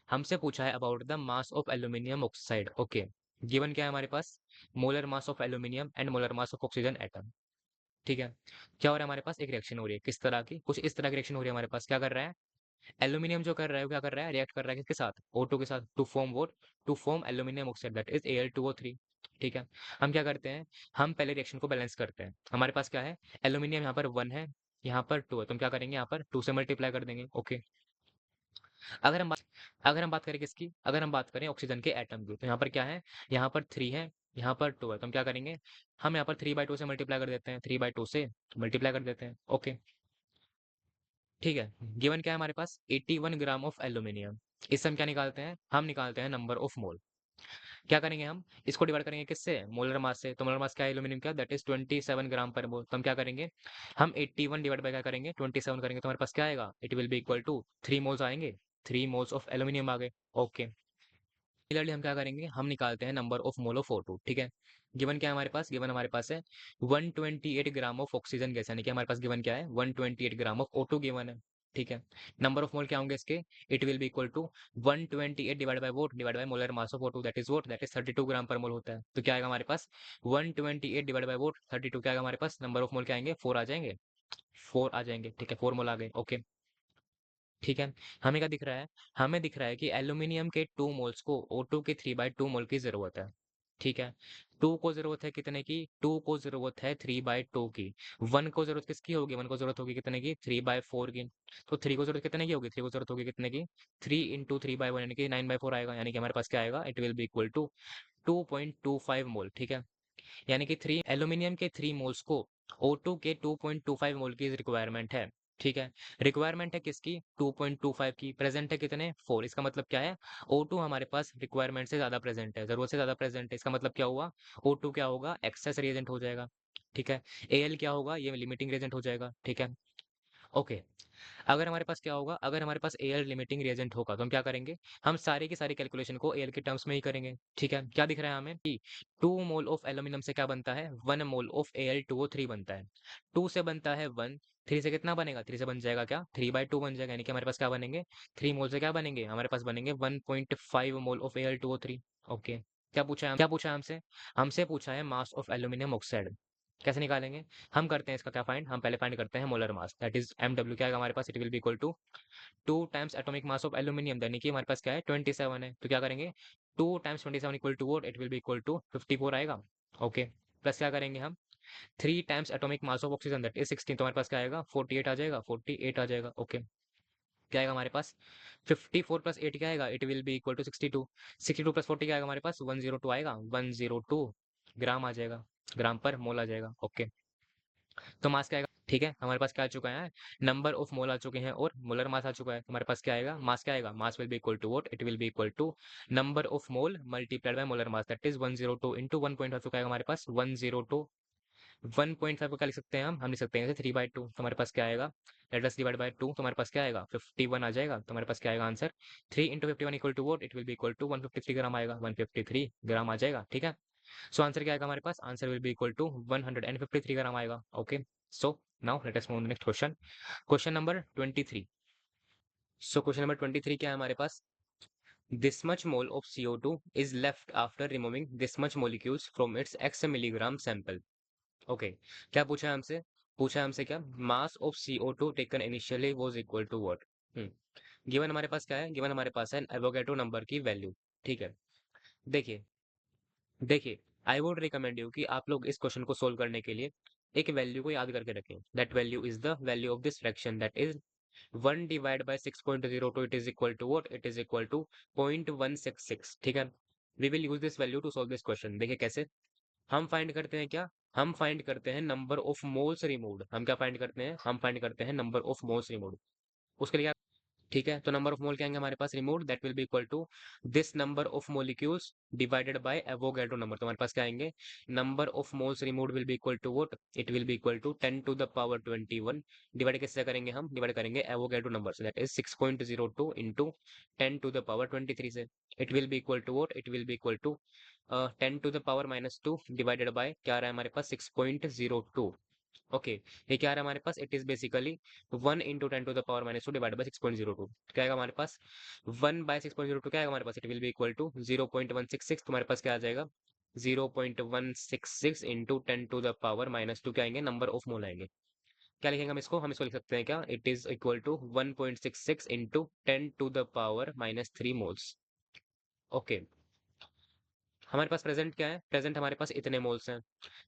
हमसे पूछा है about the mass of aluminium oxide. Okay, given क्या है हमारे पास, molar mass of aluminium and molar mass of oxygen atom. ठीक है, क्या हो रहा है हमारे पास, एक रिएक्शन हो रही है, किस तरह की, कुछ इस तरह की रिएक्शन हो रही है हमारे पास, क्या कर रहा है, एल्यूमिनियम जो कर रहा है वो क्या कर रहा है, रिएक्ट कर रहा है किसके साथ, O2 के साथ, to form what, to form aluminium oxide, that is Al2O3। ठीक है, हम क्या करते हैं, हम पहले रिएक्शन को बैलेंस करते हैं, हमारे पास क्या है, एल्यूमिनियम यहाँ पर 1 है, यहाँ पर 2 है, तो हम क्या करेंगे, यहाँ पर 2 से मल्टीप्लाई कर देंगे। ओके, अगर हम बात अगर हम बात करें किसकी, अगर हम बात करें ऑक्सीजन के एटम की, तो यहाँ पर क्या है, यहाँ पर 3 है, यहाँ पर 2 है, तो हम क्या करेंगे, हम यहाँ पर 3/2 से मल्टीप्लाई कर देते हैं, 3/2 से मल्टीप्लाई कर देते हैं। ओके, ठीक है, गिवन क्या है हमारे पास, 81 ग्राम ऑफ एल्यूमिनियम, इससे हम क्या निकालते हैं, हम निकालते हैं नंबर ऑफ मोल। क्या करेंगे हम, इसको डिवाइड करेंगे किससे, मोलर मास से। तो मोलर मास क्या है एल्यूमिनियम का, that is 27 gram per mole. तो हम क्या करेंगे, हम 81 डिवाइड बाय क्या करेंगे, 27 करेंगे, तो हमारे पास क्या आएगा, it will be equal to 3 moles आएंगे, 3 मोल्स ऑफ एल्यूमिनियम आ गए। ओके, सिमिलरली हम क्या करेंगे, हम निकालते हैं number of mole of O2। ठीक है, गिवन क्या है हमारे पास, गिवन हमारे पास है 128 ग्राम ऑफ ऑक्सीजन गैस, यानी कि हमारे पास गिवन क्या है, 128 ग्राम ऑफ O2 गिवन है। ठीक है, नंबर ऑफ मोल क्या होंगे इसके, it will be equal to 128 divide by what divide by molar mass of O2, that is what, that is 32 gram per mole होता है। तो क्या आएगा हमारे पास, 128 डिवाइड बाय वोट 32, क्या आएगा हमारे पास, नंबर ऑफ मोल क्या आएंगे, 4 आ जाएंगे, 4 आ जाएंगे। ठीक है, 4 मोल आ गए। ओके, ठीक है, हमें क्या दिख रहा है, हमें दिख रहा है कि एल्यूमिनियम के 2 मोल्स को O2 के 3/2 मोल की जरूरत है। ठीक है, 2 को जरूरत है कितने की, 2 को जरूरत है 3/2 की। 1 को जरूरत किसकी होगी, 1 को जरूरत होगी कितने की, 3/4 की। तो 3 को जरूरत कितने की होगी, 3 को जरूरत होगी कितने की, 3 इंटू 3/1 यानी कि 9/4 आएगा, यानी कि हमारे पास क्या आएगा, it will be equal to 2.25 mole. ठीक है, यानी कि 3 एल्यूमिनियम के 3 मोल्स को O2 के 2.25 मोल की रिक्वायरमेंट है। ठीक है, रिक्वायरमेंट है किसकी, 2.25 की, प्रेजेंट है कितने, 4। इसका मतलब क्या है, O2 हमारे पास रिक्वायरमेंट से ज्यादा प्रेजेंट है, जरूरत से ज्यादा प्रेजेंट है। इसका मतलब क्या हुआ, O2 क्या होगा, एक्सेस रिएजेंट हो जाएगा। ठीक है, Al क्या होगा, ये लिमिटिंग रिएजेंट हो जाएगा। ठीक है, ओके, अगर हमारे पास क्या होगा, अगर हमारे पास एयर लिमिटिंग रिएजेंट होगा तो हम क्या करेंगे, हम सारी की सारी कैलकुलेशन को एयर के टर्म्स में ही करेंगे। ठीक है, क्या दिख रहा है हमें कि 2 मोल ऑफ एल्यूमिनियम से क्या बनता है, 1 मोल ऑफ Al2O3 बनता है। 2 से बनता है 1, 3 से कितना बनेगा, 3 से बन जाएगा क्या, 3/2 बन जाएगा, यानी कि हमारे पास क्या बनेंगे, 3 मोल से क्या बनेंगे, हमारे पास बनेंगे 1.5 मोल ऑफ Al2O3। ओके, क्या पूछा है हमसे, हमसे पूछा है मास ऑफ एल्यूमिनियम ऑक्साइड। कैसे निकालेंगे, हम करते हैं इसका क्या फाइंड, हम पहले फाइंड करते हैं molar mass, that is MW, क्या आएगा हमारे पास, it will be equal to 2 times atomic mass of aluminium, यानी कि हमारे पास क्या है, 27 है। तो क्या करेंगे, 2 times 27 equal to what, it will be equal to 54 आएगा। ओके, प्लस क्या करेंगे हम, 3 times atomic mass of oxygen, that is 16, तो हमारे पास क्या आएगा, 48 आ जाएगा, 48 आ जाएगा। ओके, क्या आएगा हमारे पास, 54 प्लस 8 क्या आएगा, it will be equal to 62, 62 plus 40 क्या आएगा हमारे पास, 102 आएगा, 102 ग्राम आ जाएगा, ग्राम पर मोल आ जाएगा। ओके, तो मास क्या आएगा, ठीक है, हमारे पास क्या आ चुका है, नंबर ऑफ मोल आ चुके हैं और मोलर मास आ चुका है। हमारे पास क्या आएगा, मास क्या आएगा, mass will be equal to what, it will be equal to number of mole multiplied by molar mass, that is 102 into 1.5, तो क्या आएगा हमारे पास 102, 1.5 को क्या लिख सकते हैं, हम लिख सकते हैं 3/2, तो हमारे पास क्या आएगा, लेट अस डिवाइड बाय 2, तो हमारे पास क्या आएगा, 51 आ जाएगा। तो हमारे पास क्या आएगा answer, 3 into 51 equal to what, it will be equal to 153 gram आएगा, 153 ग्राम आ जाएगा। ठीक है, सो आंसर क्या आएगा हमारे पास, answer will be equal to 153 gram आएगा। Okay, so now let us move next question, question number 23। So question number 23 क्या है हमारे पास, this much mole of CO2 is left after removing this much molecules from its x milligram sample। Okay, क्या पूछा है हमसे, पूछा है हमसे क्या, mass of CO2 taken initially was equal to what. Given हमारे पास क्या है, गिवन हमारे पास है एवोगैड्रो नंबर की वैल्यू। ठीक है, देखिए, देखिए, आई वुड रिकमेंड यू कि आप लोग इस क्वेश्चन को सोल्व करने के लिए एक वैल्यू को याद करके रखें, that value is the value of this fraction, that is 1 divide by 6.02, it is equal to what, it is equal to 0.166। ठीक है, we will use this value to solve this question. देखिए कैसे, हम find करते हैं क्या, हम find करते हैं नंबर ऑफ मोल्स रिमूव्ड। हम क्या फाइंड करते हैं, हम फाइंड करते हैं नंबर ऑफ मोल्स रिमूव्ड। उसके लिए, ठीक है, तो नंबर ऑफ मोल क्या आएंगे हमारे पास, removed, that will be equal to this number of molecules divided by Avogadro number. तो हमारे पास क्या आएंगे, number of moles removed will be equal to what, it will be equal to 10 to the power 21, divide किससे करेंगे, हम divide करेंगे Avogadro number से, that is 6.02 into 10 to the power 23 से। It will be equal to what, it will be equal to 10 to the power -2 divided by क्या आ रहा है हमारे पास, 6.02। ओके, ये क्या आ रहा है हमारे पास, it is basically 1 into 10 to the power -2 divide by 6.02। क्या आएगा हमारे पास, 1/6.02 क्या आएगा हमारे पास, it will be equal to 0.166। तुम्हारे पास क्या आ जाएगा, 0.166 इंटू 10 टू द पावर -2 क्या आएंगे, नंबर ऑफ मोल आएंगे। क्या लिखेंगे हम इसको लिख सकते हैं क्या, it is equal to 1.66 into 10 to the power -3 moles. Okay, हमारे पास प्रेजेंट क्या है, प्रेजेंट हमारे पास इतने मोल्स हैं,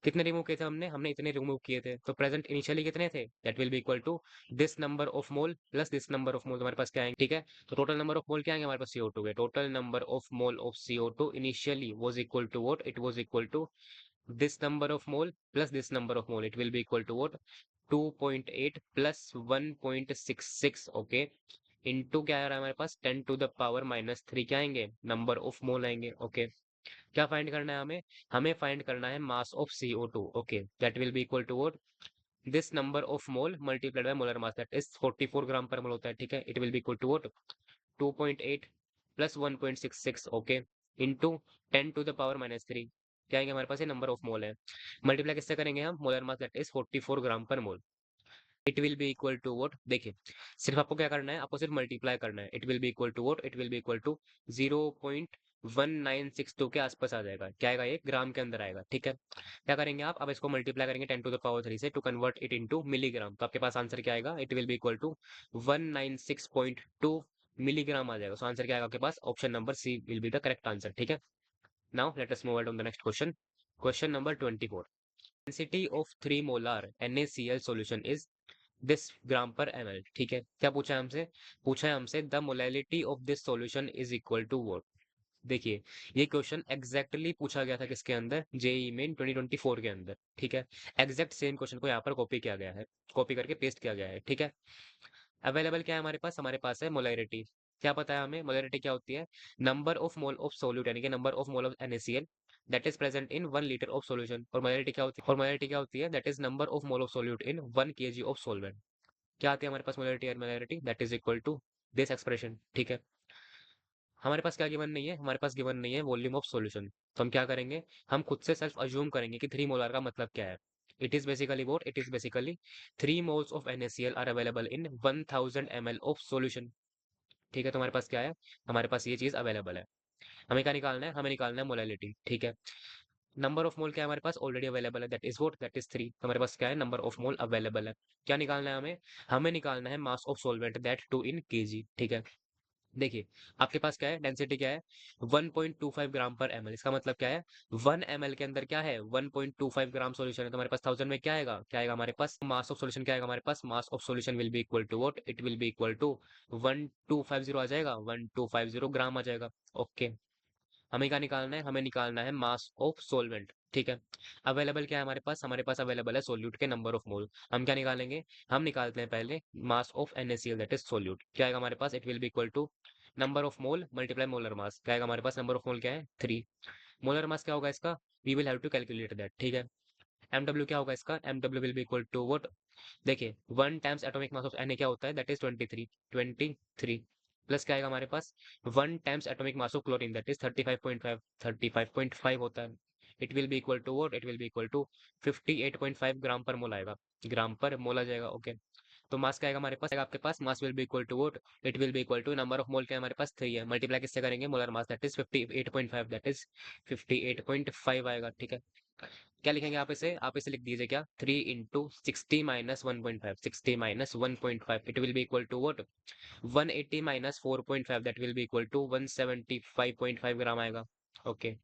कितने रिमूव किए थे हमने, हमने इतने रिमूव किए थे, तो प्रेजेंट इनिशियली कितने थे, that will be equal to this number of mole plus this number of mole, हमारे पास क्या आएंगे। ठीक है, तो टोटल नंबर ऑफ मोल क्या आएंगे हमारे पास, CO2 के, total number of mole of CO2 initially was equal to what, it was equal to this number of mole plus this number of mole, it will be equal to what, 2.8 plus 1.66। Okay, into क्या आ रहा है हमारे पास 10⁻³ क्या आएंगे, number of मोल आएंगे। Okay, क्या find करना है हमें, हमें फाइंड करना है mass of CO2। Okay, that will be equal to what, this number of mole multiplied by molar mass, that is 44 gram per mole होता है। ठीक है, it will be equal to what, 2.8 plus 1.66, okay, into 10⁻³ क्या आएंगे हमारे पास, ये number of मोल है, मल्टीप्लाई किससे करेंगे हम, molar mass that is 44 gram per mole. It will be equal to what, देखिए सिर्फ आपको क्या करना है, आपको सिर्फ मल्टीप्लाई करना है। It will be equal to what, it will be equal to 0.1962 के आसपास आ जाएगा। क्या आएगा, ये ग्राम के अंदर आएगा। ठीक है, क्या करेंगे आप, अब इसको मल्टीप्लाई करेंगे 10⁻³ से to convert it into milligram, तो आपके पास आंसर क्या आएगा, it will be equal to 196.2 milligram आ जाएगा। सो आंसर क्या आएगा आपके पास, option number C will be the correct answer. ठीक है, now let us move on the next question. Question number 24, density of 3 molar NaCl solution is this gram per ml। ठीक है, क्या पूछा है हमसे, पूछा है हमसे the molality of this solution is equal to what. देखिए ये क्वेश्चन एग्जैक्टली पूछा गया था किसके अंदर, जेई मेन 2024 के अंदर। ठीक है, एग्जैक्ट सेम क्वेश्चन को यहाँ पर कॉपी किया गया है, कॉपी करके पेस्ट किया गया है। ठीक है, अवेलेबल क्या है हमारे पास है मोलैरिटी। क्या पता है हमें, मोलैरिटी क्या होती है, number of mole of solute, यानी कि number of mole of NaCl that is present in 1 litre of solution. और मोलैरिटी क्या होती है, और मोलैरिटी क्या होती है, that is number of mole of solute in 1 kg of solvent. क्या आती है हमारे पास मोलैरिटी, और molarity that is equal to this expression. ठीक है, हमारे पास क्या गिवन नहीं है, हमारे पास गिवन नहीं है वॉल्यूम ऑफ सॉल्यूशन, तो हम क्या करेंगे, हम खुद से सेल्फ अज्यूम करेंगे कि 3 मोलर का मतलब क्या है। It is basically what, it is basically 3 moles of NaCl are available in 1000 ml of solution. ठीक है, तो हमारे पास क्या है, हमारे पास ये चीज अवेलेबल है। हमें क्या निकालना है, हमें निकालना है मोलैलिटी। ठीक है, नंबर ऑफ मोल क्या है हमारे पास, ऑलरेडी अवेलेबल है, that is what, that is 3। हमारे पास क्या है, नंबर ऑफ मोल अवेलेबल है। क्या निकालना है हमें, हमें निकालना है mass of solvent that 2 in kg। ठीक है, देखिए आपके पास क्या है, डेंसिटी क्या है, 1.25 ग्राम पर ml। इसका मतलब क्या है, 1 ml के अंदर क्या है, 1.25 ग्राम सॉल्यूशन है, तो हमारे पास 1000 में क्या आएगा, क्या आएगा हमारे पास, मास ऑफ सॉल्यूशन क्या आएगा हमारे पास, mass of solution will be equal to what, it will be equal to 1250 आ जाएगा, 1250 ग्राम आ जाएगा। ओके, हमें क्या निकालना है, हमें निकालना है मास ऑफ सोलवेंट। ठीक है, अवेलेबल क्या है हमारे पास अवेलेबल है सोल्यूट के नंबर ऑफ मोल। हम क्या निकालेंगे, हम निकालते हैं पहले mass of NaCl that is solute. क्या आएगा हमारे पास, it will be equal to number of mole multiply molar mass. क्या आएगा हमारे पास, नंबर ऑफ मोल क्या है 3, मोलर मास क्या होगा इसका, we will have to calculate that. ठीक है, MW क्या होगा इसका, MW will be equal to what, देखिए 1 times atomic mass of Na क्या होता है, दैट इज 23 प्लस क्या आएगा हमारे पास, 1 times atomic mass of chlorine that is 35.5 होता है। It will be equal to what, it will be equal to 58.5 gram per mole आएगा, ग्राम पर मोल आ जाएगा। ओके, तो मास क्या आएगा हमारे पास, आपके पास mass will be equal to what, it will be equal to number of mole क्या है हमारे पास 3 है, मल्टीप्लाई किससे करेंगे, molar mass that is 58.5, that is 58.5 आएगा। ठीक है, क्या लिखेंगे आप इसे लिख दीजिए क्या, 3 × 60 - 1.5, 60 - 1.5, it will be equal to what, 180 - 4.5, that will be equal to 175.5 gram आएगा। Okay,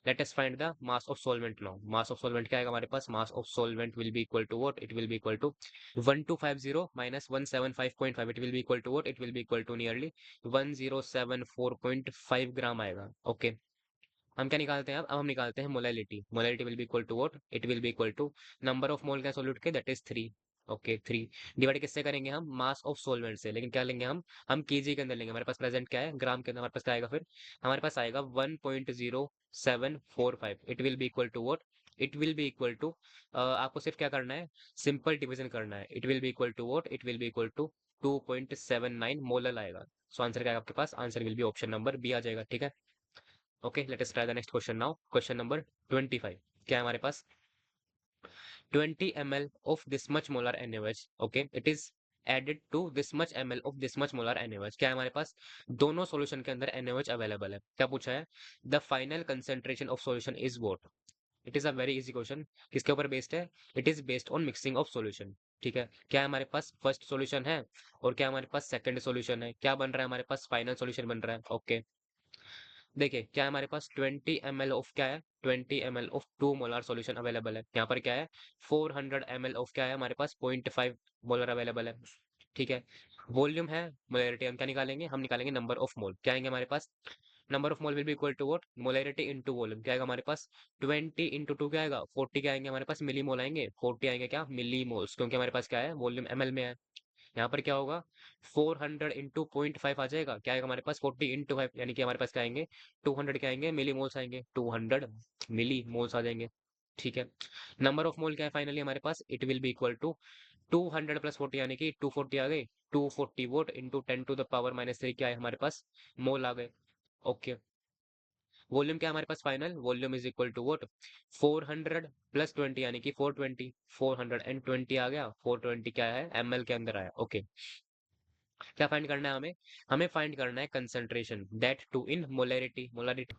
let us find the mass of solvent now. Mass of solvent क्या आएगा हमारे पास, mass of solvent will be equal to what, it will be equal to 1250 - 175.5, it will be equal to what, it will be equal to nearly 1074.5 gram आएगा। Okay, हम क्या निकालते हैं अब हम निकालते हैं molality. Molality will be equal to what, it will be equal to number of mole क्या सोल्यूट के, दैट इज 3। ओके, 3 डिवाइड किससे करेंगे हम, मास ऑफ सॉल्वेंट से, लेकिन क्या लेंगे हम केजी के अंदर लेंगे। हमारे पास प्रेजेंट क्या है, ग्राम के अंदर, हमारे पास क्या आएगा फिर, हमारे पास आएगा 1.0745। It will be equal to what, it will be equal to, आपको सिर्फ क्या करना है, सिंपल डिवीजन करना है। It will be equal to what, it will be equal to 2.79 molar आएगा। सो आंसर क्या आएगा आपके पास, answer will be option number B आ जाएगा। ठीक है, okay, let us try the next question now. Question number 25, क्या है हमारे पास, 20 ml of this much molar NaOH, okay, it is added to this much ml of this much molar NaOH। क्या है हमारे पास, दोनों सॉल्यूशन के अंदर NaOH अवेलेबल है। क्या पूछा है, the final concentration of solution is what. It is a very easy question, किसके ऊपर बेस्ड है, it is based on mixing of solution. ठीक है, क्या है हमारे पास फर्स्ट सॉल्यूशन है, और क्या हमारे पास सेकंड सॉल्यूशन है, क्या बन रहा है हमारे पास, फाइनल सॉल्यूशन बन रहा है। ओके, देखिए क्या है हमारे पास 20 ml ऑफ क्या है, 20 ml of 2 molar solution available है। यहाँ पर क्या है, 400 ml ऑफ क्या है हमारे पास, 0.5 मोलर अवेलेबल है। ठीक है, वॉल्यूम है, मोलैरिटी हम क्या निकालेंगे, हम निकालेंगे नंबर ऑफ मोल। क्या आएंगे हमारे पास, number of mole will be equal to what, molarity into volume. क्या आएगा हमारे पास, 20 × 2 क्या आएगा, 40 क्या आएंगे हमारे पास, मिली मोल आएंगे, 40 आएंगे क्या, मिली मोल्स, क्योंकि हमारे पास क्या है, वॉल्यूम ml में है। यहाँ पर क्या होगा, 400 इंटू 0.5 आ जाएगा, क्या आएगा हमारे पास, 40 इंटू 5, यानी कि हमारे पास क्या आएंगे, 200 क्या आएंगे, मिली मोल्स आएंगे, 200 मिली मोल्स आ जाएंगे। ठीक है, नंबर ऑफ मोल क्या है फाइनली हमारे पास, it will be equal to 200 plus 40, यानी कि 240 आ गए, 240 वोट इंटू 10⁻³ क्या है हमारे पास, मोल आ गए। ओके, वॉल्यूम क्या है हमारे पास final, volume is equal to what, 400 plus 20 यानी कि 420, 420 आ गया, 420 क्या है ml के अंदर आया। ओके, क्या फाइंड करना है हमें, हमें फाइंड करना है concentration that too in molarity, molarity,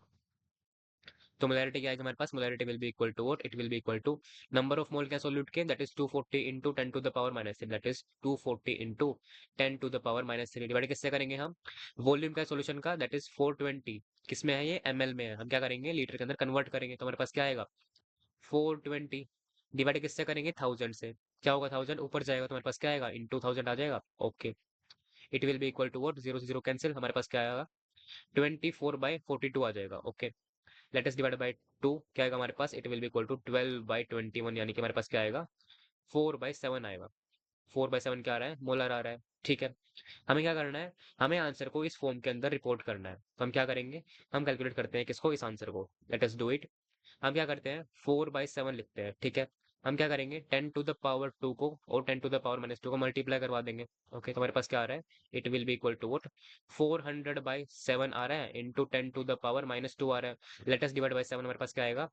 तो मोलैरिटी क्या है हमारे पास, molarity will be equal to what, it will be equal to number of mole क्या सोल्यूट के, that is 240 into 10⁻³ that is 240 into 10⁻³ divide किससे करेंगे हम, वॉल्यूम का सोल्यूशन का, दैट इज 420, किसमें है ये, ml में है, हम क्या करेंगे लीटर के अंदर कन्वर्ट करेंगे, तो हमारे पास क्या आएगा, 420 डिवाइड किससे करेंगे, 1000 से, क्या होगा 1000 ऊपर जाएगा तो हमारे पास क्या आएगा, इंटू 1000 आ जाएगा। Okay, it will be equal to what, 0 से 0 कैंसिल, हमारे पास क्या आएगा, 24/42 आ जाएगा। Okay, let us divide by 2, क्या आएगा हमारे पास, it will be equal to 12/21, यानी कि हमारे पास क्या आएगा, 4/7 आएगा। 4/7 क्या आ रहा है, मोलर आ रहा है। ठीक है, हमें क्या करना है, हमें आंसर को इस फॉर्म के अंदर रिपोर्ट करना है, तो हम क्या करेंगे, हम कैलकुलेट करते हैं किसको, इस आंसर को, लेट अस डू इट। हम क्या करते हैं, 4/7 लिखते हैं। ठीक है, हम क्या करेंगे, 10⁻² को और 10⁻⁻² को मल्टीप्लाई करवा देंगे। ओके, तो हमारे पास क्या आ रहा है, it will be equal to what, 400/7 आ रहा है इंटू 10⁻² आ रहा है, लेट अस डिवाइड बाय 7, हमारे पास क्या आएगा,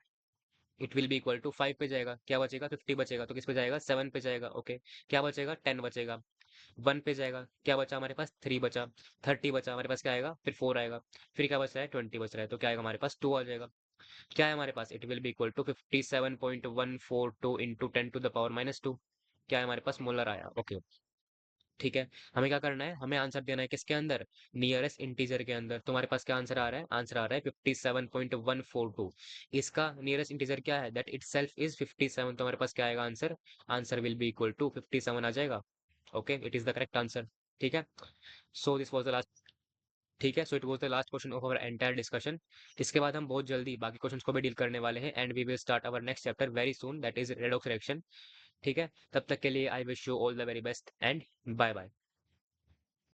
it will be equal to 5 पे जाएगा, क्या बचेगा, 50 बचेगा, तो किस पे जाएगा, 7 पे जाएगा। ओके, क्या बचेगा, 10 बचेगा, 1 पे जाएगा, क्या बचा हमारे पास, 3 बचा, 30 बचा, हमारे पास क्या आएगा, फिर 4 आएगा, फिर क्या बच रहा है, 20 बच रहा है, तो क्या आएगा हमारे पास, 2 आ जाएगा। क्या है हमारे पास, it will be equal to 57.142 into 10⁻², क्या है हमारे पास, मोलर आया। ओके, ठीक है, हमें क्या करना है, हमें आंसर देना है किसके अंदर, नियरेस्ट इंटीजर के अंदर, तो हमारे पास क्या आंसर आ रहा है, आंसर आ रहा है 57.142, इसका नियरेस्ट इंटीजर क्या है, दैट इट सेल्फ इज 57, तो हमारे पास क्या आएगा answer, answer will be equal to 57 आ जाएगा। Okay, it is the correct answer. ठीक है, so this was the last, ठीक है, so it was the last question of our entire discussion. इसके बाद हम बहुत जल्दी बाकी क्वेश्चंस को भी डील करने वाले हैं, and we will start our next chapter very soon, that is redox reaction. ठीक है, तब तक के लिए I wish you all the very best and bye bye.